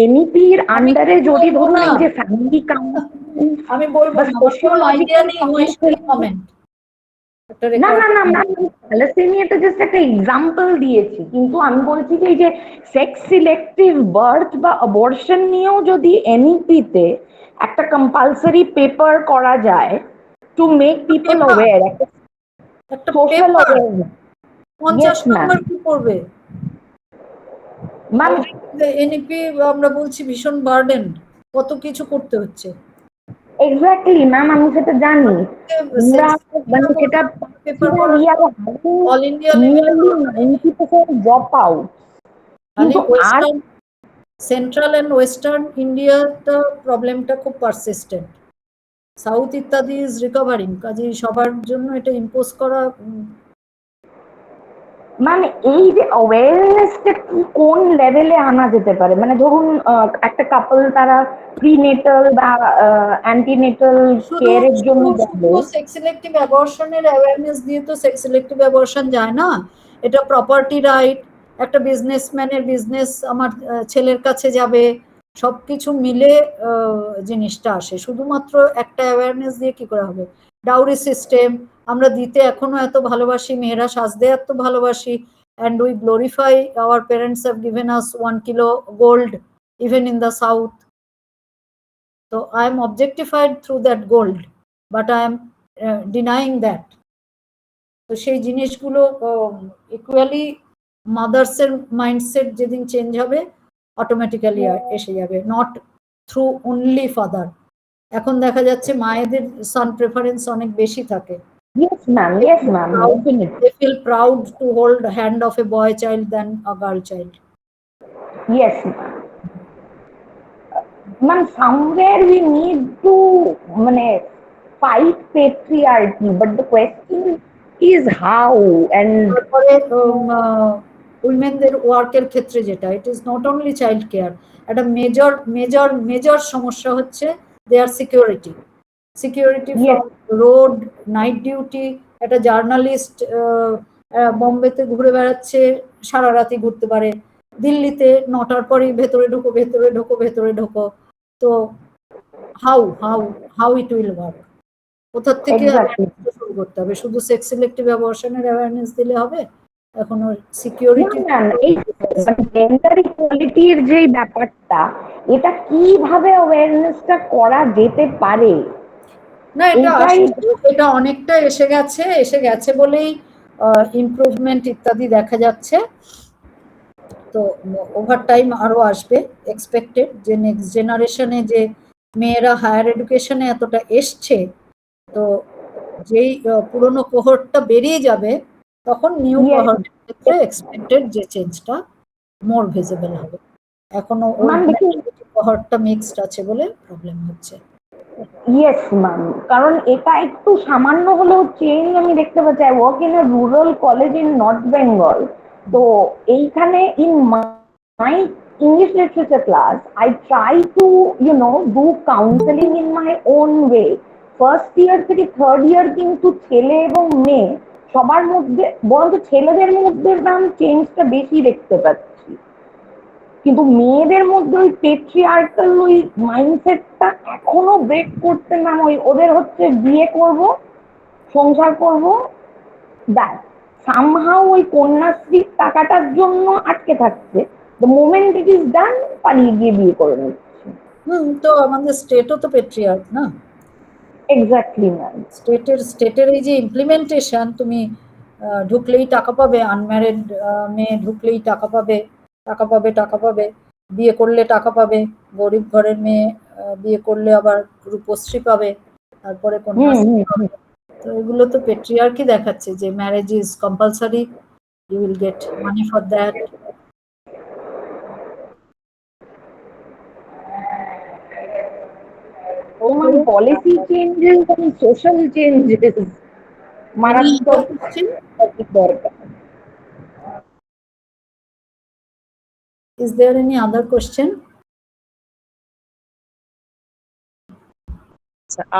এনইপির আন্ডারে যদি ধরুন এই যে ফ্যামিলি কাউন্সিলিং, আমি বলবো সোশ্যাল আইডিয়া নেই কমেন্ট। না না না ম্যাম, থ্যালাসেমিয়াটা জাস্ট একটা এক্সাম্পল দিয়েছি, কিন্তু আমি বলছি যে এই যে সেক্স সিলেক্টিভ বার্থ বা অবর্শন নিয়েও যদি এনইপিতে একটা কম্পালসারি পেপার করা যায় টু মেক পিপল অ্যাওয়্যার, একটা সোশ্যাল অ্যাওয়ারনেস। 50 নম্বর কি করবে ম্যাম? এনইপি আমরা বলছি ভীষণ বার্ডেন, কত কিছু করতে হচ্ছে। এক্স্যাক্টলি ম্যাম, আমি সেটা জানি। মানে সেটা অল ইন্ডিয়া ড্রপ আউট, কিন্তু আর সেন্ট্রাল এন্ড ওয়েস্টার্ন ইন্ডিয়াটা প্রবলেমটা খুব পারসিস্টেন্ট। সাউথ ইত্যাদি ইজ রিকভারিং, কাজেই সবার জন্য এটা ইম্পোজ করা। মানে এই যে অ্যাওয়ারনেসটা কি কোন লেভেলে আনা যেতে পারে? মানে ধরুন একটা কাপল তারা প্রিনেটাল বা অ্যান্টিনেটাল কেয়ারের জন্য যাবে, সেক্স সিলেক্টিভ অ্যাবর্শনের অ্যাওয়ারনেস দিয়ে তো সেক্স সিলেক্টিভ অ্যাবর্শন যায় না। এটা প্রপার্টি রাইট, একটা বিজনেসম্যানের বিজনেস আমার ছেলের কাছে যাবে, সবকিছু মিলে জিনিসটা আসে। শুধুমাত্র একটা অ্যাওয়ারনেস দিয়ে কি করে হবে? ডাউরি সিস্টেম আমরা দিতে এখনো এত ভালোবাসি, মেয়েরা সাজতে এত ভালোবাসি, and we glorify our parents have given us 1 kilo gold even in the south. So I am objectified through that gold, but I am denying that. তো সেই জিনিসগুলো ইকুয়ালি মাদার্সের মাইন্ডসেট যেদিন চেঞ্জ হবে অটোমেটিক্যালি এসে যাবে, নট থ্রু অনলি ফাদার। এখন দেখা যাচ্ছে মায়েদের সান প্রেফারেন্স অনেক বেশি থাকে। Yes ma'am, yes ma'am. They feel proud to hold hand of a boy child than a girl child. Yes ma'am. Ma'am, somewhere we need to fight patriarchy, but the question is how. And উইমেনদের ওয়ার্কের ক্ষেত্রে যেটা, it is not only child care, একটা মেজর মেজর মেজর সমস্যা হচ্ছে their security. Security from road, night duty. একটা জার্নালিস্ট বোম্বেতে ঘুরে বেড়াচ্ছে, সারা রাতি ঘুরতে পারে, দিল্লিতে 9টার পরেই ভেতরে ঢোকো ভেতরে ঢোকো ভেতরে ঢোকো। তো how how how it will work? কোথা থেকে শুরু করতে হবে? শুধু সেক্স সিলেক্টিভ অ্যাবর্শনের অ্যাওয়ারনেস দিলে হবে? এখনো সিকিউরিটি জেন্ডার ইকুয়ালিটির যে ব্যাপারটা, এটা কিভাবে অ্যাওয়ারনেসটা করা যেতে পারে? না, এটা অনেকটা এসে গেছে বলেই ইমপ্রুভমেন্ট ইত্যাদি দেখা যাচ্ছে। তো ওভার টাইম আরো আসবে এক্সপেক্টেড, যে নেক্সট জেনারেশনে যে মেয়েরা হায়ার এডুকেশনে এতটা এসছে, তো যেই পুরনো কোহর্টটা বেরিয়ে যাবে তখন নিউ কোহর্টের ক্ষেত্রে এক্সপেক্টেড যে চেঞ্জটা মোর ভিজিবল হবে। এখনো কোহর্টটা মিক্সড আছে বলে প্রবলেম হচ্ছে। ইয়েস ম্যাম, কারণ এটা একটু সামান্য হলেও চেঞ্জ আমি দেখতে পাচ্ছি। I work in a rural college in north Bengal. তো এইখানে in my English literature class, I try to, do counseling in my own way. First year থেকে থার্ড ইয়ার কিন্তু ছেলে এবং মেয়ে সবার মধ্যে, বরঞ্চ ছেলেদের মধ্যে আমি চেঞ্জটা বেশি দেখতে পাচ্ছি, কিন্তু মেয়েদের মধ্যে ওই পেট্রিয়ার্কাল ওই মাইন্ডসেটটা এখনো ব্রেক করতে না, ওই ওদের হচ্ছে বিয়ে করব, সংসার করব, ব্যাস সামহাও ওই কন্যাশ্রীর টাকাটার জন্য আটকে থাকছে। The moment it is done, পালিয়ে গিয়ে বিয়ে করে নিচ্ছে। তো আমাদের স্টেটও তো পেট্রিয়ার্ক না। Exactly ma'am. স্টেটের এই যে ইমপ্লিমেন্টেশন, তুমি ঢুকলেই টাকা পাবে, আনম্যারিড মেয়ে ঢুকলেই টাকা পাবে, টাকা পাবে, টাকা পাবে, বিয়ে করলে টাকা পাবে, গরিব ঘরের মেয়ে বিয়ে করলে আবার রূপশ্রী পাবে, তারপরে কন্যাশ্রী পাবে। তো এগুলো তো পেট্রিয়ার্কি দেখাচ্ছে যে marriage is compulsory, you will get money for that. Policy changes এবং সোশ্যাল চেঞ্জেস মারাত্মক দরকার। Is there any other question?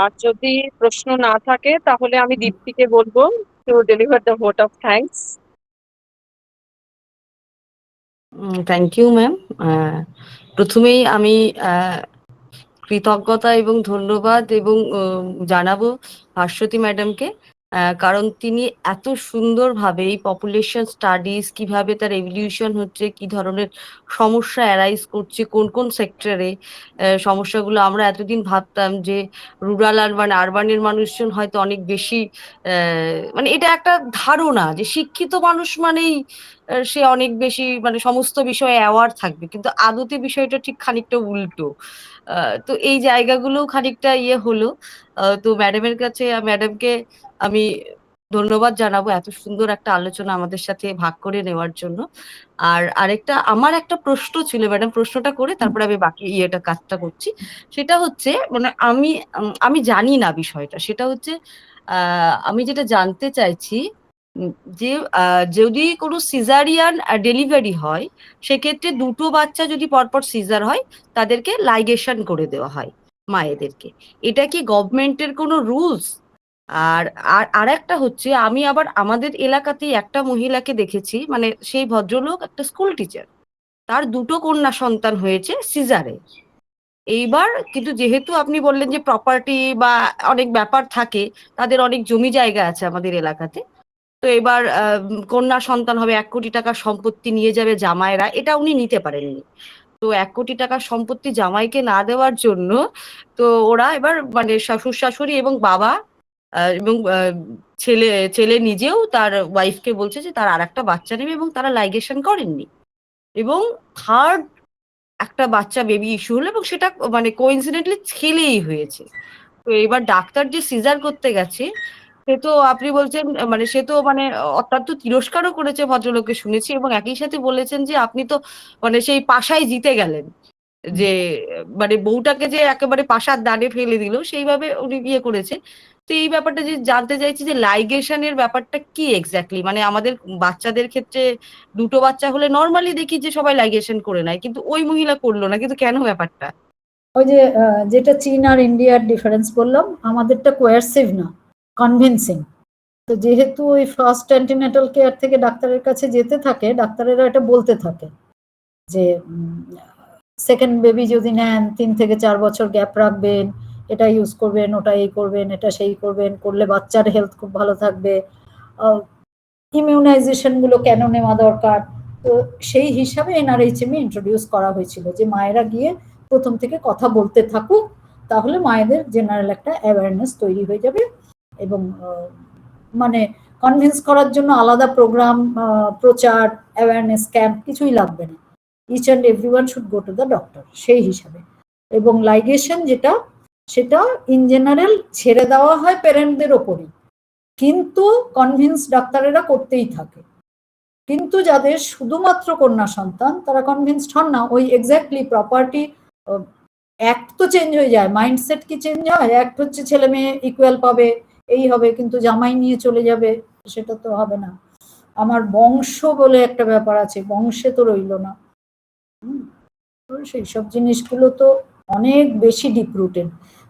আর যদি প্রশ্ন না থাকে তাহলে আমি দীপ্তিকে বলবো to deliver the vote of thanks. Thank you ma'am. প্রথমেই আমি কৃতজ্ঞতা এবং ধন্যবাদ এবং জানাবো ভাস্বতী ম্যাডামকে, কারণ তিনি এত সুন্দরভাবে এই পপুলেশন স্টাডিজ কিভাবে তার এভলিউশন হচ্ছে, কি ধরনের সমস্যা অ্যারাইজ করছে, কোন কোন সেক্টরে সমস্যাগুলো। আমরা এতদিন ভাবতাম যে রুরাল আরবান, আরবানের মানুষজন হয়তো অনেক বেশি মানে এটা একটা ধারণা যে শিক্ষিত মানুষ মানেই সে অনেক বেশি মানে সমস্ত বিষয়ে অ্যাওয়ার থাকবে, কিন্তু আদতে বিষয়টা ঠিক খানিকটা উল্টো। তো এই জায়গাগুলো খানিকটা ইয়ে হলো। তো ম্যাডামের কাছে, ম্যাডামকে আমি ধন্যবাদ জানাবো এত সুন্দর একটা আলোচনা আমাদের সাথে ভাগ করে নেওয়ার জন্য। আর আরেকটা আমার একটা প্রশ্ন ছিল ম্যাডাম, প্রশ্নটা করে তারপরে আমি বাকি কাজটা করছি। সেটা হচ্ছে মানে আমি জানি না বিষয়টা, সেটা হচ্ছে আমি যেটা জানতে চাইছি যে যদি কোনো সিজারিয়ান ডেলিভারি হয়, সেক্ষেত্রে দুটো বাচ্চা যদি পরপর সিজার হয় তাদেরকে লাইগেশন করে দেওয়া হয় মায়েদেরকে। এটা কি গভর্নমেন্টের কোনো রুলস? আর আর একটা হচ্ছে, আমি আবার আমাদের এলাকাতেই একটা মহিলাকে দেখেছি, মানে সেই ভদ্রলোক একটা স্কুল টিচার, তার দুটো কন্যা সন্তান হয়েছে সিজারে। এইবার কিন্তু যেহেতু আপনি বললেন যে প্রপার্টি বা অনেক ব্যাপার থাকে, তাদের অনেক জমি জায়গা আছে আমাদের এলাকাতে, তো এবার কন্যা সন্তান হবে, 1 কোটি টাকার সম্পত্তি নিয়ে যাবে জামাইরা, এটা উনি নিতে পারেননি। তো 1 কোটি টাকার সম্পত্তি জামাইকে না দেওয়ার জন্য তো ওরা এবার মানে শ্বশুর শাশুড়ি এবং বাবা এবং ছেলে ছেলে নিজেও তার ওয়াইফকে বলছে যে তার আর একটা বাচ্চা নেবে, এবং তারা লাইগেশন করেননি, এবং থার্ড একটা বাচ্চা বেবি ইস্যু হলো, এবং সেটা মানে কোইন্সিডেন্টলি ছেলেই হয়েছে। তো এবার ডাক্তার যে সিজার করতে গেছে, সে তো আপনি বলছেন মানে সে তো মানে অত্যন্ত তিরস্কারও করেছে ভদ্রলোককে শুনেছি, এবং একই সাথে বলেছেন যে আপনি তো মানে সেই পাশায় জিতে গেলেন, যে মানে বউটাকে যে একেবারে পাশার দানে ফেলে দিল সেইভাবে উনি বিয়ে করেছে। তো এই ব্যাপারটা যে জানতে চাইছি যে লাইগেশনের ব্যাপারটা কি এক্স্যাক্টলি, মানে আমাদের বাচ্চাদের ক্ষেত্রে দুটো বাচ্চা হলে নর্মালি দেখি যে সবাই লাইগেশন করে নেয়, কিন্তু ওই মহিলা করলো না, কিন্তু কেন ব্যাপারটা? ওই যে যেটা চীন আর ইন্ডিয়ার ডিফারেন্স বললাম, আমাদেরটা কোয়ারসিভ না, কনভিন্সিং। তো যেহেতু ওই ফার্স্ট অ্যান্টিনেটাল কেয়ার থেকে ডাক্তারের কাছে যেতে থাকে, ডাক্তারেরা এটা বলতে থাকে যে সেকেন্ড বেবি যদি নেন 3 থেকে 4 বছর গ্যাপ রাখবেন, এটা ইউজ করবেন, ওটা এই করবেন, এটা সেই করবেন, করলে বাচ্চার হেলথ খুব ভালো থাকবে, ইমিউনাইজেশন গুলো কেন নেওয়া দরকার। তো সেই হিসাবে এনআরএইচএম ইন্ট্রোডিউস করা হয়েছিল যে মায়েরা গিয়ে প্রথম থেকে কথা বলতে থাকুক, তাহলে মায়েদের জেনারেল একটা অ্যাওয়ারনেস তৈরি হয়ে যাবে, এবং মানে কনভিন্স করার জন্য আলাদা প্রোগ্রাম, প্রচার, অ্যাওয়ারনেস ক্যাম্প কিছুই লাগবে না। Each and everyone should go to the doctor সেই হিসাবে। এবং লাইগেশন যেটা, সেটা ইন জেনারেল ছেড়ে দেওয়া হয় প্যারেন্টদের ওপরই, কিন্তু কনভিন্স ডাক্তারেরা করতেই থাকে। কিন্তু যাদের শুধুমাত্র কন্যা সন্তান, তারা কনভিন্সড হন না। ওই এক্স্যাক্টলি প্রপার্টি অ্যাক্ট তো চেঞ্জ হয়ে যায়, মাইন্ডসেট কি চেঞ্জ হয়? অ্যাক্ট হচ্ছে ছেলে মেয়ে ইকুয়াল পাবে, এই হবে, কিন্তু জামাই নিয়ে চলে যাবে, সেটা তো হবে না। আমার বংশ বলে একটা ব্যাপার আছে, বংশে তো রইল না। সেই সব জিনিসগুলো তো অনেক বেশি ডিপ রুটেড,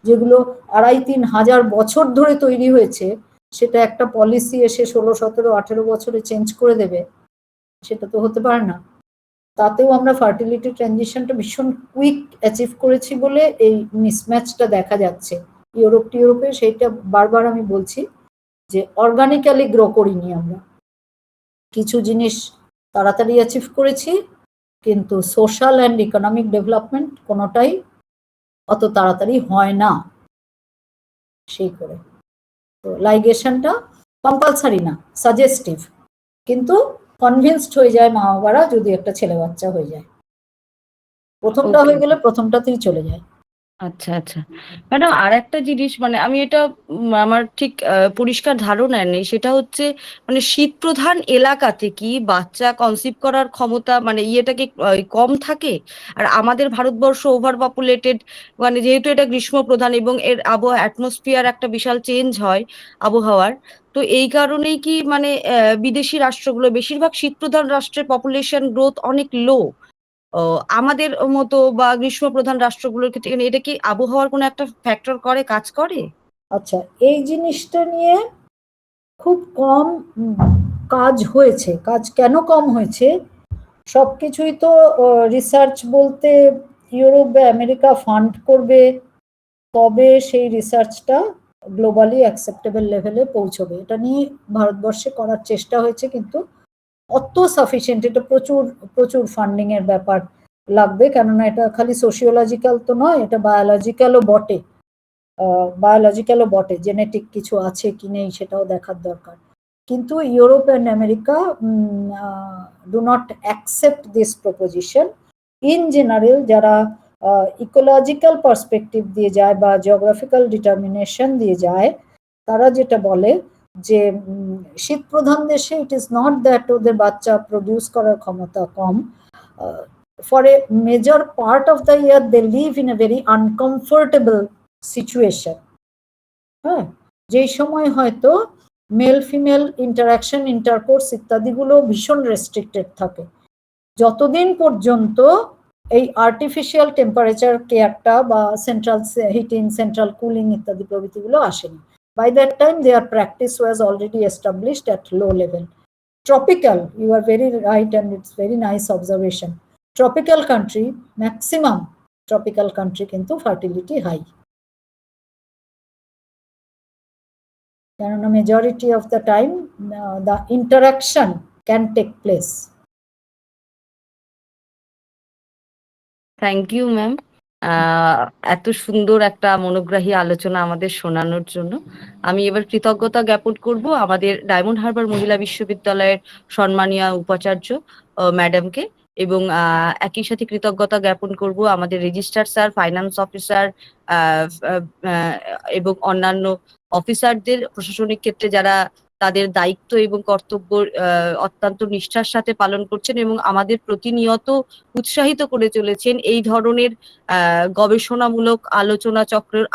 যেগুলো 2,500-3,000 বছর ধরে তৈরি হয়েছে, সেটা একটা পলিসি এসে 16, 17, 18 বছরে চেঞ্জ করে দেবে, সেটা তো হতে পারে না। তাতেও আমরা ফার্টিলিটি ট্রানজিশনটা ভীষণ কুইক অ্যাচিভ করেছি বলে এই মিসম্যাচটা দেখা যাচ্ছে। ইউরোপে সেইটা বারবার আমি বলছি যে অর্গানিক্যালি গ্রো করিনি আমরা, কিছু জিনিস তাড়াতাড়ি অ্যাচিভ করেছি, কিন্তু সোশ্যাল অ্যান্ড ইকোনমিক ডেভেলপমেন্ট কোনোটাই অত তাড়াতাড়ি হয় না। সেই করে তো লাইগেশনটা কম্পালসারি না, সাজেস্টিভ, কিন্তু কনভিন্সড হয়ে যায় মা বাবারা যদি একটা ছেলে বাচ্চা হয়ে যায়। প্রথমটা Okay. হয়ে গেলে প্রথমটাতেই চলে যায়। আচ্ছা আচ্ছা ম্যাডাম, আর একটা জিনিস মানে আমি এটা আমার ঠিক পরিষ্কার ধারণা নেই, সেটা হচ্ছে মানে শীত প্রধান এলাকাতে কি বাচ্চা কনসিভ করার ক্ষমতা মানে ইয়েটা কি কম থাকে? আর আমাদের ভারতবর্ষ ওভার পপুলেটেড, মানে যেহেতু এটা গ্রীষ্ম প্রধান এবং এর আবহাওয়া অ্যাটমসফিয়ার একটা বিশাল চেঞ্জ হয় আবহাওয়ার, তো এই কারণেই কি মানে বিদেশি রাষ্ট্রগুলো বেশিরভাগ শীত প্রধান রাষ্ট্রের পপুলেশন গ্রোথ অনেক লো, আমাদের মতো বা গ্রীষ্ম প্রধান রাষ্ট্রগুলোর ক্ষেত্রে মানে এটা কি আবহাওয়ার কোনো একটা ফ্যাক্টর করে, কাজ করে? আচ্ছা, এই জিনিসটা নিয়ে খুব কম কাজ হয়েছে। কাজ কেন কম হয়েছে? সবকিছুই তো রিসার্চ বলতে ইউরোপ বা আমেরিকা ফান্ড করবে, তবে সেই রিসার্চটা গ্লোবালি অ্যাকসেপ্টেবল লেভেলে পৌঁছবে। এটা নিয়ে ভারতবর্ষে করার চেষ্টা হয়েছে, কিন্তু অত সাফিসিয়েন্ট, এটা প্রচুর প্রচুর ফান্ডিং এর ব্যাপার লাগবে, কেননা এটা খালি সোশিওলজিক্যাল তো নয়, এটা বায়োলজিক্যালও বটে, জেনেটিক কিছু আছে কি নেই সেটাও দেখার দরকার। কিন্তু Europe and America do not accept this proposition. In general যারা ইকোলজিক্যাল পার্সপেক্টিভ দিয়ে যায় বা জিওগ্রাফিক্যাল ডিটারমিনেশন দিয়ে যায়, তারা যেটা বলে যে শীত প্রধান দেশে ইট ইজ নট দ্যাট ওদের বাচ্চা প্রডিউস করার ক্ষমতা কম, for a major part of the year they live in a very uncomfortable situation. হ্যাঁ, যেই সময় হয়তো মেল ফিমেল ইন্টারাকশন, ইন্টারকোর্স ইত্যাদিগুলো ভীষণ রেস্ট্রিক্টেড থাকে, যতদিন পর্যন্ত এই আর্টিফিশিয়াল টেম্পারেচার কেয়ারটা বা সেন্ট্রাল হিটিং, সেন্ট্রাল কুলিং ইত্যাদি প্রভৃতিগুলো আসেনি। By that time, their practice was already established at low level. Tropical, you are very right, and it's very nice observation. Tropical country, maximum tropical country কিন্তু fertility high. কেননা majority of the time the interaction can take place. Thank you ma'am, এত সুন্দর একটা মনোগ্রাহী আলোচনা আমাদের শোনানোর জন্য। আমি এবার কৃতজ্ঞতা জ্ঞাপন করব আমাদের ডায়মন্ড হারবার মহিলা বিশ্ববিদ্যালয়ের সম্মানীয় উপাচার্য ম্যাডামকে, এবং একই সাথে কৃতজ্ঞতা জ্ঞাপন করব আমাদের রেজিস্ট্রার স্যার, ফাইন্যান্স অফিসার এবং অন্যান্য অফিসারদের, প্রশাসনিক ক্ষেত্রে যারা তাদের দায়িত্ব এবং কর্তব্য অত্যন্ত নিষ্ঠার সাথে পালন করছেন এবং আমাদের প্রতিনিয়ত উৎসাহিত করে চলেছেন এই ধরনের গবেষণামূলক আলোচনা চক্রের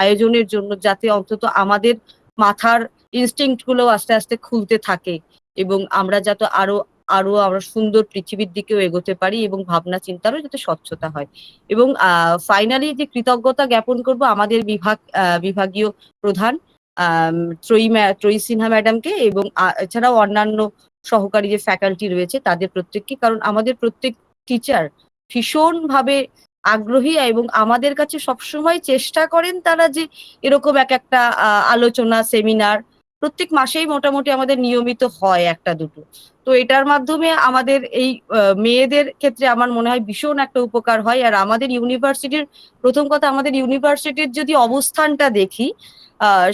আয়োজনের জন্য, যাতে অন্তত আমাদের মাথার ইনস্টিংক্ট গুলো আস্তে আস্তে খুলতে থাকে এবং আমরা যাতে আরো আমরা সুন্দর পৃথিবীর দিকেও এগোতে পারি এবং ভাবনা চিন্তারও যাতে স্বচ্ছতা হয়। এবং ফাইনালি যে কৃতজ্ঞতা জ্ঞাপন করব আমাদের বিভাগীয় প্রধান ত্রয়ী সিনহা ম্যাডামকে, এবং এছাড়াও অন্যান্য সহকারী যে ফ্যাকাল্টি রয়েছে তাদের প্রত্যেককে, কারণ আমাদের প্রত্যেক টিচার ভীষণভাবে আগ্রহী এবং আমাদের কাছে সবসময় চেষ্টা করেন তারা যে এরকম একটা আলোচনা সেমিনার প্রত্যেক মাসেই মোটামুটি আমাদের নিয়মিত হয় একটা দুটো। তো এটার মাধ্যমে আমাদের এই মেয়েদের ক্ষেত্রে আমার মনে হয় ভীষণ একটা উপকার হয়। আর আমাদের ইউনিভার্সিটির, প্রথম কথা আমাদের ইউনিভার্সিটির যদি অবস্থানটা দেখি,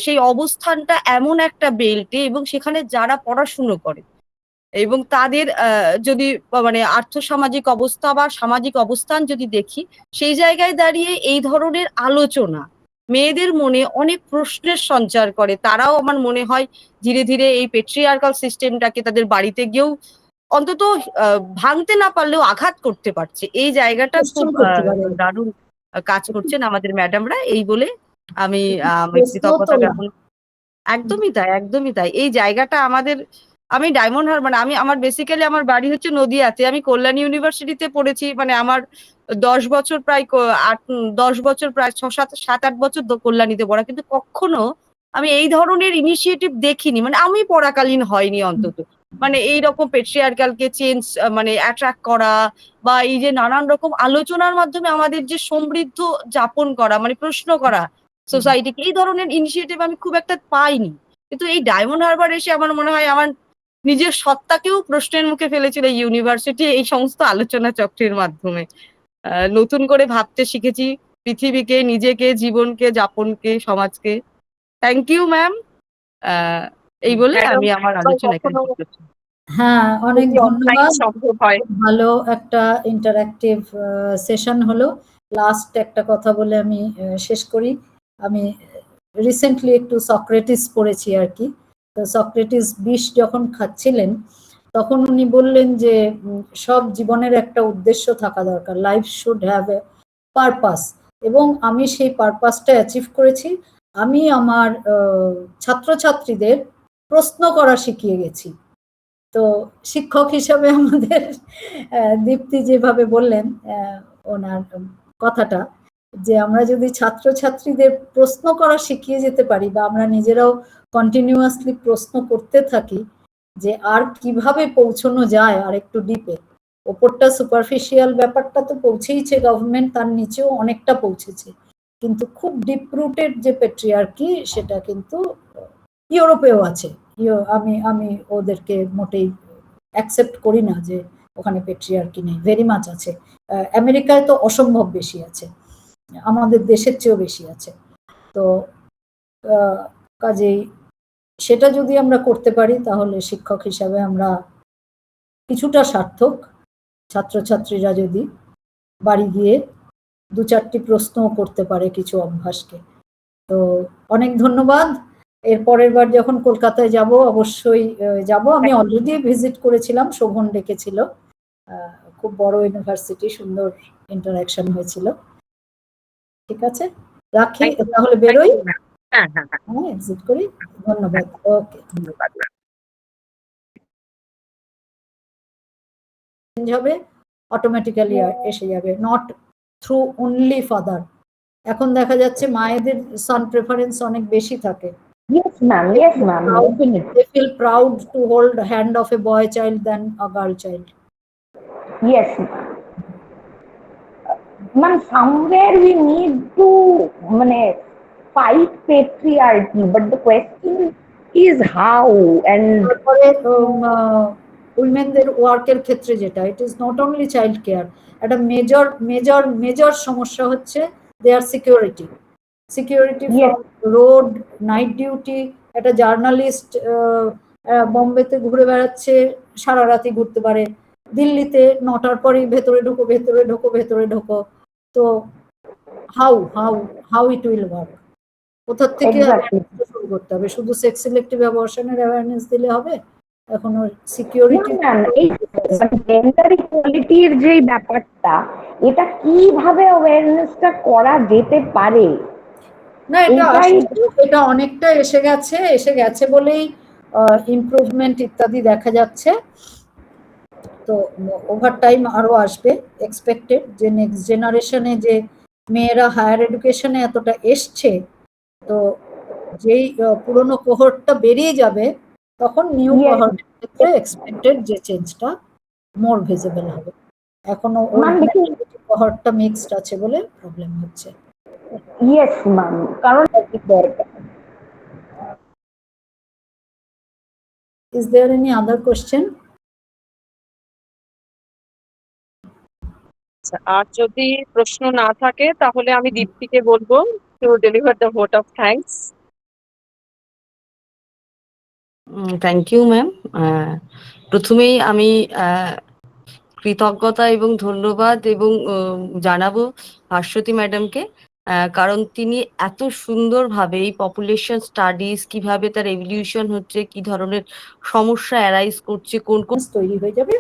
সেই অবস্থানটা এমন একটা বেল্টে, এবং সেখানে যারা পড়াশুনো করে এবং তাদের যদি মানে আর্থসামাজিক অবস্থা বা সামাজিক অবস্থান যদি দেখি, সেই জায়গায় দাঁড়িয়ে এই ধরনের আলোচনা মেয়েদের মনে অনেক প্রশ্নের সঞ্চার করে। তারাও আমার মনে হয় ধীরে ধীরে এই পেট্রিয়ার্কাল সিস্টেমটাকে তাদের বাড়িতে গিয়েও অন্তত ভাঙতে না পারলেও আঘাত করতে পারছে। এই জায়গাটা খুব দারুণ কাজ করছেন আমাদের ম্যাডামরা। এই বলে আমি কৃতজ্ঞতা জ্ঞাপন। একদমই তাই, একদমই তাই। এই জায়গাটা আমাদের আমি ডায়মন্ড হারবার, আমি আমার বেসিক্যালি আমার বাড়ি হচ্ছে নদিয়াতে, আমি কল্যাণী ইউনিভার্সিটিতে পড়েছি, মানে আমার 10 বছর প্রায় 10 বছর প্রায় 7-8 বছর কল্যাণীতে পড়া, কিন্তু কখনো আমি এই ধরনের ইনিশিয়েটিভ দেখিনি, মানে আমি পড়াকালীন হয়নি অন্তত। মানে এইরকম পেট্রিয়ার্কালকে চেঞ্জ মানে অ্যাট্রাক্ট করা, বা এই যে নানান রকম আলোচনার মাধ্যমে আমাদের যে সমৃদ্ধ যাপন করা, মানে প্রশ্ন করা সোসাইটিকে, এই ধরনের ইনিশিয়েটিভ আমি খুব একটা পাইনি। কিন্তু এই ডায়মন্ড হারবার এসে আমার মনে হয় আমার নিজের সত্তাকেও প্রশ্নের মুখে ফেলেছিল ইউনিভার্সিটি এই সমস্ত আলোচনা চক্রের মাধ্যমে। নতুন করে ভাবতে শিখেছি পৃথিবীকে, নিজেকে, জীবনকে, যাপনকে, সমাজকে। Thank you ma'am. এই বলে ম্যাডাম আমি আমার আলোচনা এখানে কখনো শেষ করছি। হ্যাঁ, অনেক যদি অনলাইন ধন্যবাদ। সম্ভব হয়। খুব ভালো একটা ইন্টারঅ্যাক্টিভ সেশন হলো। লাস্ট একটা কথা বলে আমি শেষ করি। আমি রিসেন্টলি একটু সক্রেটিস পড়েছি আর কি। তো সক্রেটিস বিষ যখন খাচ্ছিলেন তখন উনি বললেন যে সব জীবনের একটা উদ্দেশ্য থাকা দরকার, life should have a purpose. এবং আমি সেই পারপাসটা অ্যাচিভ করেছি। আমি আমার ছাত্রছাত্রীদের প্রশ্ন করা শিখিয়ে গেছি। তো শিক্ষক হিসাবে আমাদের দীপ্তি যেভাবে বললেন ওনার কথাটা, যে আমরা যদি ছাত্রছাত্রীদের প্রশ্ন করা শিখিয়ে যেতে পারি, বা আমরা নিজেরাও কন্টিনিউয়াসলি প্রশ্ন করতে থাকি যে আর কিভাবে পৌঁছানো যায় আর একটু ডিপে। ওপরটা সুপারফিশিয়াল ব্যাপারটা তো পৌঁছেইছে, গভর্নমেন্ট তার নিচেও অনেকটা পৌঁছেছে, কিন্তু খুব ডিপ রুটেড যে পেট্রিয়ার্কি সেটা কিন্তু ইউরোপেও আছে। আমি ওদেরকে মোটেই অ্যাকসেপ্ট করি না যে ওখানে পেট্রিয়ার্কি নেই, ভেরি মাচ আছে। আমেরিকায় তো অসম্ভব বেশি আছে, আমাদের দেশের চেয়েও বেশি আছে। তো কাজেই সেটা যদি আমরা করতে পারি তাহলে শিক্ষক হিসাবে আমরা কিছুটা সার্থক। ছাত্রছাত্রীরা যদি বাড়ি গিয়ে 2-4টি প্রশ্নও করতে পারে কিছু অভ্যাসকে। তো অনেক ধন্যবাদ। এর পরের বার যখন কলকাতায় যাব অবশ্যই যাব। আমি অলরেডি ভিজিট করেছিলাম, শোভন ডেকেছিল, খুব বড় ইউনিভার্সিটি, সুন্দর ইন্টারাকশন হয়েছিল। ঠিক আছে, রাখি তাহলে, বেরোই। হ্যাঁ হ্যাঁ হ্যাঁ, হ্যাঁ, এক্সিট করি। ধন্যবাদ। ওকে, ধন্যবাদ। চেঞ্জ হবে, অটোমেটিক্যালি এসে যাবে, নট থ্রু অনলি ফাদার। এখন দেখা যাচ্ছে মায়েদের সান প্রেফারেন্স অনেক বেশি থাকে। Yes, ma'am. Yes, ma'am. Definitely. They feel proud to hold hand of a boy child than a girl child. Yes, ma'am. Ma'am, somewhere we need to fight patriarchy, but the question is how and তারপরে উইমেনদের ওয়ার্কের ক্ষেত্রে যেটা, it is not only child care, একটা মেজর সমস্যা হচ্ছে their security from road, night duty. একটা জার্নালিস্ট বোম্বেতে ঘুরে বেড়াচ্ছে, সারা রাতি ঘুরতে পারে, দিল্লিতে 9টার পরেই ভেতরে ঢোকো। তো হাউ ইট উইল ওয়ার্ক? কোথা থেকে শুরু করতে হবে? শুধু সেক্স সিলেক্টিভ অ্যাবর্শনের অ্যাওয়ারনেস দিলে হবে? এখনো সিকিউরিটি, জেন্ডার ইকুয়ালিটির যে ব্যাপারটা, এটা কিভাবে অ্যাওয়ারনেসটা করা যেতে পারে? না, এটা অনেকটা এসে গেছে বলেই ইমপ্রুভমেন্ট ইত্যাদি দেখা যাচ্ছে। তো ওভার টাইম আরো আসবে, এক্সপেক্টেড, যে নেক্সট জেনারেশনে যে মেয়েরা হায়ার এডুকেশনে এতটা এসছে, তো যেই পুরনো কোহর্টটা বেরিয়ে যাবে তখন নিউ কোহর্টের ক্ষেত্রে এক্সপেক্টেড যে চেঞ্জটা মোর ভিজিবল হবে। এখনো কোহর্টটা মিক্সড আছে বলে প্রবলেম হচ্ছে। ইয়েস ম্যাম, কারণ দরকার। Is there any other question? আর যদি প্রশ্ন না থাকে তাহলে আমি দীপ্তিকে বলবো to deliver the vote of thanks. Thank you ma'am. প্রথমেই আমি কৃতজ্ঞতা এবং ধন্যবাদ এবং জানাবো ভাস্বতী ম্যাডামকে, কারণ তিনি এত সুন্দরভাবে এই পপুলেশন স্টাডিজ কিভাবে তার এভলিউশন হচ্ছে, কি ধরনের সমস্যা অ্যারাইজ করছে, কোন তৈরি হয়ে যাবে।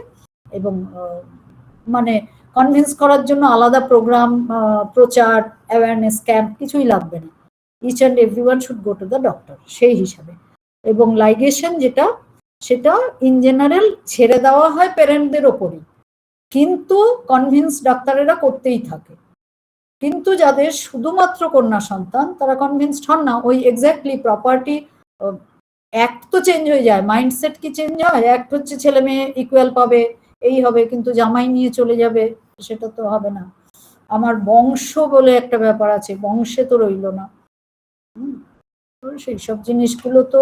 এবং মানে কনভিন্স করার জন্য আলাদা প্রোগ্রাম, প্রচার, অ্যাওয়ারনেস ক্যাম্প কিছুই লাগবে না। Each and everyone should go to the doctor সেই হিসাবে। এবং লাইগেশন যেটা, সেটা ইন জেনারেল ছেড়ে দেওয়া হয় প্যারেন্টদের ওপরই, কিন্তু কনভিন্স ডাক্তারেরা করতেই থাকে। কিন্তু যাদের শুধুমাত্র কন্যা সন্তান তারা কনভিন্সড হন না। ওই এক্স্যাক্টলি প্রপার্টি অ্যাক্ট তো চেঞ্জ হয়ে যায়, মাইন্ডসেট কি চেঞ্জ হয়? অ্যাক্ট হচ্ছে ছেলে মেয়ে ইকুয়াল পাবে, এই হবে, কিন্তু জামাই নিয়ে চলে যাবে, সেটা তো হবে না। আমার বংশ বলে একটা ব্যাপার আছে, বংশে তো রইল না। সেই সব জিনিসগুলো তো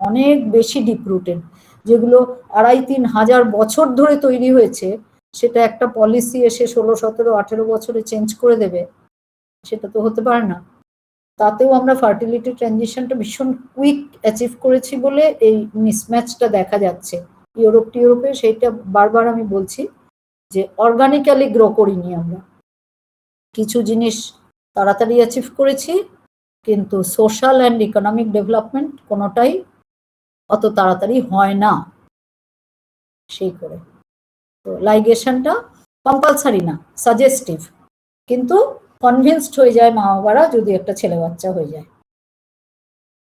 অনেক বেশি ডিপ রুটেড, যেগুলো 2,500-3,000 বছর ধরে তৈরি হয়েছে, সেটা একটা পলিসি এসে 16, 17, 18 বছরে চেঞ্জ করে দেবে, সেটা তো হতে পারে না। তাতেও আমরা ফার্টিলিটি ট্রানজিশনটা ভীষণ কুইক অ্যাচিভ করেছি বলে এই মিসম্যাচটা দেখা যাচ্ছে। ইউরোপে সেইটা বারবার আমি বলছি যে অর্গানিক্যালি গ্রো করিনি আমরা, কিছু জিনিস তাড়াতাড়ি অ্যাচিভ করেছি, কিন্তু সোশ্যাল অ্যান্ড ইকোনমিক ডেভেলপমেন্ট কোনোটাই অত তাড়াতাড়ি হয় না। সেই করে তো লাইগেশনটা কম্পালসারি না, সাজেস্টিভ, কিন্তু কনভিন্সড হয়ে যায় মা বাবারা যদি একটা ছেলে বাচ্চা হয়ে যায়।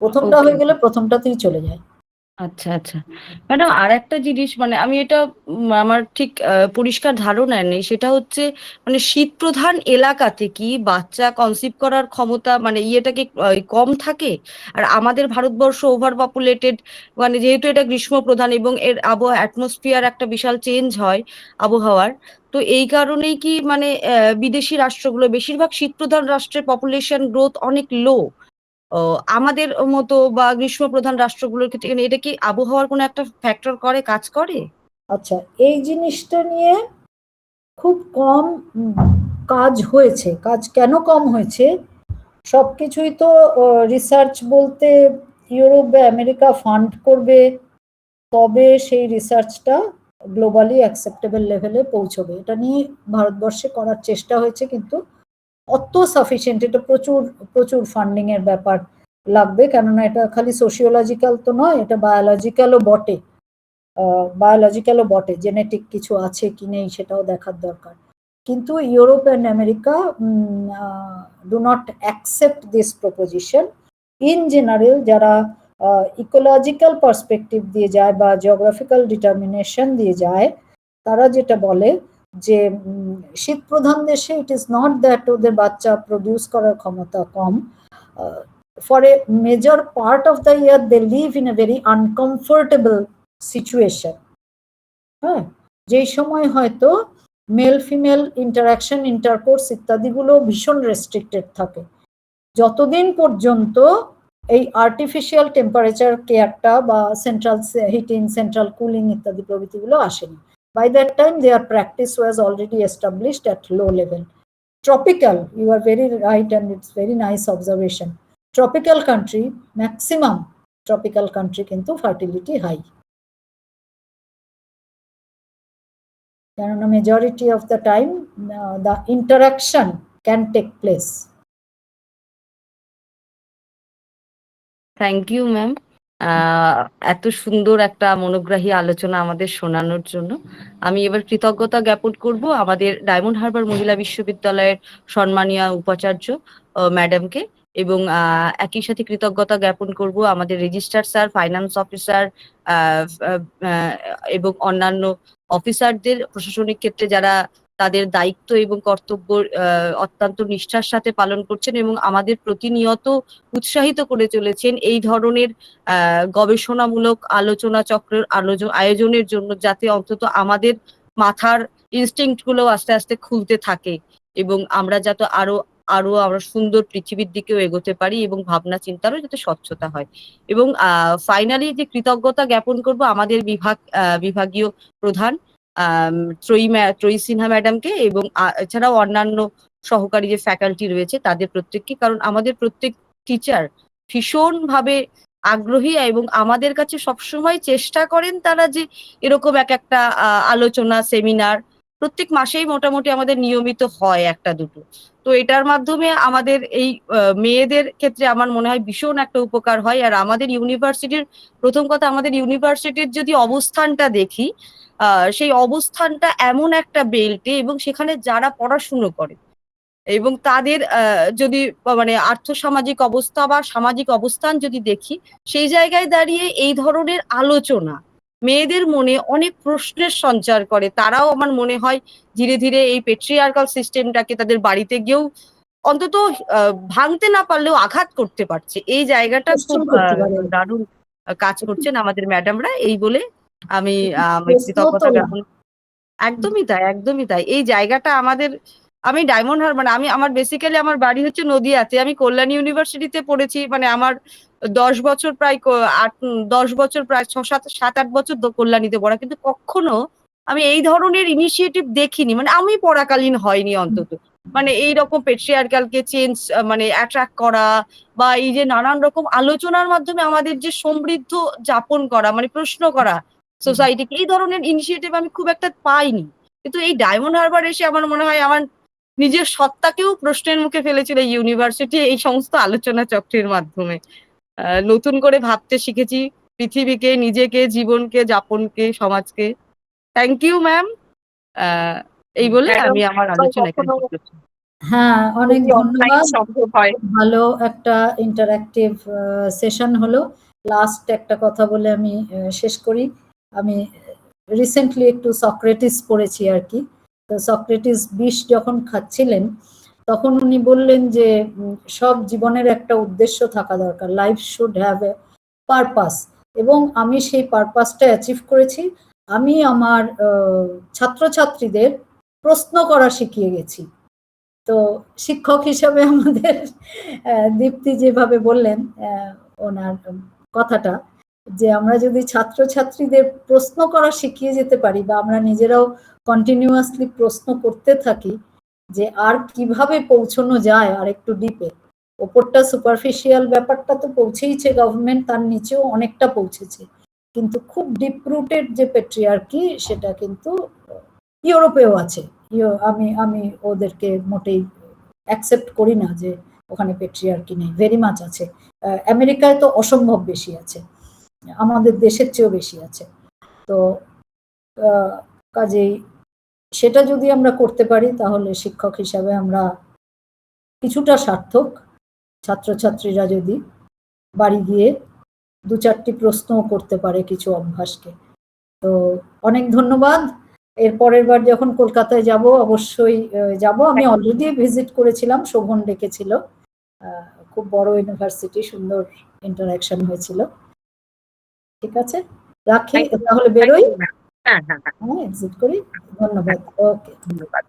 প্রথমটা Okay. হয়ে গেলে প্রথমটাতেই চলে যায়। আচ্ছা আচ্ছা ম্যাডাম, আর একটা জিনিস মানে আমি এটা আমার ঠিক পরিষ্কার ধারণা নেই, সেটা হচ্ছে মানে শীত প্রধান এলাকাতে কি বাচ্চা কনসিভ করার ক্ষমতা মানে ইয়েটা কি কম থাকে? আর আমাদের ভারতবর্ষ ওভার পপুলেটেড, মানে যেহেতু এটা গ্রীষ্ম প্রধান এবং এর আবহাওয়া অ্যাটমসফিয়ার একটা বিশাল চেঞ্জ হয় আবহাওয়ার, তো এই কারণেই কি মানে বিদেশি রাষ্ট্রগুলো বেশিরভাগ শীত প্রধান রাষ্ট্রের পপুলেশন গ্রোথ অনেক লো, আমাদের মতো বা গ্রীষ্ম প্রধান রাষ্ট্রগুলোর ক্ষেত্রে এটা কি আবহাওয়ার কোনো একটা ফ্যাক্টর করে, কাজ করে? আচ্ছা, এই জিনিসটা নিয়ে খুব কম কাজ হয়েছে। কাজ কেন কম হয়েছে? সবকিছুই তো রিসার্চ বলতে ইউরোপ বা আমেরিকা ফান্ড করবে, তবে সেই রিসার্চটা গ্লোবালি অ্যাকসেপ্টেবল লেভেলে পৌঁছবে। এটা নিয়ে ভারতবর্ষে করার চেষ্টা হয়েছে, কিন্তু অত সাফিসিয়েন্ট, এটা প্রচুর প্রচুর ফান্ডিং এর ব্যাপার লাগবে, কেননা এটা খালি সোশিওলজিক্যাল তো নয়, এটা বায়োলজিক্যালও বটে। জেনেটিক কিছু আছে কি নেই সেটাও দেখার দরকার। কিন্তু Europe and America do not accept this proposition. In general যারা ইকোলজিক্যাল পার্সপেক্টিভ দিয়ে যায় বা জিওগ্রাফিক্যাল ডিটারমিনেশন দিয়ে যায়, তারা যেটা বলে যে শীত প্রধান দেশে ইট ইজ নট দ্যাট ওদের বাচ্চা প্রডিউস করার ক্ষমতা কম, for a major part of the year they live in a very uncomfortable situation. হ্যাঁ, যেই সময় হয়তো মেল ফিমেল ইন্টারাকশন, ইন্টারকোর্স ইত্যাদিগুলো ভীষণ রেস্ট্রিক্টেড থাকে, যতদিন পর্যন্ত এই আর্টিফিশিয়াল টেম্পারেচার কেয়ারটা বা সেন্ট্রাল হিটিং, সেন্ট্রাল কুলিং ইত্যাদি প্রভৃতিগুলো আসেনি। By that time their practice was already established at low level. Tropical, you are very right and it's very nice observation. Tropical country, maximum tropical country কিন্তু fertility high. কেননা majority of the time the interaction can take place. Thank you ma'am, এত সুন্দর একটা মনোগ্রাহী আলোচনা আমাদের শোনানোর জন্য। আমি এবার কৃতজ্ঞতা জ্ঞাপন করব আমাদের ডায়মন্ড হারবার মহিলা বিশ্ববিদ্যালয়ের সম্মানীয় উপাচার্য ম্যাডামকে, এবং একই সাথে কৃতজ্ঞতা জ্ঞাপন করব আমাদের রেজিস্ট্রার স্যার, ফাইন্যান্স অফিসার এবং অন্যান্য অফিসারদের, প্রশাসনিক ক্ষেত্রে যারা তাদের দায়িত্ব এবং কর্তব্য অত্যন্ত নিষ্ঠার সাথে পালন করছেন এবং আমাদের প্রতিনিয়ত উৎসাহিত করে চলেছেন এই ধরনের গবেষণামূলক আলোচনা চক্রের আয়োজনের জন্য, যাতে অন্তত আমাদের মাথার ইনস্টিংক্ট গুলো আস্তে আস্তে খুলতে থাকে এবং আমরা যাতে আরো আমরা সুন্দর পৃথিবীর দিকেও এগোতে পারি এবং ভাবনা চিন্তারও যাতে স্বচ্ছতা হয়। এবং ফাইনালি যে কৃতজ্ঞতা জ্ঞাপন করব আমাদের বিভাগীয় প্রধান ত্রয়ী সিনহা ম্যাডামকে এবং এছাড়াও অন্যান্য সহকারী যে ফ্যাকাল্টি রয়েছে তাদের প্রত্যেককে, কারণ আমাদের প্রত্যেক টিচার ভীষণভাবে আগ্রহী এবং আমাদের কাছে সবসময় চেষ্টা করেন তারা যে এরকম একটা আলোচনা সেমিনার প্রত্যেক মাসেই মোটামুটি আমাদের নিয়মিত হয় একটা দুটো, তো এটার মাধ্যমে আমাদের এই মেয়েদের ক্ষেত্রে আমার মনে হয় ভীষণ একটা উপকার হয়। আর আমাদের ইউনিভার্সিটির, প্রথম কথা আমাদের ইউনিভার্সিটির যদি অবস্থানটা দেখি, সেই অবস্থানটা এমন একটা বেল্টে এবং সেখানে যারা পড়াশুনো করে এবং তাদের যদি মানে আর্থসামাজিক অবস্থা বা সামাজিক অবস্থান যদি দেখি, সেই জায়গায় দাঁড়িয়ে এই ধরনের আলোচনা মেয়েদের মনে অনেক প্রশ্নের সঞ্চার করে। তারাও আমার মনে হয় ধীরে ধীরে এই পেট্রিয়ার্কাল সিস্টেমটাকে তাদের বাড়িতে গিয়েও অন্তত ভাঙতে না পারলেও আঘাত করতে পারছে। এই জায়গাটা খুব কোশ্চেন করতে পারে, দারুণ কাজ করছেন আমাদের ম্যাডামরা, এই বলে আমি প্রশ্ন কৃতজ্ঞতা তোলা। জ্ঞাপন। একদমই তাই, একদমই তাই। এই জায়গাটা আমাদের, আমি ডায়মন্ড হারবার, আমি আমার বেসিক্যালি আমার বাড়ি হচ্ছে নদিয়াতে, আমি কল্যাণী ইউনিভার্সিটিতে পড়েছি, মানে আমার 10 বছর প্রায় 10 বছর প্রায় 7-8 বছর কল্যাণীতে পড়া, কিন্তু কখনো আমি এই ধরনের ইনিশিয়েটিভ দেখিনি, মানে আমি পড়াকালীন হয়নি অন্তত। মানে এইরকম পেট্রিয়ার্কালকে চেঞ্জ, মানে অ্যাট্রাক্ট করা, বা এই যে নানান রকম আলোচনার মাধ্যমে আমাদের যে সমৃদ্ধ যাপন করা, মানে প্রশ্ন করা সোসাইটিকে, এই ধরনের ইনিশিয়েটিভ আমি খুব একটা পাইনি। কিন্তু এই ডায়মন্ড হারবার এসে আমার মনে হয় আমার নিজের সত্তাকেও প্রশ্নের মুখে ফেলেছিল এই ইউনিভার্সিটি এই সমস্ত আলোচনা চক্রের মাধ্যমে। নতুন করে ভাবতে শিখেছি পৃথিবীকে, নিজেকে, জীবনকে, যাপনকে, সমাজকে। Thank you ma'am. এই বলে ম্যাডাম, আমি আমার আলোচনা এখানে কখনো শেষ করছি। হ্যাঁ, অনেক যদি অনলাইন ধন্যবাদ। সম্ভব হয়। ভালো একটা ইন্টারঅ্যাক্টিভ সেশন হলো। লাস্ট একটা কথা বলে আমি শেষ করি। আমি রিসেন্টলি একটু সক্রেটিস পড়েছি আর কি। তো সক্রেটিস বিষ যখন খাচ্ছিলেন তখন উনি বললেন যে সব জীবনের একটা উদ্দেশ্য থাকা দরকার, life should have a purpose. এবং আমি সেই পারপাসটা অ্যাচিভ করেছি। আমি আমার ছাত্রছাত্রীদের প্রশ্ন করা শিখিয়ে গেছি। তো শিক্ষক হিসাবে আমাদের দীপ্তি যেভাবে বললেন ওনার কথাটা, যে আমরা যদি ছাত্রছাত্রীদের প্রশ্ন করা শিখিয়ে যেতে পারি, বা আমরা নিজেরাও কন্টিনিউয়াসলি প্রশ্ন করতে থাকি যে আর কিভাবে পৌঁছানো যায় আর একটু ডিপে। ওপরটা সুপারফিশিয়াল ব্যাপারটা তো পৌঁছেইছে, গভর্নমেন্ট তার নিচেও অনেকটা পৌঁছেছে, কিন্তু খুব ডিপ রুটেড যে পেট্রিয়ার্কি সেটা কিন্তু ইউরোপেও আছে। আমি ওদেরকে মোটেই অ্যাকসেপ্ট করি না যে ওখানে পেট্রিয়ার্কি নেই, ভেরি মাচ আছে। আমেরিকায় তো অসম্ভব বেশি আছে, আমাদের দেশের চেয়েও বেশি আছে। তো কাজেই সেটা যদি আমরা করতে পারি তাহলে শিক্ষক হিসাবে আমরা কিছুটা সার্থক। ছাত্রছাত্রীরা যদি বাড়ি গিয়ে 2-4টি প্রশ্নও করতে পারে কিছু অভ্যাসকে। তো অনেক ধন্যবাদ। এর পরের বার যখন কলকাতায় যাব অবশ্যই যাব। আমি অলরেডি ভিজিট করেছিলাম, শোভন ডেকেছিল। খুব বড় ইউনিভার্সিটি, সুন্দর ইন্টারাকশন হয়েছিল। ঠিক আছে, রাখি তাহলে, বেরোই। হ্যাঁ হ্যাঁ হ্যাঁ, হ্যাঁ, এক্সিট করি। ধন্যবাদ। ওকে, ধন্যবাদ।